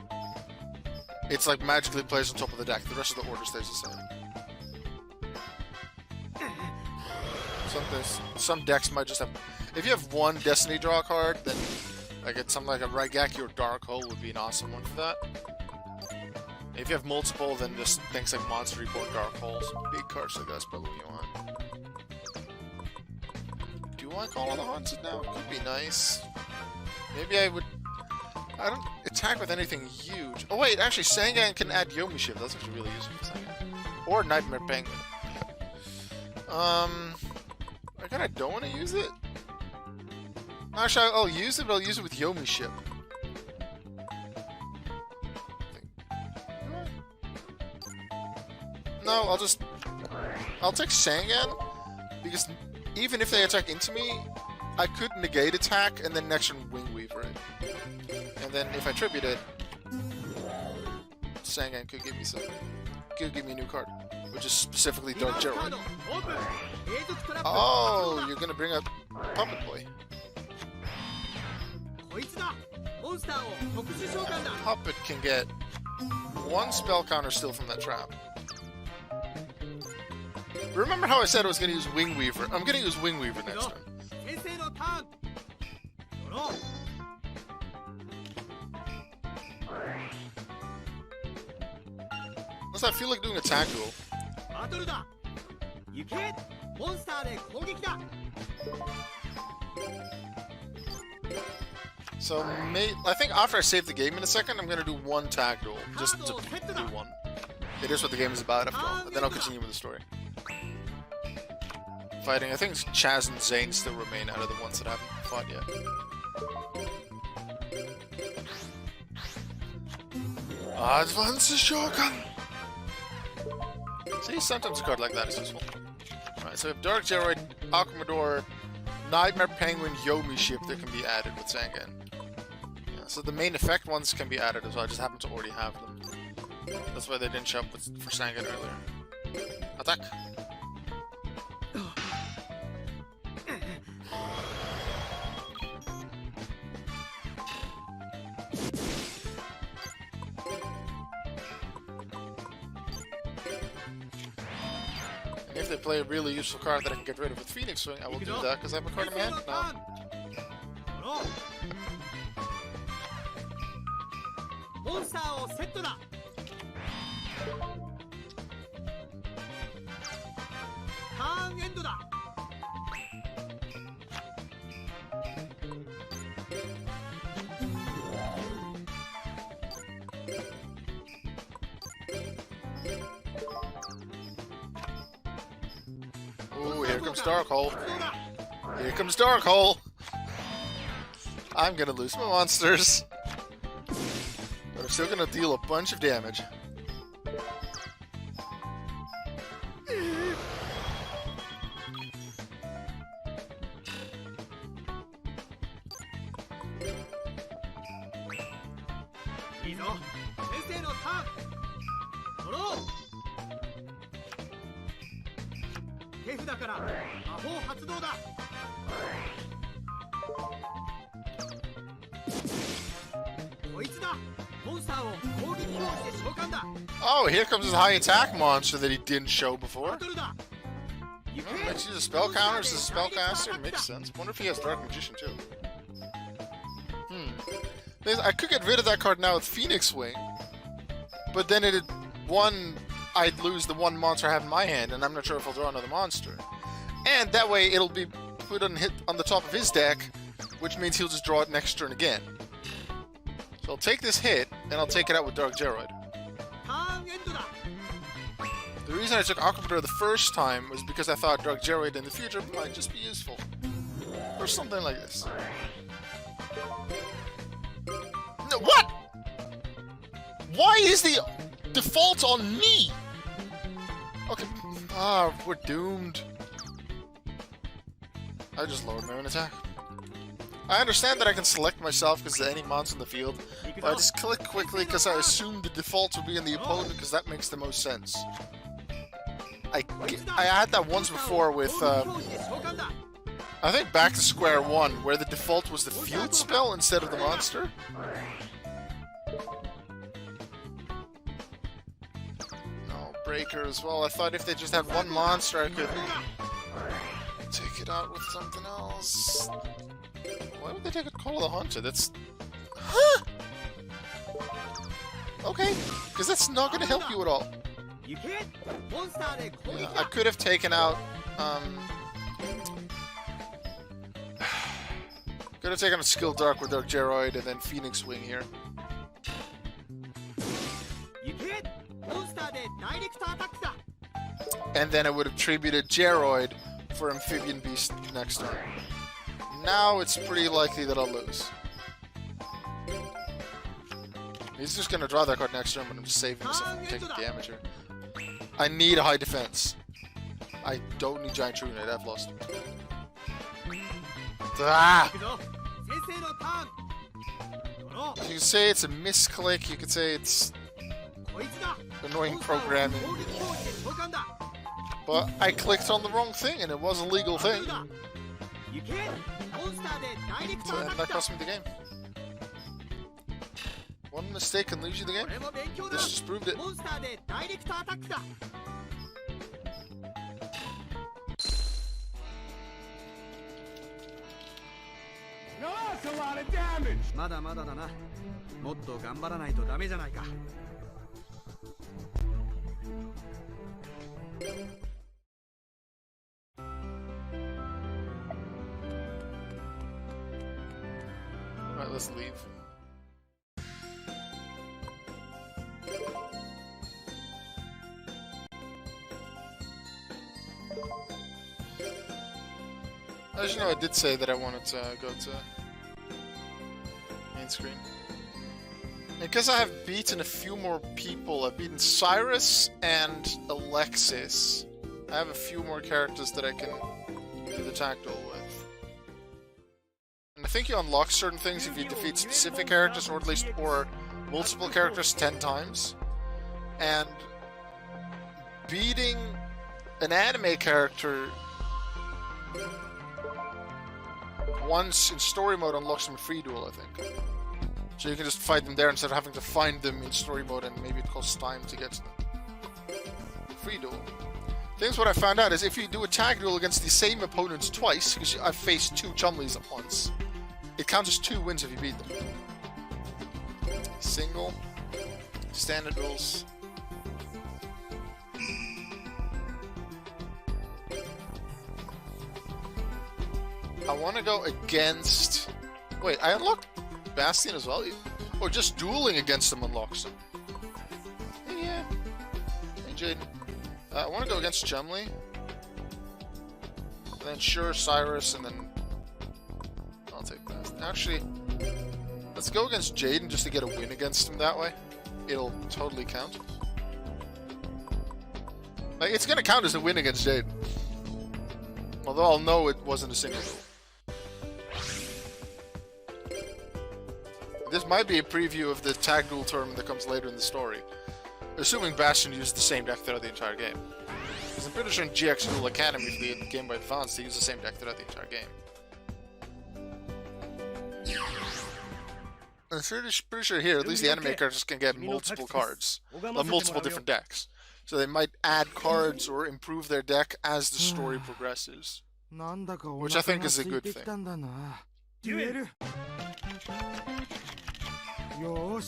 It's like magically placed on top of the deck. The rest of the order stays the same. Some decks might just have... If you have one Destiny Draw card, then like it's something like a Raigeki or Dark Hole would be an awesome one for that. If you have multiple, then just things like Monster Reborn, Dark Holes, big cards like that's probably what you want. Do I call on the Haunted now? Could be nice. Maybe I would... I don't attack with anything huge. Oh wait, actually Sangan can add Yomi ship. That's actually really useful for Sangan. Or Nightmare Penguin. I kinda don't want to use it. Actually, I'll use it, but I'll use it with Yomi ship. No, I'll take Sangan, because even if they attack into me, I could negate attack and then next turn Wingweaver it. And then if I tribute it, Sangan could give me a new card, which is specifically Dark Gerald. Oh, you're gonna bring up Puppet Boy. Puppet can get one spell counter still from that trap. Remember how I said I was gonna use Wingweaver? I'm gonna use Wingweaver next turn. Unless I feel like doing a tag duel. So, I think after I save the game in a second, I'm gonna do one tag duel. Just to do one. It is what the game is about, after all. And then I'll continue with the story. Fighting, I think Chaz and Zane still remain out of the ones that I haven't fought yet. Advance Shogun! See, sometimes a card like that is useful. Alright, so we have Dark Zeroid, Aquamador, Nightmare Penguin, Yomi ship that can be added with Sangan. Yeah, so the main effect ones can be added as well, I just happen to already have them. That's why they didn't show up for Sangan earlier. Attack! If they play a really useful card that I can get rid of with Phoenix Swing, I will do that because I have a card in my hand now. モンスターをセットだ。ターンエンドだ。 Ooh, here comes Dark Hole. Here comes Dark Hole. I'm gonna lose my monsters. But I'm still gonna deal a bunch of damage. Oh, here comes his high attack monster that he didn't show before. Makes use of spell counters as a spellcaster. Makes sense. Wonder if he has Dark Magician too. I could get rid of that card now with Phoenix Wing, but then I'd lose the one monster I have in my hand, and I'm not sure if I'll draw another monster. And that way it'll be put on the top of his deck, which means he'll just draw it next turn again. So I'll take this hit, and I'll take it out with Dark Geroid. The reason I took Aquapator the first time was because I thought Dark Geroid in the future might just be useful. Or something like this. No, what?! Why is the default on me?! Okay. Ah, we're doomed. I just lowered my own attack. I understand that I can select myself because of any monster in the field, but I just click quickly because I assume the default will be in the opponent because that makes the most sense. I had that once before with, I think Back to Square One, where the default was the field spell instead of the monster. No, Breaker as well. I thought if they just had one monster, I could take it out with something else. Why would they take a Call of the Hunter? That's... Huh? Okay, because that's not going to help you at all. Yeah, I could have taken out, could have taken a Skill Dark with Dark Geroid and then Phoenix Wing here. And then I would have tributed Geroid for Amphibian Beast next turn. Now it's pretty likely that I'll lose. He's just gonna draw that card next turn, but I'm just saving myself from taking damage here. I need a high defense. I don't need Giant True Knight, I've lost. Ah! You can say it's a misclick, you could say it's annoying programming. But I clicked on the wrong thing and it was a legal thing. And that cost me the game. One mistake can lose you the game. This just proved it. No, that's a lot of damage. まだまだだな。もっと頑張らないとダメじゃないか。Alright, let's leave. As you know, I did say that I wanted to go to main screen. Because I have beaten a few more people, I've beaten Cyrus and Alexis. I have a few more characters that I can do the tactile with. And I think you unlock certain things if you defeat specific characters, or at least multiple characters 10 times. And beating an anime character once in story mode unlocks them in free duel, I think. So you can just fight them there instead of having to find them in story mode, and maybe it costs time to get to them. Free duel. Things what I found out is if you do a tag duel against the same opponents twice, because I've faced 2 Chumleys at once, it counts as 2 wins if you beat them. Single, standard duels. I want to go against... Wait, I unlocked Bastion as well? Or just dueling against them unlocks them? Yeah. Hey, Jaden. I want to go against Chumley. And then sure, Cyrus, and then... I'll take that. Actually, let's go against Jaden just to get a win against him that way. It'll totally count. Like, it's gonna count as a win against Jaden. Although I'll know it wasn't a single duel. This might be a preview of the tag duel tournament that comes later in the story. Assuming Bastion used the same deck throughout the entire game. Because I'm pretty sure in GX Duel Academy for the Game Boy Advance, they use the same deck throughout the entire game. I'm pretty sure here, at least the anime characters can get multiple cards. Multiple different decks. So they might add cards or improve their deck as the story progresses. Which I think is a good thing. Well,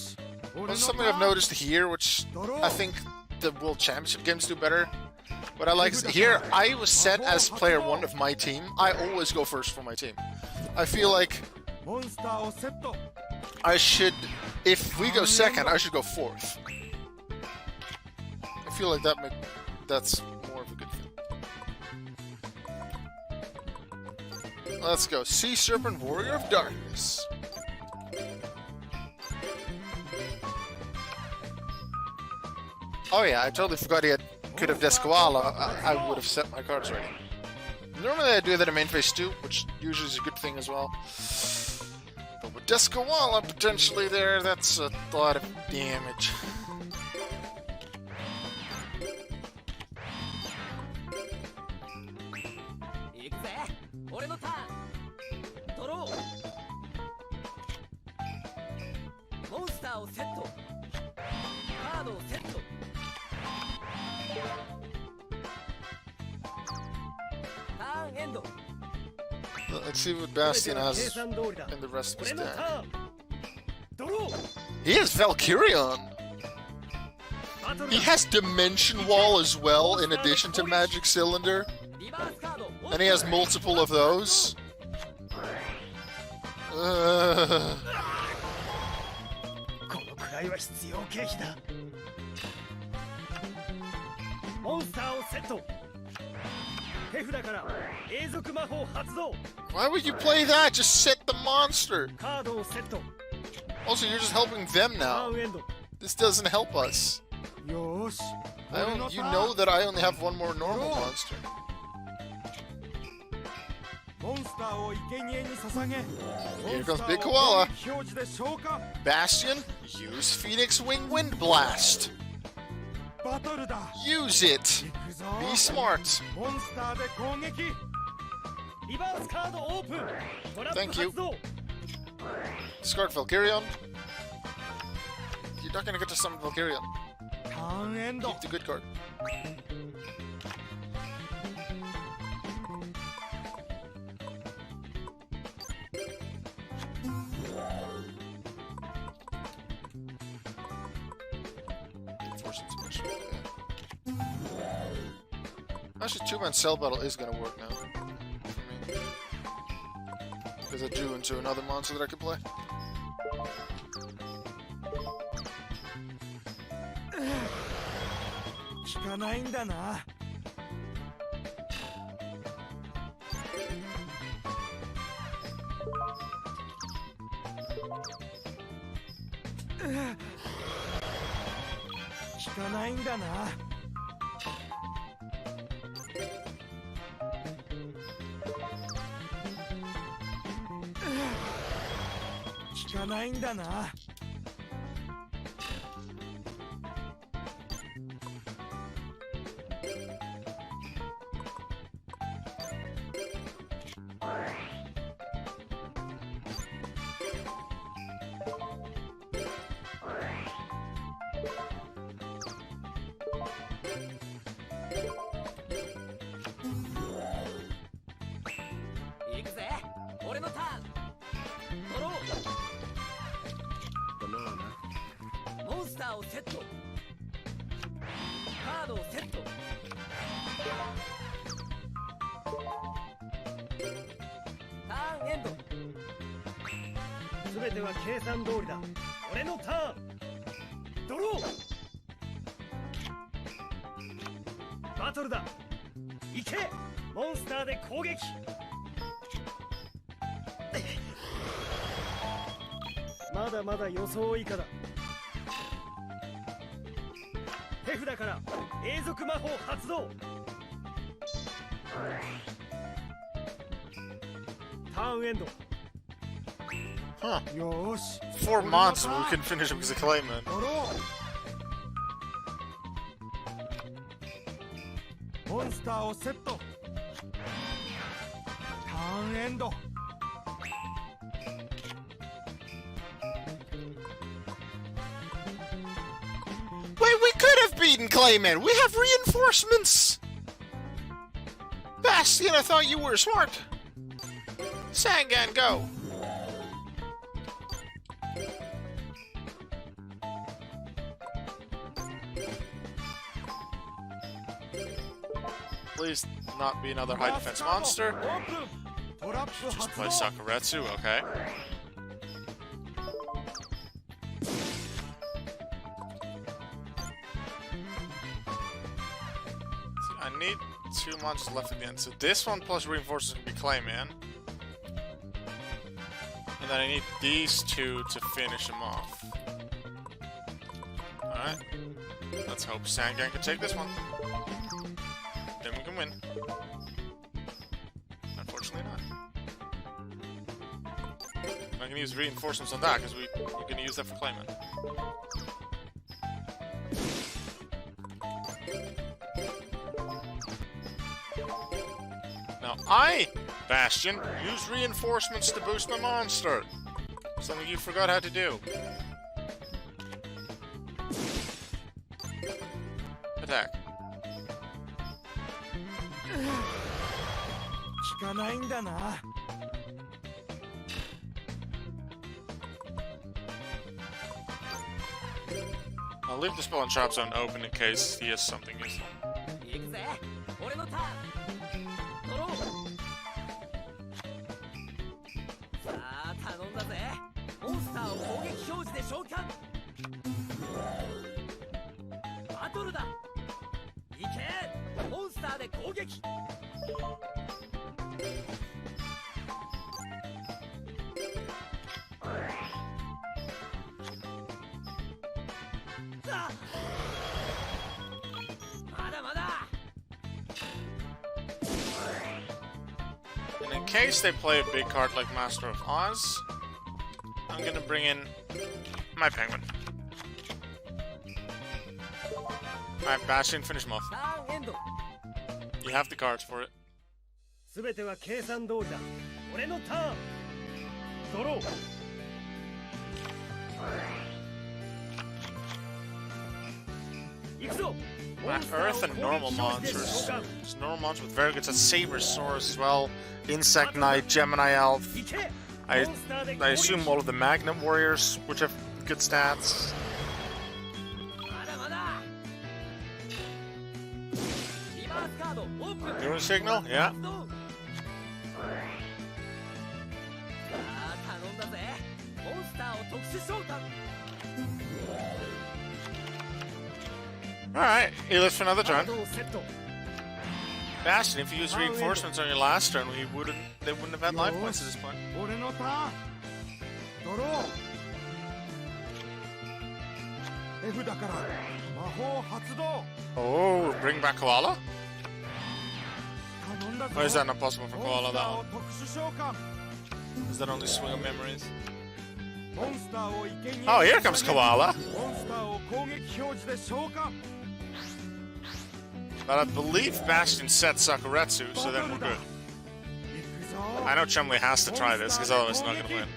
something I've noticed here, which I think the World Championship games do better. What I like is here, I was set as player 1 of my team. I always go first for my team. I feel like I should, if we go second, I should go 4th. I feel like that's more of a good thing. Let's go. Sea Serpent, Warrior of Darkness. Oh yeah, I totally forgot he could have Desquala. I would have set my cards ready. Normally I do that in main phase 2, which usually is a good thing as well. But with Desquala potentially there, that's a lot of damage. Let's see what Bastion has in the rest of his deck. He has Valkyrion! He has Dimension Wall as well, in addition to Magic Cylinder. And he has multiple of those. Why would you play that? Just set the monster. Also, you're just helping them now. This doesn't help us. You know that I only have one more normal monster. Here comes Big Koala. Bastion, use Phoenix Wing Wind Blast. Use it. Be smart. Thank you. Discard Valkyrion. You're not gonna get to summon Valkyrion. Keep the good card. Actually, 2-man cell battle is gonna work now for me. Because I drew into another monster that I could play. ターをセット。カードをセット。ターンエンド。すべては計算通りだ。俺のターン。ドロー。バトルだ。行け。モンスターで攻撃。まだまだ予想以下だ。手札から永続魔法発動。ターンエンド。 Huh. よーし。 4 months and we can finish him because of Clayman. モンスターをセット。ターンエンド。 Wait, we could have beaten Clayman! We have reinforcements! Bastion, I thought you were smart! Sangan, go! Please not be another high defense monster. Just play Sakuretsu, okay. I need 2 monsters left at the end. So this one plus reinforcements can be Clayman. And then I need these 2 to finish him off. Alright. Let's hope Sangan can take this one. Then we can win. Unfortunately not. I can use reinforcements on that because we're going to use that for Clayman. Now I, Bastion, use reinforcements to boost my monster. Something you forgot how to do. Attack. 効かないんだな。 I'll leave the spell and trap zone open in case he has something useful. 行くぜ。俺のターン。ドロー。さあ頼んだぜ。モンスターを攻撃表示で召喚。バトルだ。行け。モンスターで攻撃。 And in case they play a big card like Master of Oz, I'm gonna bring in my penguin. Alright, Bastion, finish him off. You have the cards for it. すべては計算通りだ。俺のターン。ドロー。行くぞ。 Earth and normal monsters. There's normal monsters with very good stats. Sabersaurus as well. Insect Knight, Gemini Elf. I assume all of the Magnet Warriors, which have good stats. Doing a signal? Yeah. Alright, he lives for another turn. Bastion, if you use reinforcements on your last turn, they wouldn't have had life points at this point. Oh, bring back Koala? Or is that not possible for Koala, that one? Is that only swing of memories? Oh, here comes Koala! But I believe Bastion set Sakuretsu, so then we're good. I know Chumley has to try this, because otherwise he's not going to win.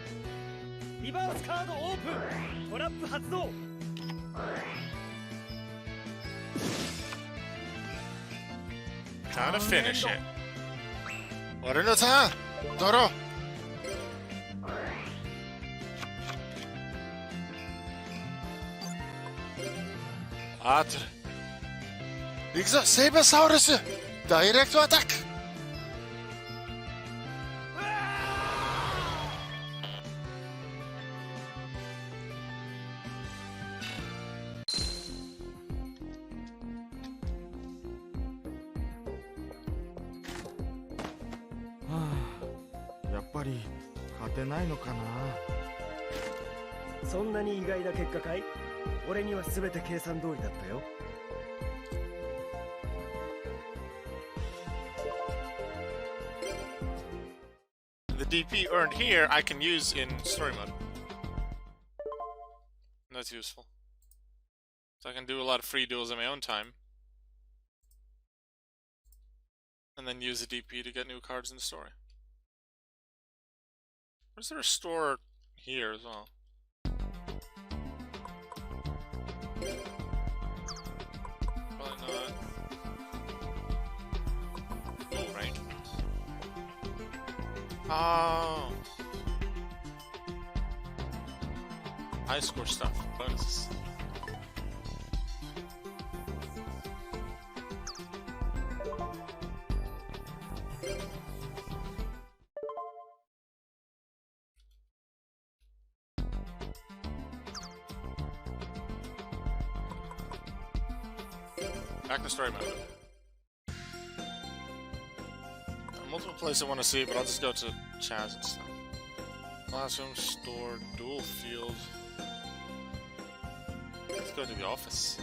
Time to finish it. What in the time? Doro! Atre. Sabersaurus! Direct attack! Ah, やっぱり勝てないのかな。そんなに意外な結果かい？俺には全て計算通りだったよ。The DP earned here I can use in story mode. That's useful. So I can do a lot of free duels in my own time. And then use the DP to get new cards in the story. Or is there a store here as well? Probably not. Oh, rank. Oh. High score stuff. Bonuses. Back to story mode. Multiple places I want to see, but I'll just go to Chaz and stuff. Classroom, store, dual field. Let's go to the office.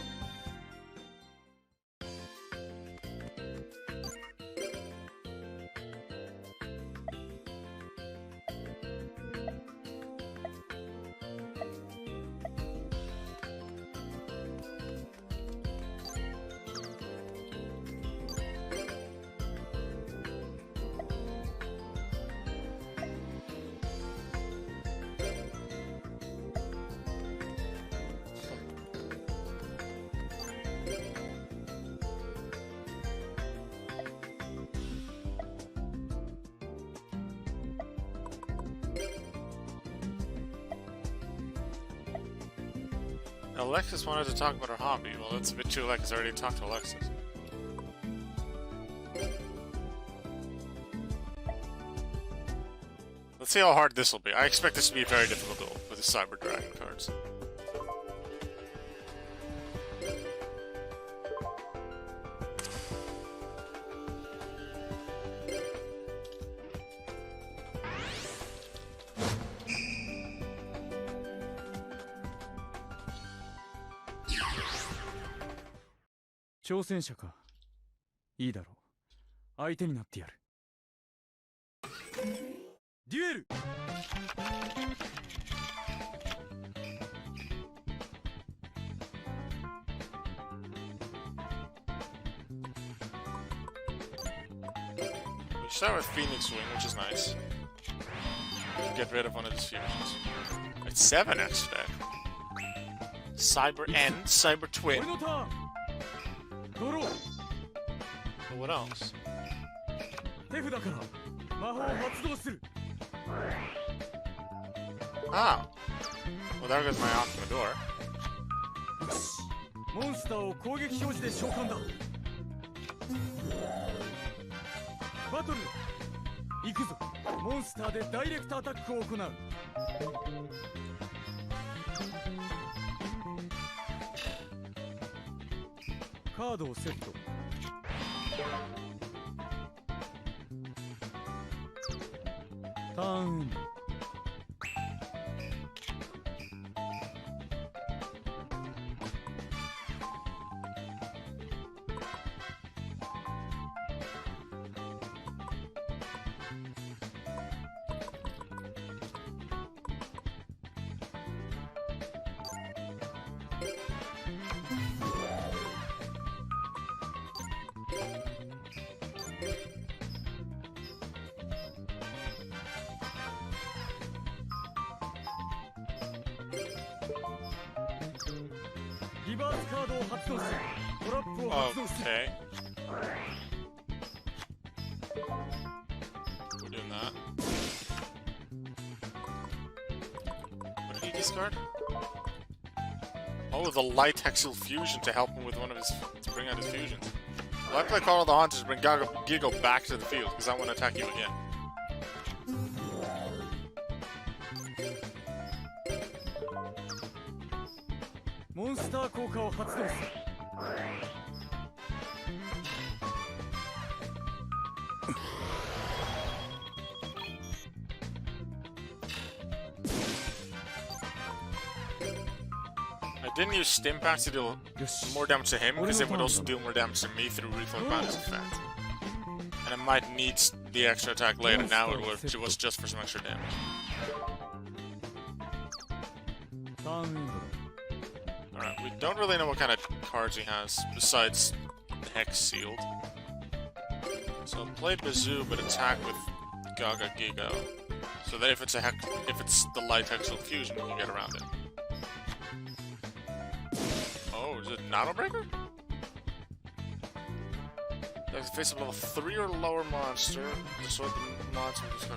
Alexis wanted to talk about her hobby. Well, that's a bit too late because I already talked to Alexis. Let's see how hard this will be. I expect this to be a very difficult duel with the Cyber Dragon cards. We start with Phoenix Wing, which is nice. Get rid of one of his fusions. It's 7x today. Cyber End, Cyber Twin. What else? Ah! Well, there goes my Optimador. モンスターを攻撃表示で召喚だ。バトル行くぞ。モンスターでダイレクトアタックを行う。カードをセット。ターン。リバースカードを発動し、トラップを発動し。Okay. We're doing that. What did he discard? Oh, the light Hexil fusion to help him with one of his... to bring out his fusions. Well, I play Call of the Hunters to bring Gigo back to the field, because I want to attack you again. Monster 効果を発動する I didn't use Stim Packs to deal more damage to him, because it would also deal more damage to me through Reflow Bounty's effect. And I might need the extra attack later, now it was just for some extra damage. Alright, we don't really know what kind of cards he has, besides Hex Sealed. So I'll play Bazoo, but attack with Gaga Gigo. So that if it's the light Hexil fusion, we can get around it. Oh, is it Nano Breaker? That's face a level 3 or lower monster. Destroy the monster with this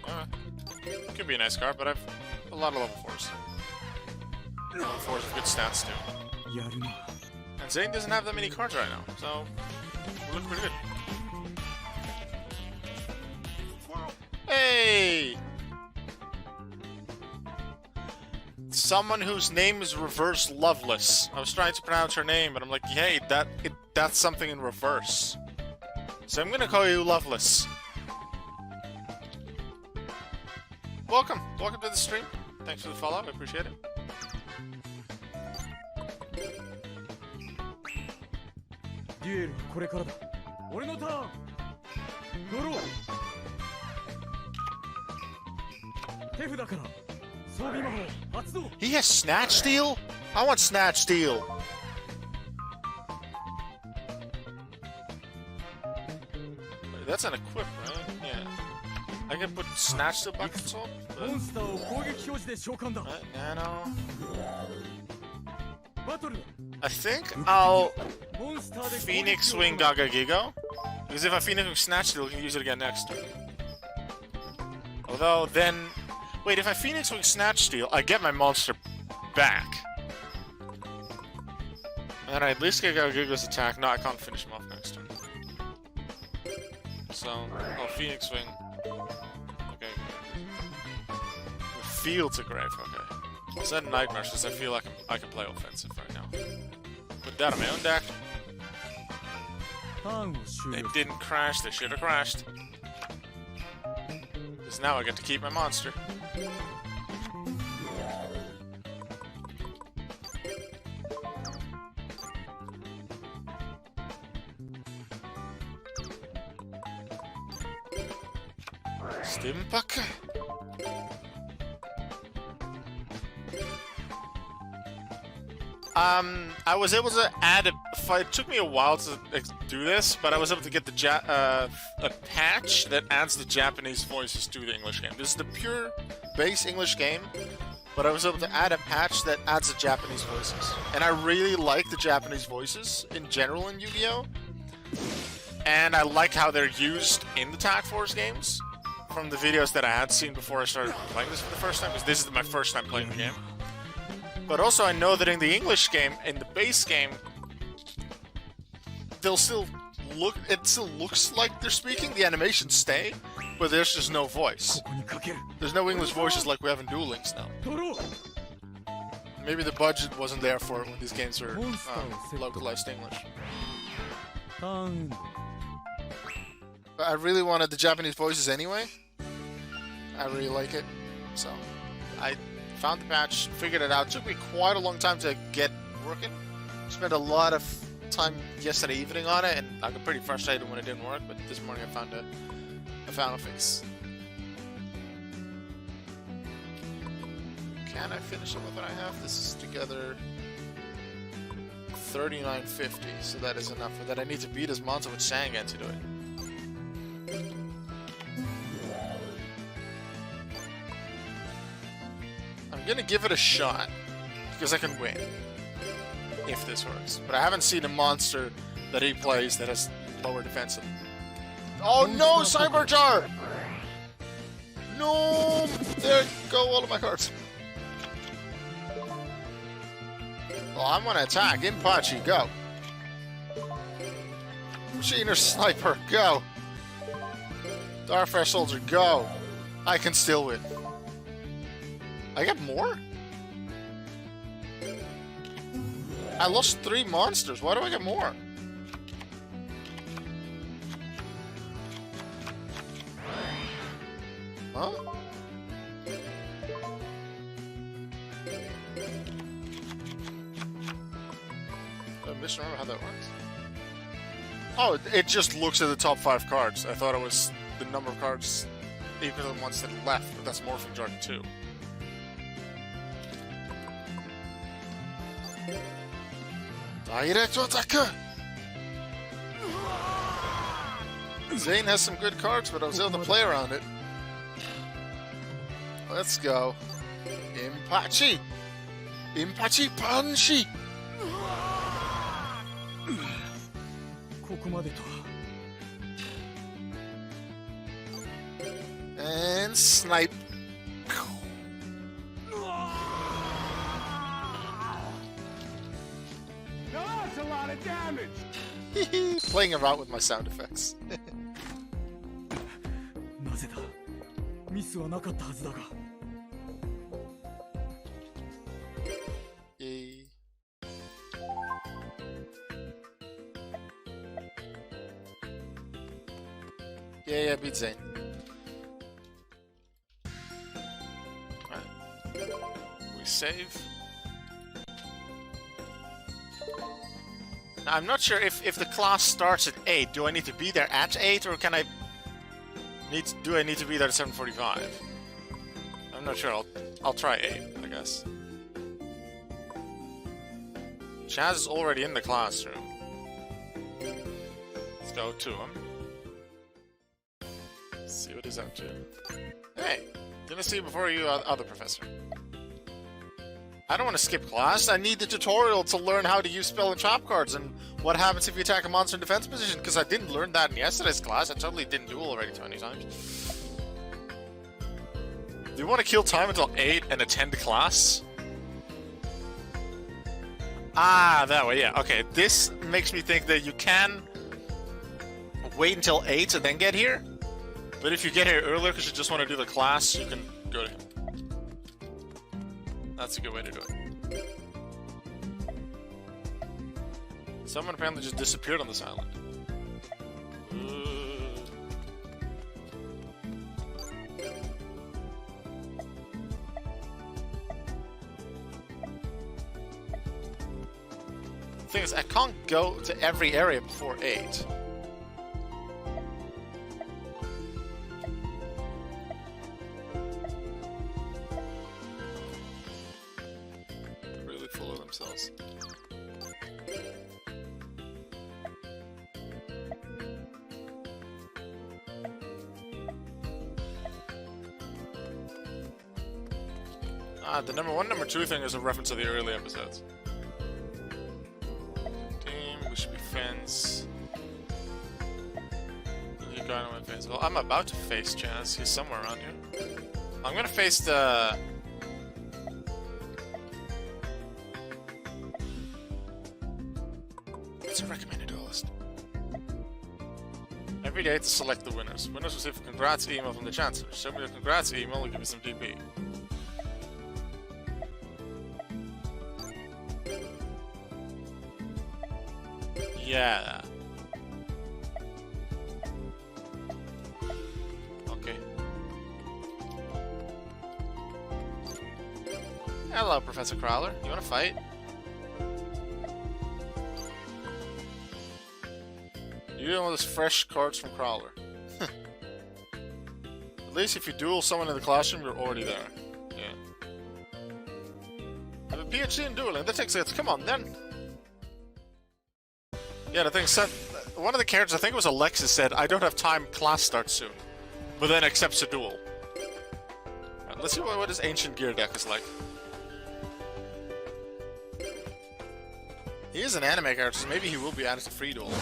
card. Could be a nice card, but I've a lot of level 4s. Level 4s with good stats too. And Zane doesn't have that many cards right now, so we're looking pretty good. Hey! Someone whose name is Reverse Loveless. I was trying to pronounce her name, but I'm like, hey, that's something in reverse. So I'm gonna call you Loveless. Welcome to the stream. Thanks for the follow, I appreciate it. Duel これからだ俺のターンドロー手札から装備魔法発動 He has Snatch Steal? I want Snatch Steal. That's an equip, right? Yeah. I can put Snatch Steal back in Soul? モンスターを攻撃表示で召喚だ Nano. バトルだ I think I'll モンスターで Phoenix Wing Gaga Gigo. Because if I Phoenix Wing Snatch Steal, we can use it again next turn. Although then... Wait, if I Phoenix Wing Snatch Steal, I get my monster back. And then I at least get Gaga Gigo's attack. No, I can't finish him off next turn. So, I'll Phoenix Wing. Okay. Field to Grave, okay. Is that Nightmare? Because I feel like I can play offensive right now. Put that on my own deck. They didn't crash, they should have crashed. Because now I get to keep my monster. Stimpak. I was able to add a fight. It took me a while to do this, but I was able to get the a patch that adds the Japanese voices to the English game. This is the pure base English game, but I was able to add a patch that adds the Japanese voices. And I really like the Japanese voices in general in Yu-Gi-Oh! And I like how they're used in the Tag Force games from the videos that I had seen before I started playing this for the first time, because this is my first time playing the game. But also I know that in the English game, in the base game, it still looks like they're speaking, the animations stay, but there's just no voice. There's no English voices like we have in Duel Links now. Maybe the budget wasn't there for it when these games were localized English. But I really wanted the Japanese voices anyway. I really like it, so I found the patch, figured it out. It took me quite a long time to get working. Spent a lot of time yesterday evening on it, and I got pretty frustrated when it didn't work. But this morning I found a fix. Can I finish it with what I have? This is together 3950, so that is enough for that. I need to beat this monster with Sangan to do it. I'm gonna give it a shot, because I can win, if this works. But I haven't seen a monster that he plays that has lower defense. Oh no, Cyberjar! No! There go all of my cards. Well, I'm gonna attack. Impachi, go. Machiner Sniper, go. Starfire Soldier, go. I can still win. I get more? I lost 3 monsters. Why do I get more? Huh? I misremember how that works. Oh, it just looks at the top 5 cards. I thought it was the number of cards equal to the ones that left, but that's Morphing Jargon 2. Direct attack! Zane has some good cards, but I was able to play around it. Let's go. Impachi! Impachi Punchy! ここまでとは And snipe. That's a lot of damage. Playing around with my sound effects. なぜだミスはなかったはずだが Yay. Yeah, beat Zane. Alright. We save. Now, I'm not sure if the class starts at 8, do I need to be there at 8, or can I... do I need to be there at 7:45? I'm not sure, I'll try 8, I guess. Chaz is already in the classroom. Let's go to him. See what he's up to. Hey, didn't see you before you, other professor. I don't want to skip class. I need the tutorial to learn how to use spell and trap cards and what happens if you attack a monster in defense position, because I didn't learn that in yesterday's class. I totally didn't do already 20 times. Do you want to kill time until 8 and attend class? Ah, that way, yeah. Okay, this makes me think that you can wait until 8 and then get here. But if you get here earlier because you just want to do the class, you can go to him. That's a good way to do it. Someone apparently just disappeared on this island. The thing is, I can't go to every area before 8. Really full of themselves. Ah, the number 1, number 2 thing is a reference to the early episodes. Team, we should be friends. You got on my face. Well, I'm about to face Chaz. He's somewhere around here. I'm gonna face the... What's a recommended duelist? Every day to select the winners. Winners receive a congrats email from the Chancellor. Show me the congrats email and give me some DP. Yeah. Okay. Hello, Professor Crowler. You wanna fight? You're doing all this fresh cards from Crowler. At least if you duel someone in the classroom, you're already there. Yeah. I have a PhD in dueling. That takes it. Come on, then. Yeah, the thing said, one of the characters, I think it was Alexis, said, I don't have time, class starts soon. But then accepts a duel. Right, let's see what his ancient gear deck is like. He is an anime character, so maybe he will be added to free duel.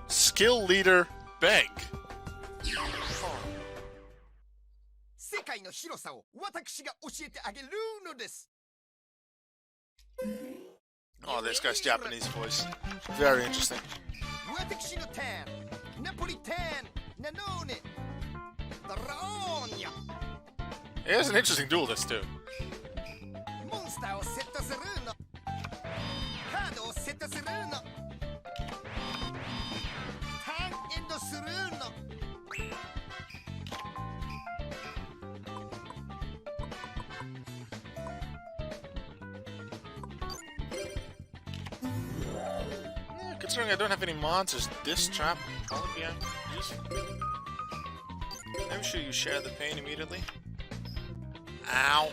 Skill leader, Beg. 世界の広さを私が教えてあげるのです Oh, this guy's Japanese voice. Very interesting. It is an interesting duel, this too. Yeah, considering I don't have any monsters, this trap will probably be useful. Maybe should you share the pain immediately? Ow!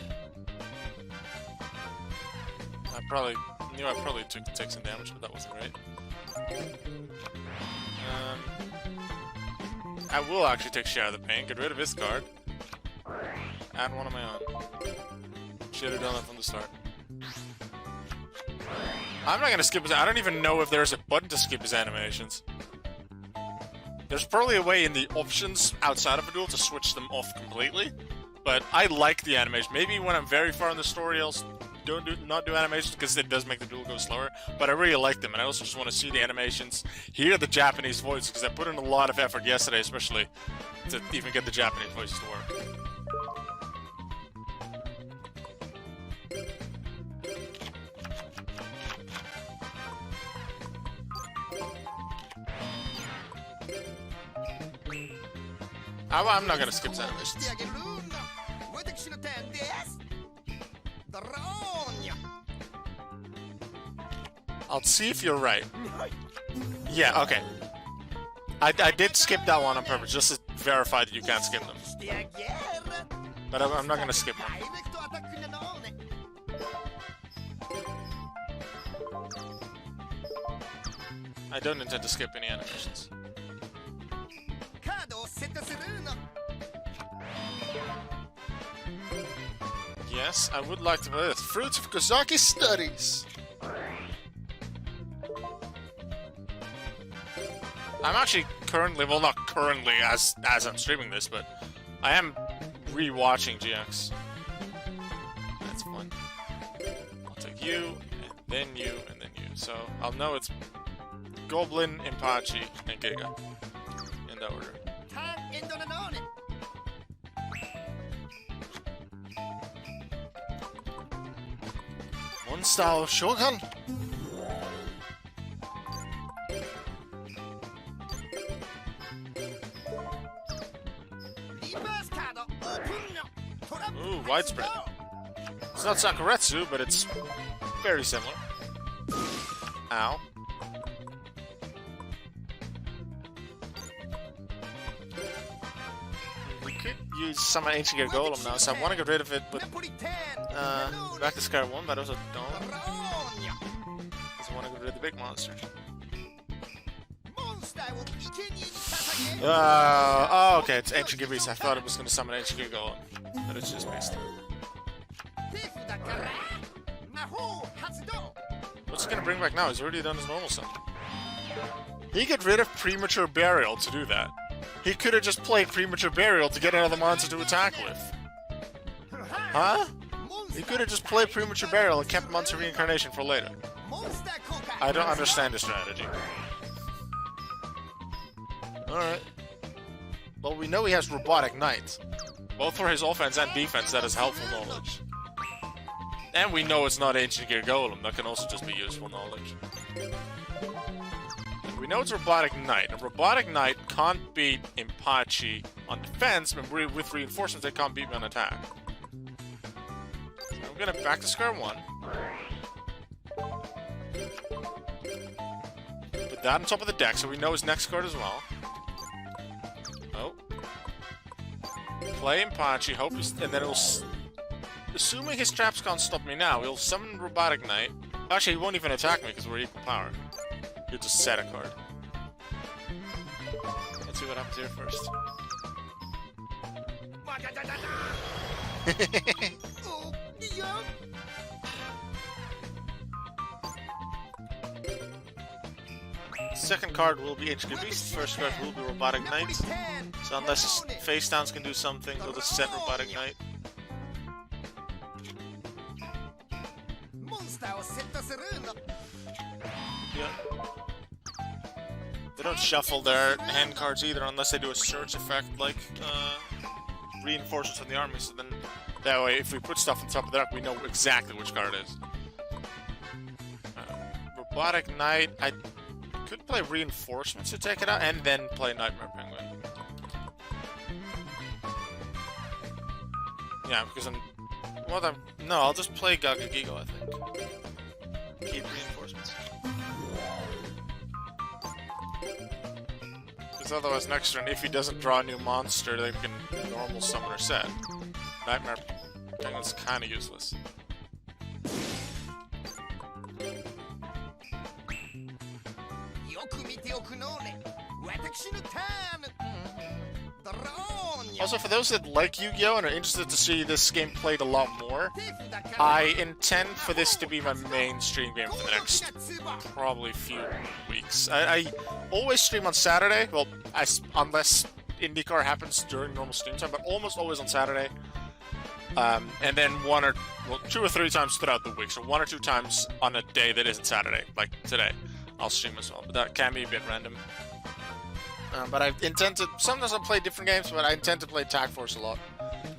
I probably took some damage, but that wasn't right. I will actually take share of the pain, get rid of his card. Add one of my own. Should have done that from the start. I'm not gonna skip his. I don't even know if there's a button to skip his animations. There's probably a way in the options outside of a duel to switch them off completely, but I like the animation. Maybe when I'm very far in the story, I'll not do animations because it does make the duel go slower. But I really like them, and I also just want to see the animations, hear the Japanese voice, because I put in a lot of effort yesterday, especially to even get the Japanese voices to work. I'm not gonna skip animations. I'll see if you're right. Yeah, okay. I did skip that one on purpose, just to verify that you can't skip them. But I'm not gonna skip them. I don't intend to skip any animations. Yes, I would like to play this. Fruits of Kozaki's studies! I'm actually currently, well not currently as I'm streaming this, but I am re-watching GX. That's fun. I'll take you, and then you, and then you. So, I'll know it's Goblin, Impachi, and Giga. In that order. One style Shogun. Ooh, widespread. It's not Sakuretsu, but it's very similar. Ow. We could use summon Ancient Gear Golem now, so I want to get rid of it, but back to Scar 1, but I also don't. Because I want to get rid of the big monster. Oh, okay, it's Ancient Gear Beast. I thought it was going to summon Ancient Gear Golem, but it's just Beast. What's he going to bring back now? He's already done his normal summon. He get rid of Premature Burial to do that. He could have just played Premature Burial to get another monster to attack with. Huh? He could have just played Premature Burial and kept Monster Reincarnation for later. I don't understand the strategy. Alright. Well, we know he has Robotic Knight. Both for his offense and defense, that is helpful knowledge. And we know it's not Ancient Gear Golem, that can also just be useful knowledge. And we know it's Robotic Knight, and Robotic Knight can't beat Impachi on defense, but with reinforcements they can't beat me on attack. So I'm gonna back to Square 1. Put that on top of the deck so we know his next card as well. Oh. Play Impachi, hope he's... and then it'll... Assuming his traps can't stop me now, he'll summon Robotic Knight. Actually, he won't even attack me because we're equal power. He'll just set a card. Let's see what happens here first. Second card will be HQ Beast, first card will be Robotic Knight. So unless his face downs can do something, we'll just set Robotic Knight. Yeah. They don't shuffle their hand cards either unless they do a search effect like reinforcements on the army, so then that way if we put stuff on top of the deck we know exactly which card it is. Robotic Knight, I could play reinforcements to take it out and then play Nightmare Penguin. Yeah, because I'm... Well, no, I'll just play Gaga Gigo, I think. Keep reinforcements. Because otherwise next turn, if he doesn't draw a new monster, they can normal summon or set. Nightmare Penguin's kinda useless. Also, for those that like Yu-Gi-Oh! And are interested to see this game played a lot more, I intend for this to be my main stream game for the next probably few weeks. I always stream on Saturday, well, unless IndyCar happens during normal stream time, but almost always on Saturday. And then 2 or 3 times throughout the week, so 1 or 2 times on a day that isn't Saturday, like today, I'll stream as well, but that can be a bit random. But I intend to, sometimes I'll play different games, but I intend to play Tag Force a lot.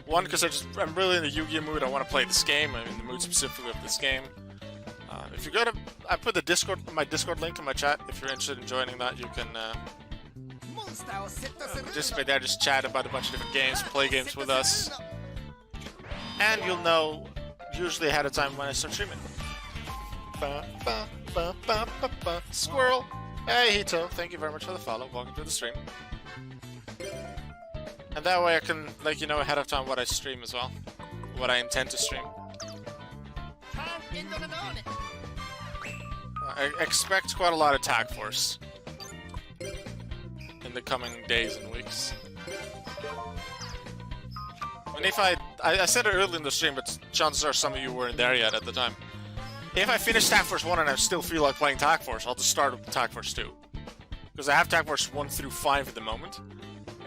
One, because I'm really in the Yu-Gi-Oh! Mood, I want to play this game, I'm in the mood specifically of this game. If you go to, I put the my Discord link in my chat, if you're interested in joining that, you can participate there, just chat about a bunch of different games, play games with us. And you'll know, usually ahead of time when I start streaming. Squirrel! Hey Hito, thank you very much for the follow, welcome to the stream. And that way I can let you know ahead of time what I stream as well. What I intend to stream. I expect quite a lot of Tag Force in the coming days and weeks. And if I said it early in the stream, but chances are some of you weren't there yet at the time. If I finish Tag Force 1 and I still feel like playing Tag Force, I'll just start with Tag Force 2. Because I have Tag Force 1 through 5 at the moment.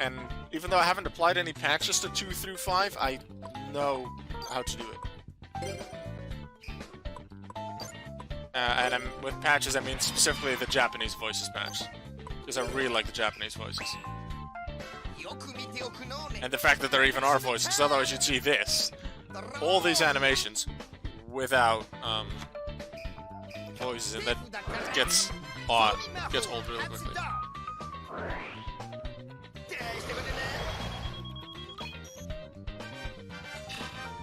And even though I haven't applied any patches to 2 through 5, I know how to do it. And with patches, I mean specifically the Japanese voices patch. Because I really like the Japanese voices. And the fact that there even are voices, because otherwise you'd see this. All these animations without voices, and that gets odd, gets old really quickly.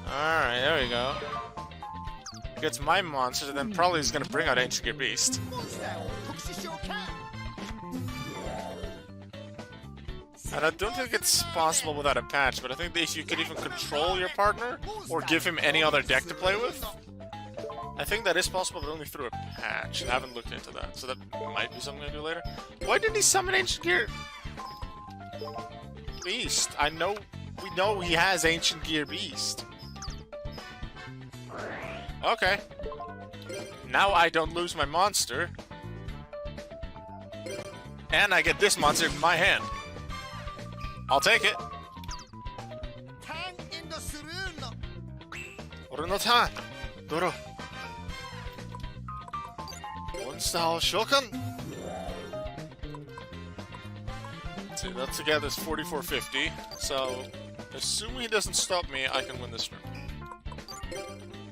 Alright, there we go. Gets my monster, and then probably is going to bring out Ancient Gear Beast. And I don't think it's possible without a patch, but I think that if you could even control your partner, or give him any other deck to play with, I think that is possible, but only through a patch. I haven't looked into that, so that might be something to do later. Why didn't he summon Ancient Gear Beast? We know he has Ancient Gear Beast. Okay. Now I don't lose my monster. And I get this monster in my hand. I'll take it. Ore no turn. Doro. Monster Shokan. Let's see, that together is 4450. So, assuming he doesn't stop me, I can win this room.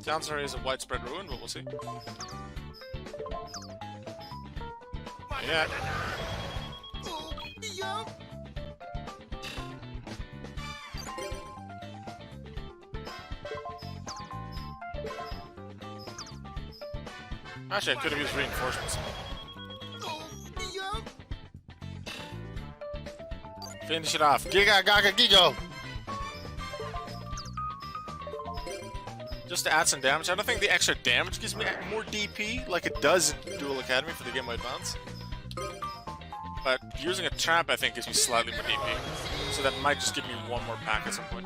The answer is a widespread ruin, but we'll see. Yeah. Actually, I could have used reinforcements. Finish it off. Giga Gaga Gigo! Just to add some damage. I don't think the extra damage gives me more DP, like it does in Duel Academy for the Game Boy Advance. But using a trap, I think, gives me slightly more DP. So that might just give me one more pack at some point.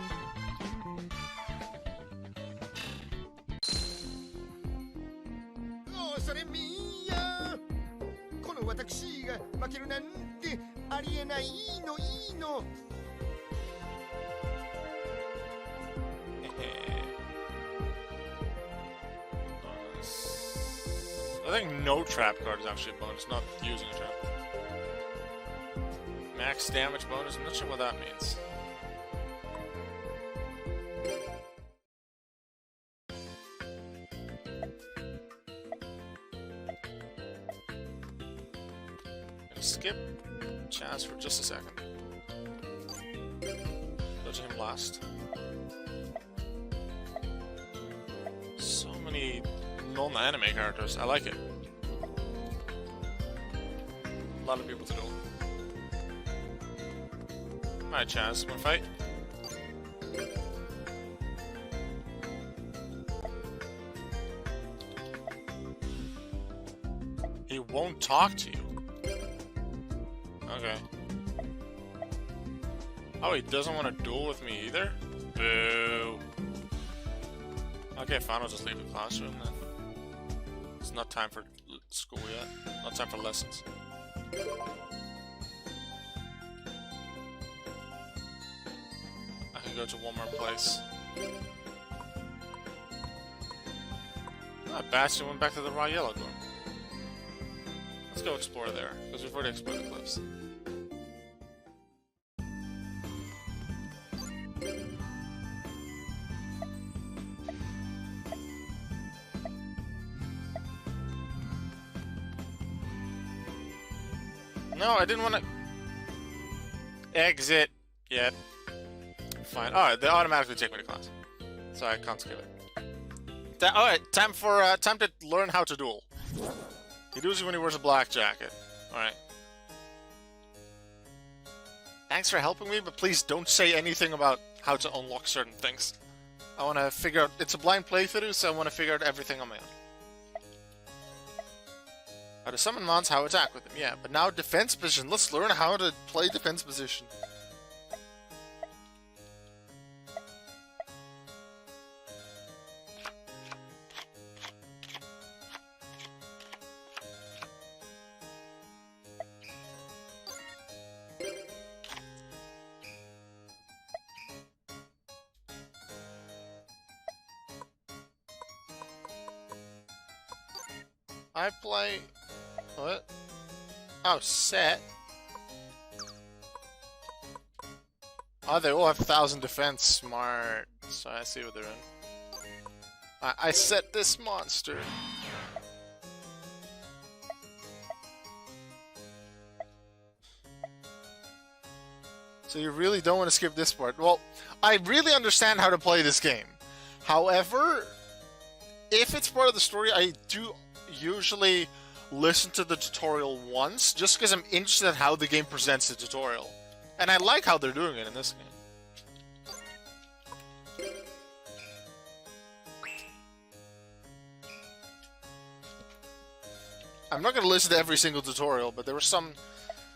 think no trap card is actually a bonus, not using a trap. Max damage bonus, I'm not sure what that means. Skip Chaz for just a second. Dodging him last. So many non-anime characters. I like it. A lot of people to do. Alright, Chaz, wanna fight? He won't talk to you. Okay. Oh, he doesn't want to duel with me either? Boo. Okay, fine, I'll just leave the classroom then. It's not time for school yet. Not time for lessons. I can go to one more place. Ah, Bastion went back to the raw yellow door. Let's go explore there, because we've already explored the cliffs. No, I didn't want to exit yet. Fine. Alright, they automatically take me to class. So I can't skip it. Alright, time to learn how to duel. He does it when he wears a black jacket. Alright. Thanks for helping me, but please don't say anything about how to unlock certain things. I want to figure out... It's a blind playthrough, so I want to figure out everything on my own. How to summon mons, how to attack with them. Yeah, but now defense position. Let's learn how to play defense position. I play... What? Oh, set. Oh, they all have 1,000 defense. Smart. So I see what they're in. I set this monster. So you really don't want to skip this part. Well, I really understand how to play this game. However, if it's part of the story, I do usually listen to the tutorial once, just because I'm interested in how the game presents the tutorial. And I like how they're doing it in this game. I'm not going to listen to every single tutorial, but there were some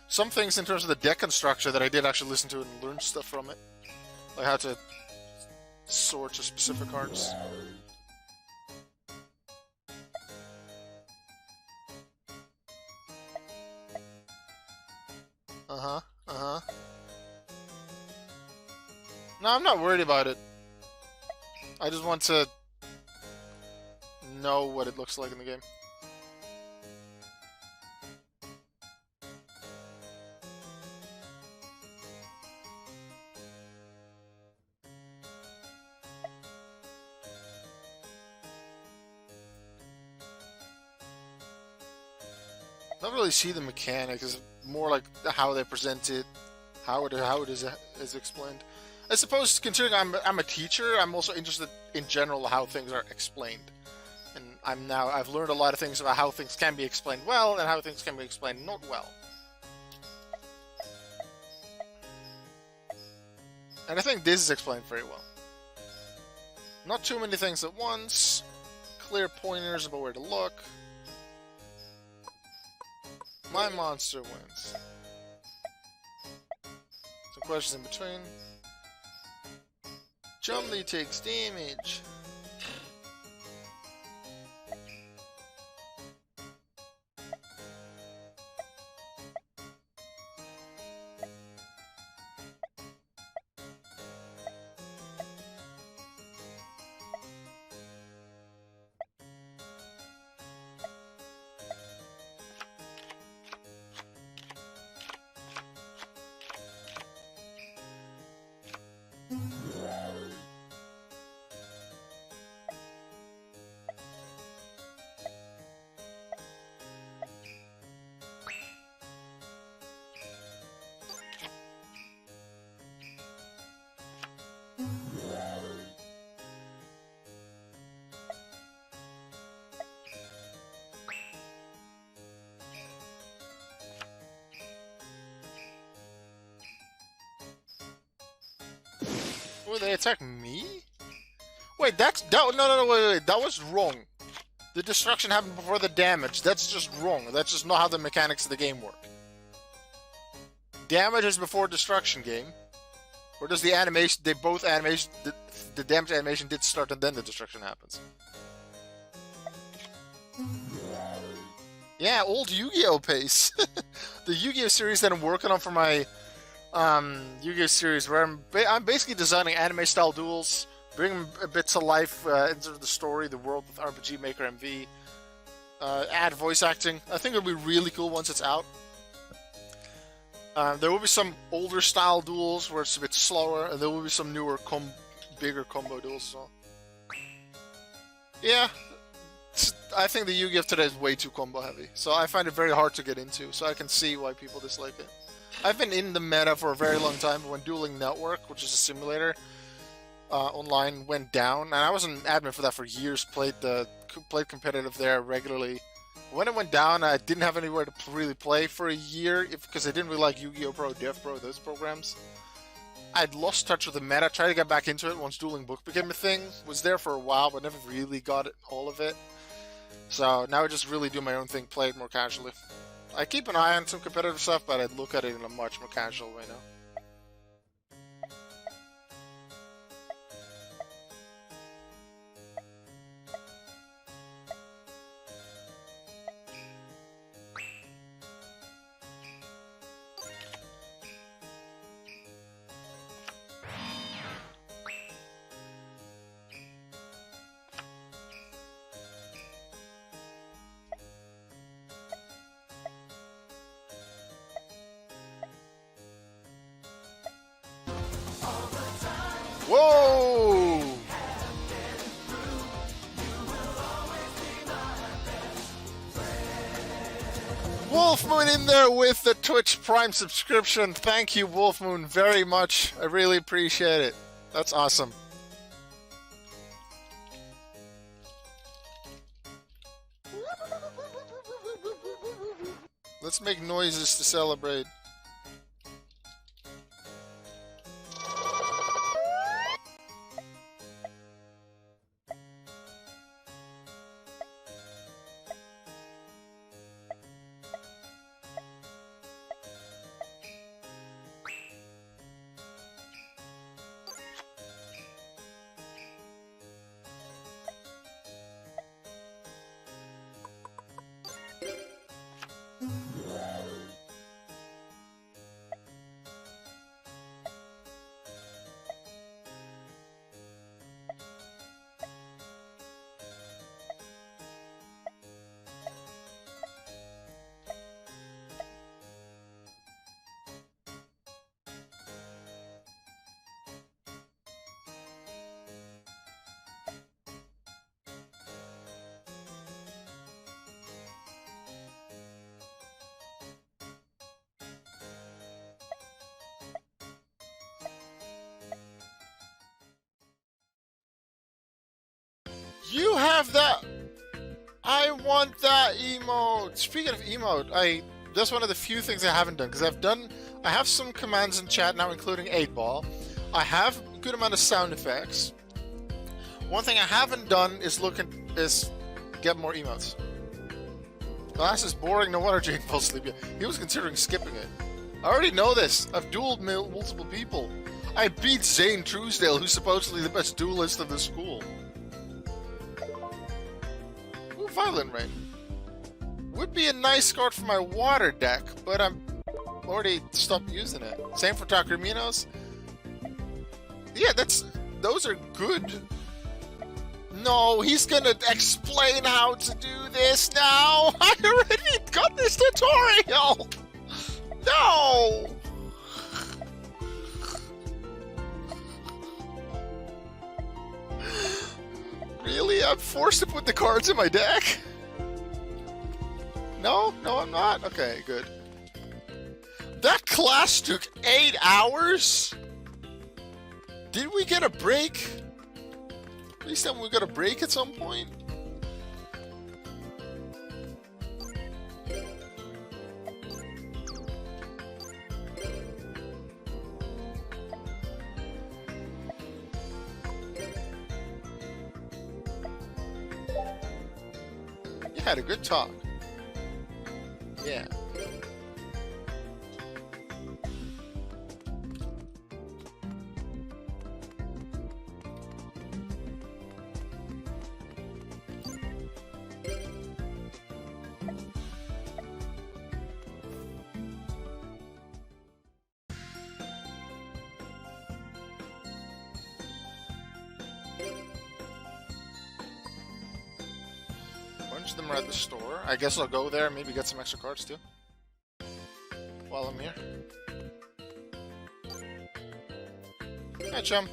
things in terms of the deck construction that I did actually listen to and learn stuff from it. Like how to sort to specific cards. No, I'm not worried about it. I just want to know what it looks like in the game. Not really see the mechanics, it's more like how they present it, how it is explained. I suppose, considering I'm a teacher, I'm also interested in general how things are explained. And I've learned a lot of things about how things can be explained well and how things can be explained not well. And I think this is explained very well. Not too many things at once, clear pointers about where to look. My monster wins. Some questions in between. Chumley takes damage. Oh, they attack me? Wait, no, wait, that was wrong. The destruction happened before the damage. That's just wrong. That's just not how the mechanics of the game work. Damage is before destruction, game. Or does the animation, the damage animation did start and then the destruction happens? Yeah, old Yu-Gi-Oh pace. The Yu-Gi-Oh series that I'm working on for my Yu-Gi-Oh series, where I'm basically designing anime-style duels, bringing a bit to life into the story, the world with RPG Maker MV, add voice acting. I think it'll be really cool once it's out. There will be some older style duels where it's a bit slower, and there will be some newer, bigger combo duels as well. Yeah, I think the Yu-Gi-Oh today is way too combo heavy, so I find it very hard to get into, so I can see why people dislike it. I've been in the meta for a very long time, but when Dueling Network, which is a simulator, online went down, and I was an admin for that for years, played competitive there regularly. When it went down, I didn't have anywhere to really play for a year because I didn't really like Yu-Gi-Oh! Pro, Dev Pro, those programs. I'd lost touch with the meta, tried to get back into it once Dueling Book became a thing. Was there for a while, but never really got all of it. So now I just really do my own thing, play it more casually. I keep an eye on some competitive stuff, but I look at it in a much more casual way now. Whoa! Wolfmoon in there with the Twitch Prime subscription. Thank you, Wolfmoon, very much. I really appreciate it. That's awesome. Let's make noises to celebrate. You have that! I want that emote! Speaking of emote, that's one of the few things I haven't done, because I have some commands in chat now, including 8-ball. I have a good amount of sound effects. One thing I haven't done is get more emotes. Class is boring, no wonder Jane fell asleep. He was considering skipping it. I already know this. I've dueled multiple people. I beat Zane Truesdale, who's supposedly the best duelist of the school. Ooh, Violent Rain. Would be a nice card for my water deck, but I'm already stopped using it. Same for Takraminos. Yeah, those are good. No, he's gonna explain how to do this now! I already got this tutorial! No! Really? I'm forced to put the cards in my deck? No? No, I'm not? Okay, good. That class took 8 hours? Did we get a break? At least then we got a break at some point? had a good talk. Yeah. A bunch of them are at the store. I guess I'll go there and maybe get some extra cards too. While I'm here. Hi, chum.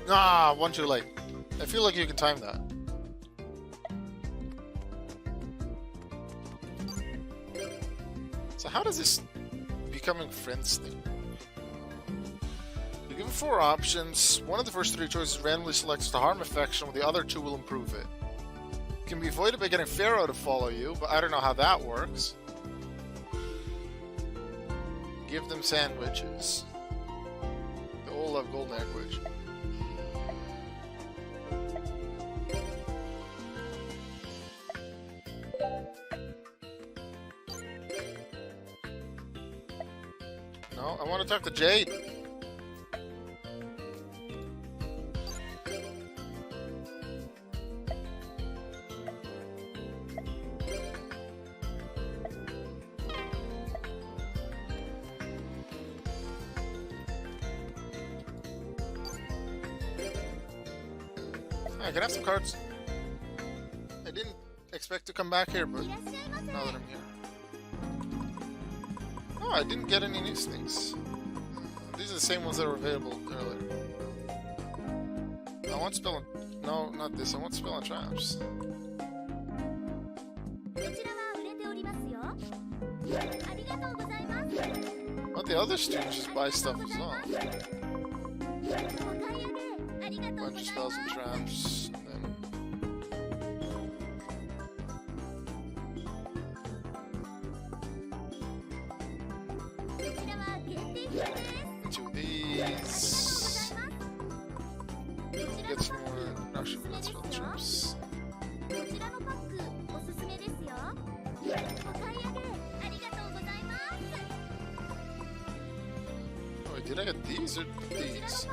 Ah, one too late. I feel like you can time that. So how does this becoming friends thing? You're given 4 options. One of the first 3 choices randomly selects to harm affection, while the other 2 will improve it. It can be avoided by getting Pharaoh to follow you, but I don't know how that works. Give them sandwiches. They all love golden egg. No, I want to talk to Jade. I can have some cards. I didn't expect to come back here, but now that I'm here. Oh, I didn't get any new things. These are the same ones that were available earlier. I want spell and... No, not this. I want spell and traps. But the other students just buy stuff as well. Bunch of spells and traps. And then... two of these. Get some more. Actually, let's spell traps. Oh, wait, did I get these or these?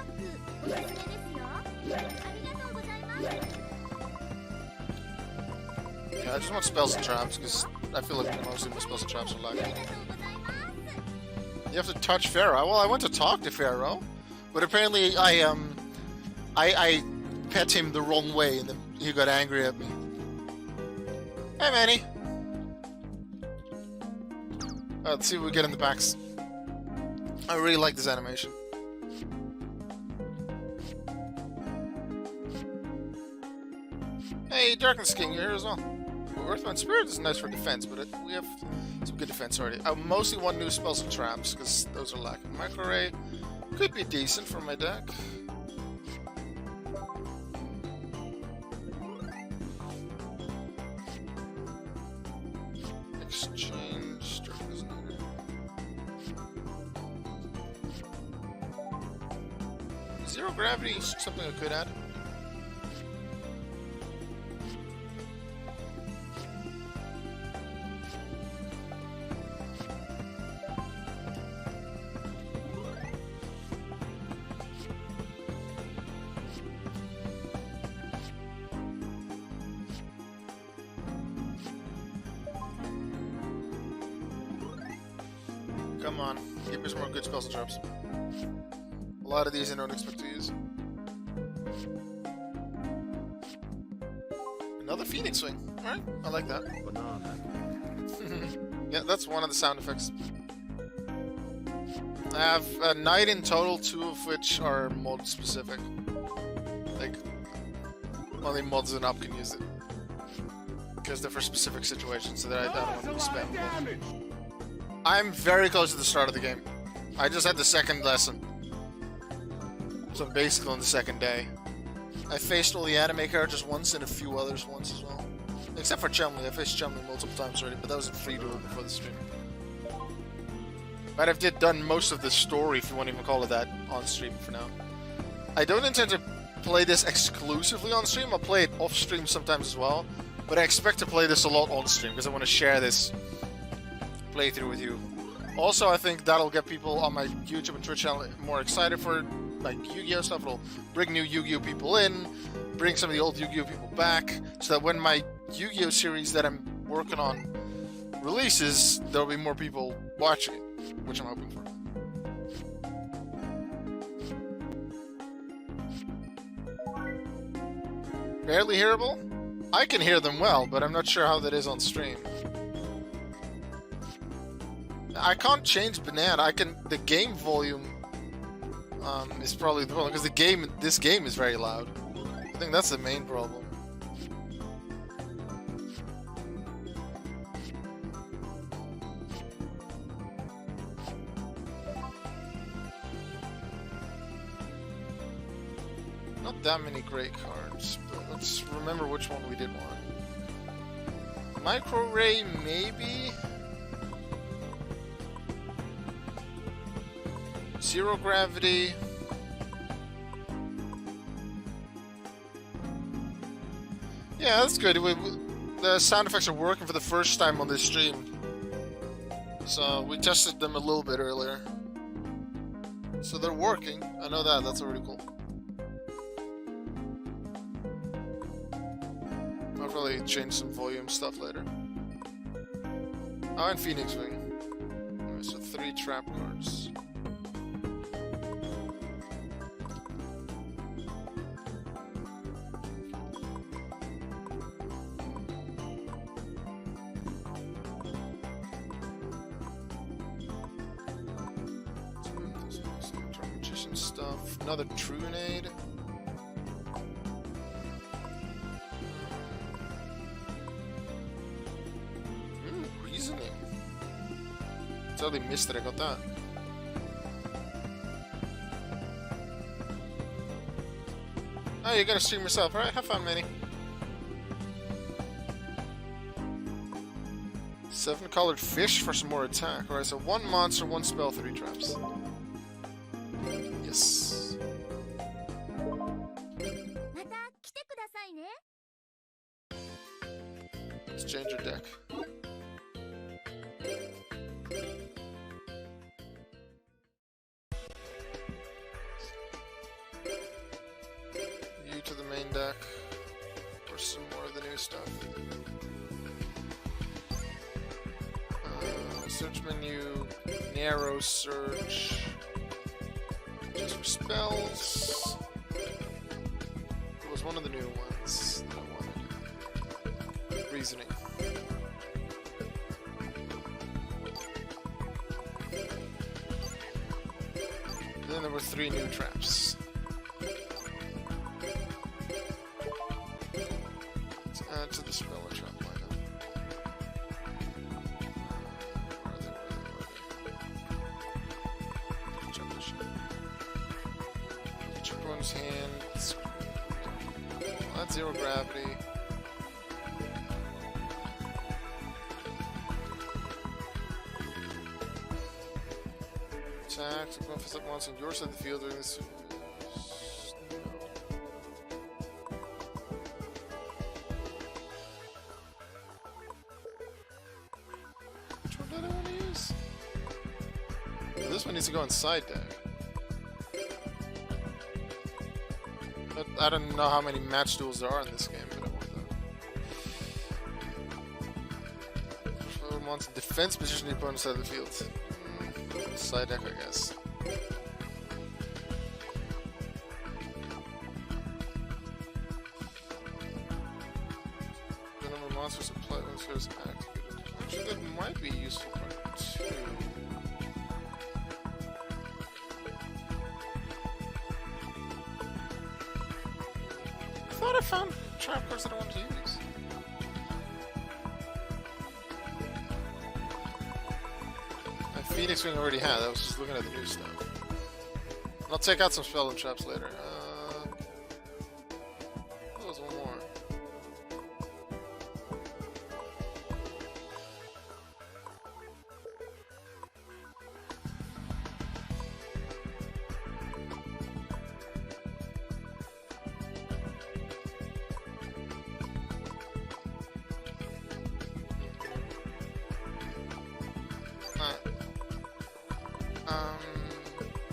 Yeah, I just want spells and traps because I feel like most of my spells and traps are lacking. You have to touch Pharaoh. Well, I went to talk to Pharaoh, but apparently I pet him the wrong way, and then he got angry at me. Hey, Manny. Let's see what we get in the packs. I really like this animation. Hey, Darkness King, you're here as well. Earthbound Spirit is nice for defense, but we have some good defense already. I mostly want new spells and traps, because those are lacking. Micro Ray could be decent for my deck. Exchange. Zero Gravity is something I could add. Come on, give me some more good spells and traps. A lot of these I don't expect to use. Another Phoenix Wing. Alright, I like that. Yeah, that's one of the sound effects. I have a knight in total, 2 of which are mod specific. Like, only mods and up can use it. Because they're for specific situations, so that I don't want to spam them. I'm very close to the start of the game. I just had the second lesson. So I'm basically on the second day. I faced all the anime characters once and a few others once as well. Except for Chumley. I faced Chumley multiple times already, but that was in free duel before the stream. But I've done most of the story, if you want to even call it that, on stream for now. I don't intend to play this exclusively on stream. I'll play it off stream sometimes as well. But I expect to play this a lot on stream because I want to share this playthrough with you. Also, I think that'll get people on my YouTube and Twitch channel more excited for like Yu-Gi-Oh stuff. It'll bring new Yu-Gi-Oh people in, bring some of the old Yu-Gi-Oh people back, so that when my Yu-Gi-Oh series that I'm working on releases, there'll be more people watching it, which I'm hoping for. Barely hearable? I can hear them well, but I'm not sure how that is on stream. I can't change Banana. The game volume is probably the problem, because this game is very loud. I think that's the main problem. Not that many great cards, but let's remember which one we did want. Micro Ray, maybe? Zero Gravity. Yeah, that's good. The sound effects are working for the first time on this stream. So we tested them a little bit earlier. So they're working. I know that. That's already cool. I'll probably change some volume stuff later. Oh, and Phoenix Wing. Okay, so 3 trap cards. Stuff. Another Trunade. Reasoning. Totally missed that I got that. Oh, you're gonna stream yourself, alright? Have fun, Manny. 7 colored fish for some more attack. Alright, so 1 monster, 1 spell, 3 traps. Yes. Let's change your deck. You to the main deck for some more of the new stuff. Search menu, narrow search. Just for spells. It was one of the new ones that I wanted. Reasoning. Then there were 3 new traps. Let's add to the spell and trap lineup. Where are they? Check this shit. Check one's hands. Well, that's 0 gravity. Attack. To go for once on your side of the field during this. Which one did I want to use? This one needs to go inside deck. But I don't know how many match duels there are in this game, but I want that. Wants a defense position the opponent's side of the field. Side deck, I guess. The number of monsters apply when this is activated. Actually, that might be useful part too. I thought I found trap cards that I wanted to use. Phoenix Wing I already had. I was just looking at the new stuff. I'll take out some spell and traps later. What was one more?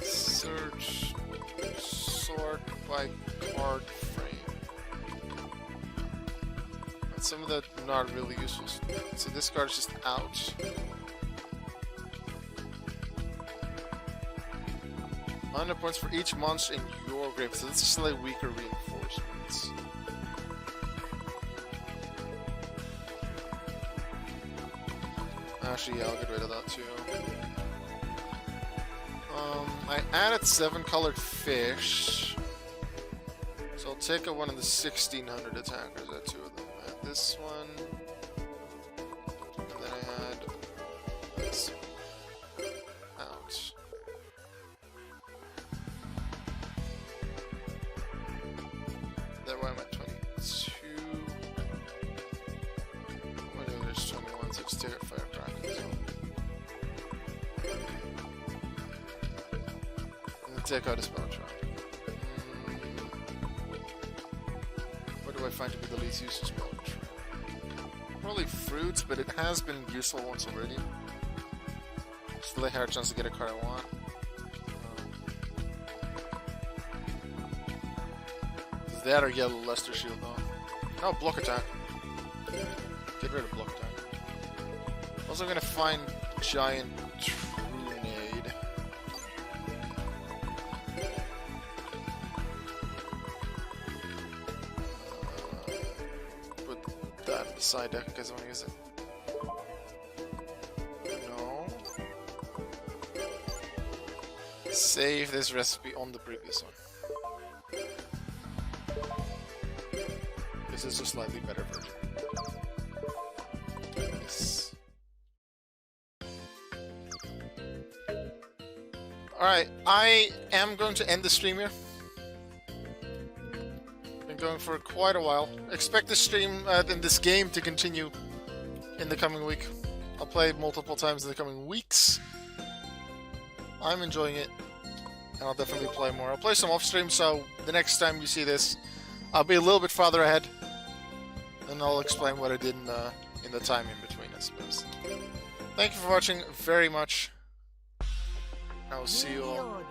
Search sort by card frame. And some of that not really useful. So this card is just out. 100 points for each monster in your grave. So this is slightly weaker reinforcements. Actually, yeah, I'll get rid of that too. I added 7 colored fish. So I'll take a one of the 1600 attackers. I had 2 of them. I had this one. And then I had this one. Out. That way I'm at 22. Oh, no, there's 21, so just take a firecracker as well. Take out a spell trap. What do I find to be the least useful spell trap? Probably fruits, but it has been useful once already. Still a hair chance to get a card I want. Is that or yellow Luster Shield though? No, block attack. Get rid of block attack. Also gonna find giant Trunade. Side deck because I want to use it. No. Save this recipe on the previous one. This is a slightly better version. Yes. Alright, I am going to end the stream here. Going for quite a while. Expect the stream in this game to continue in the coming week. I'll play it multiple times in the coming weeks. I'm enjoying it, and I'll definitely play more. I'll play some off stream, so the next time you see this, I'll be a little bit farther ahead, and I'll explain what I did in the time in between, I suppose. Thank you for watching very much. I will see you all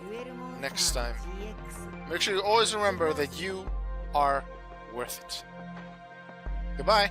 next time. Make sure you always remember that you are worth it. Goodbye.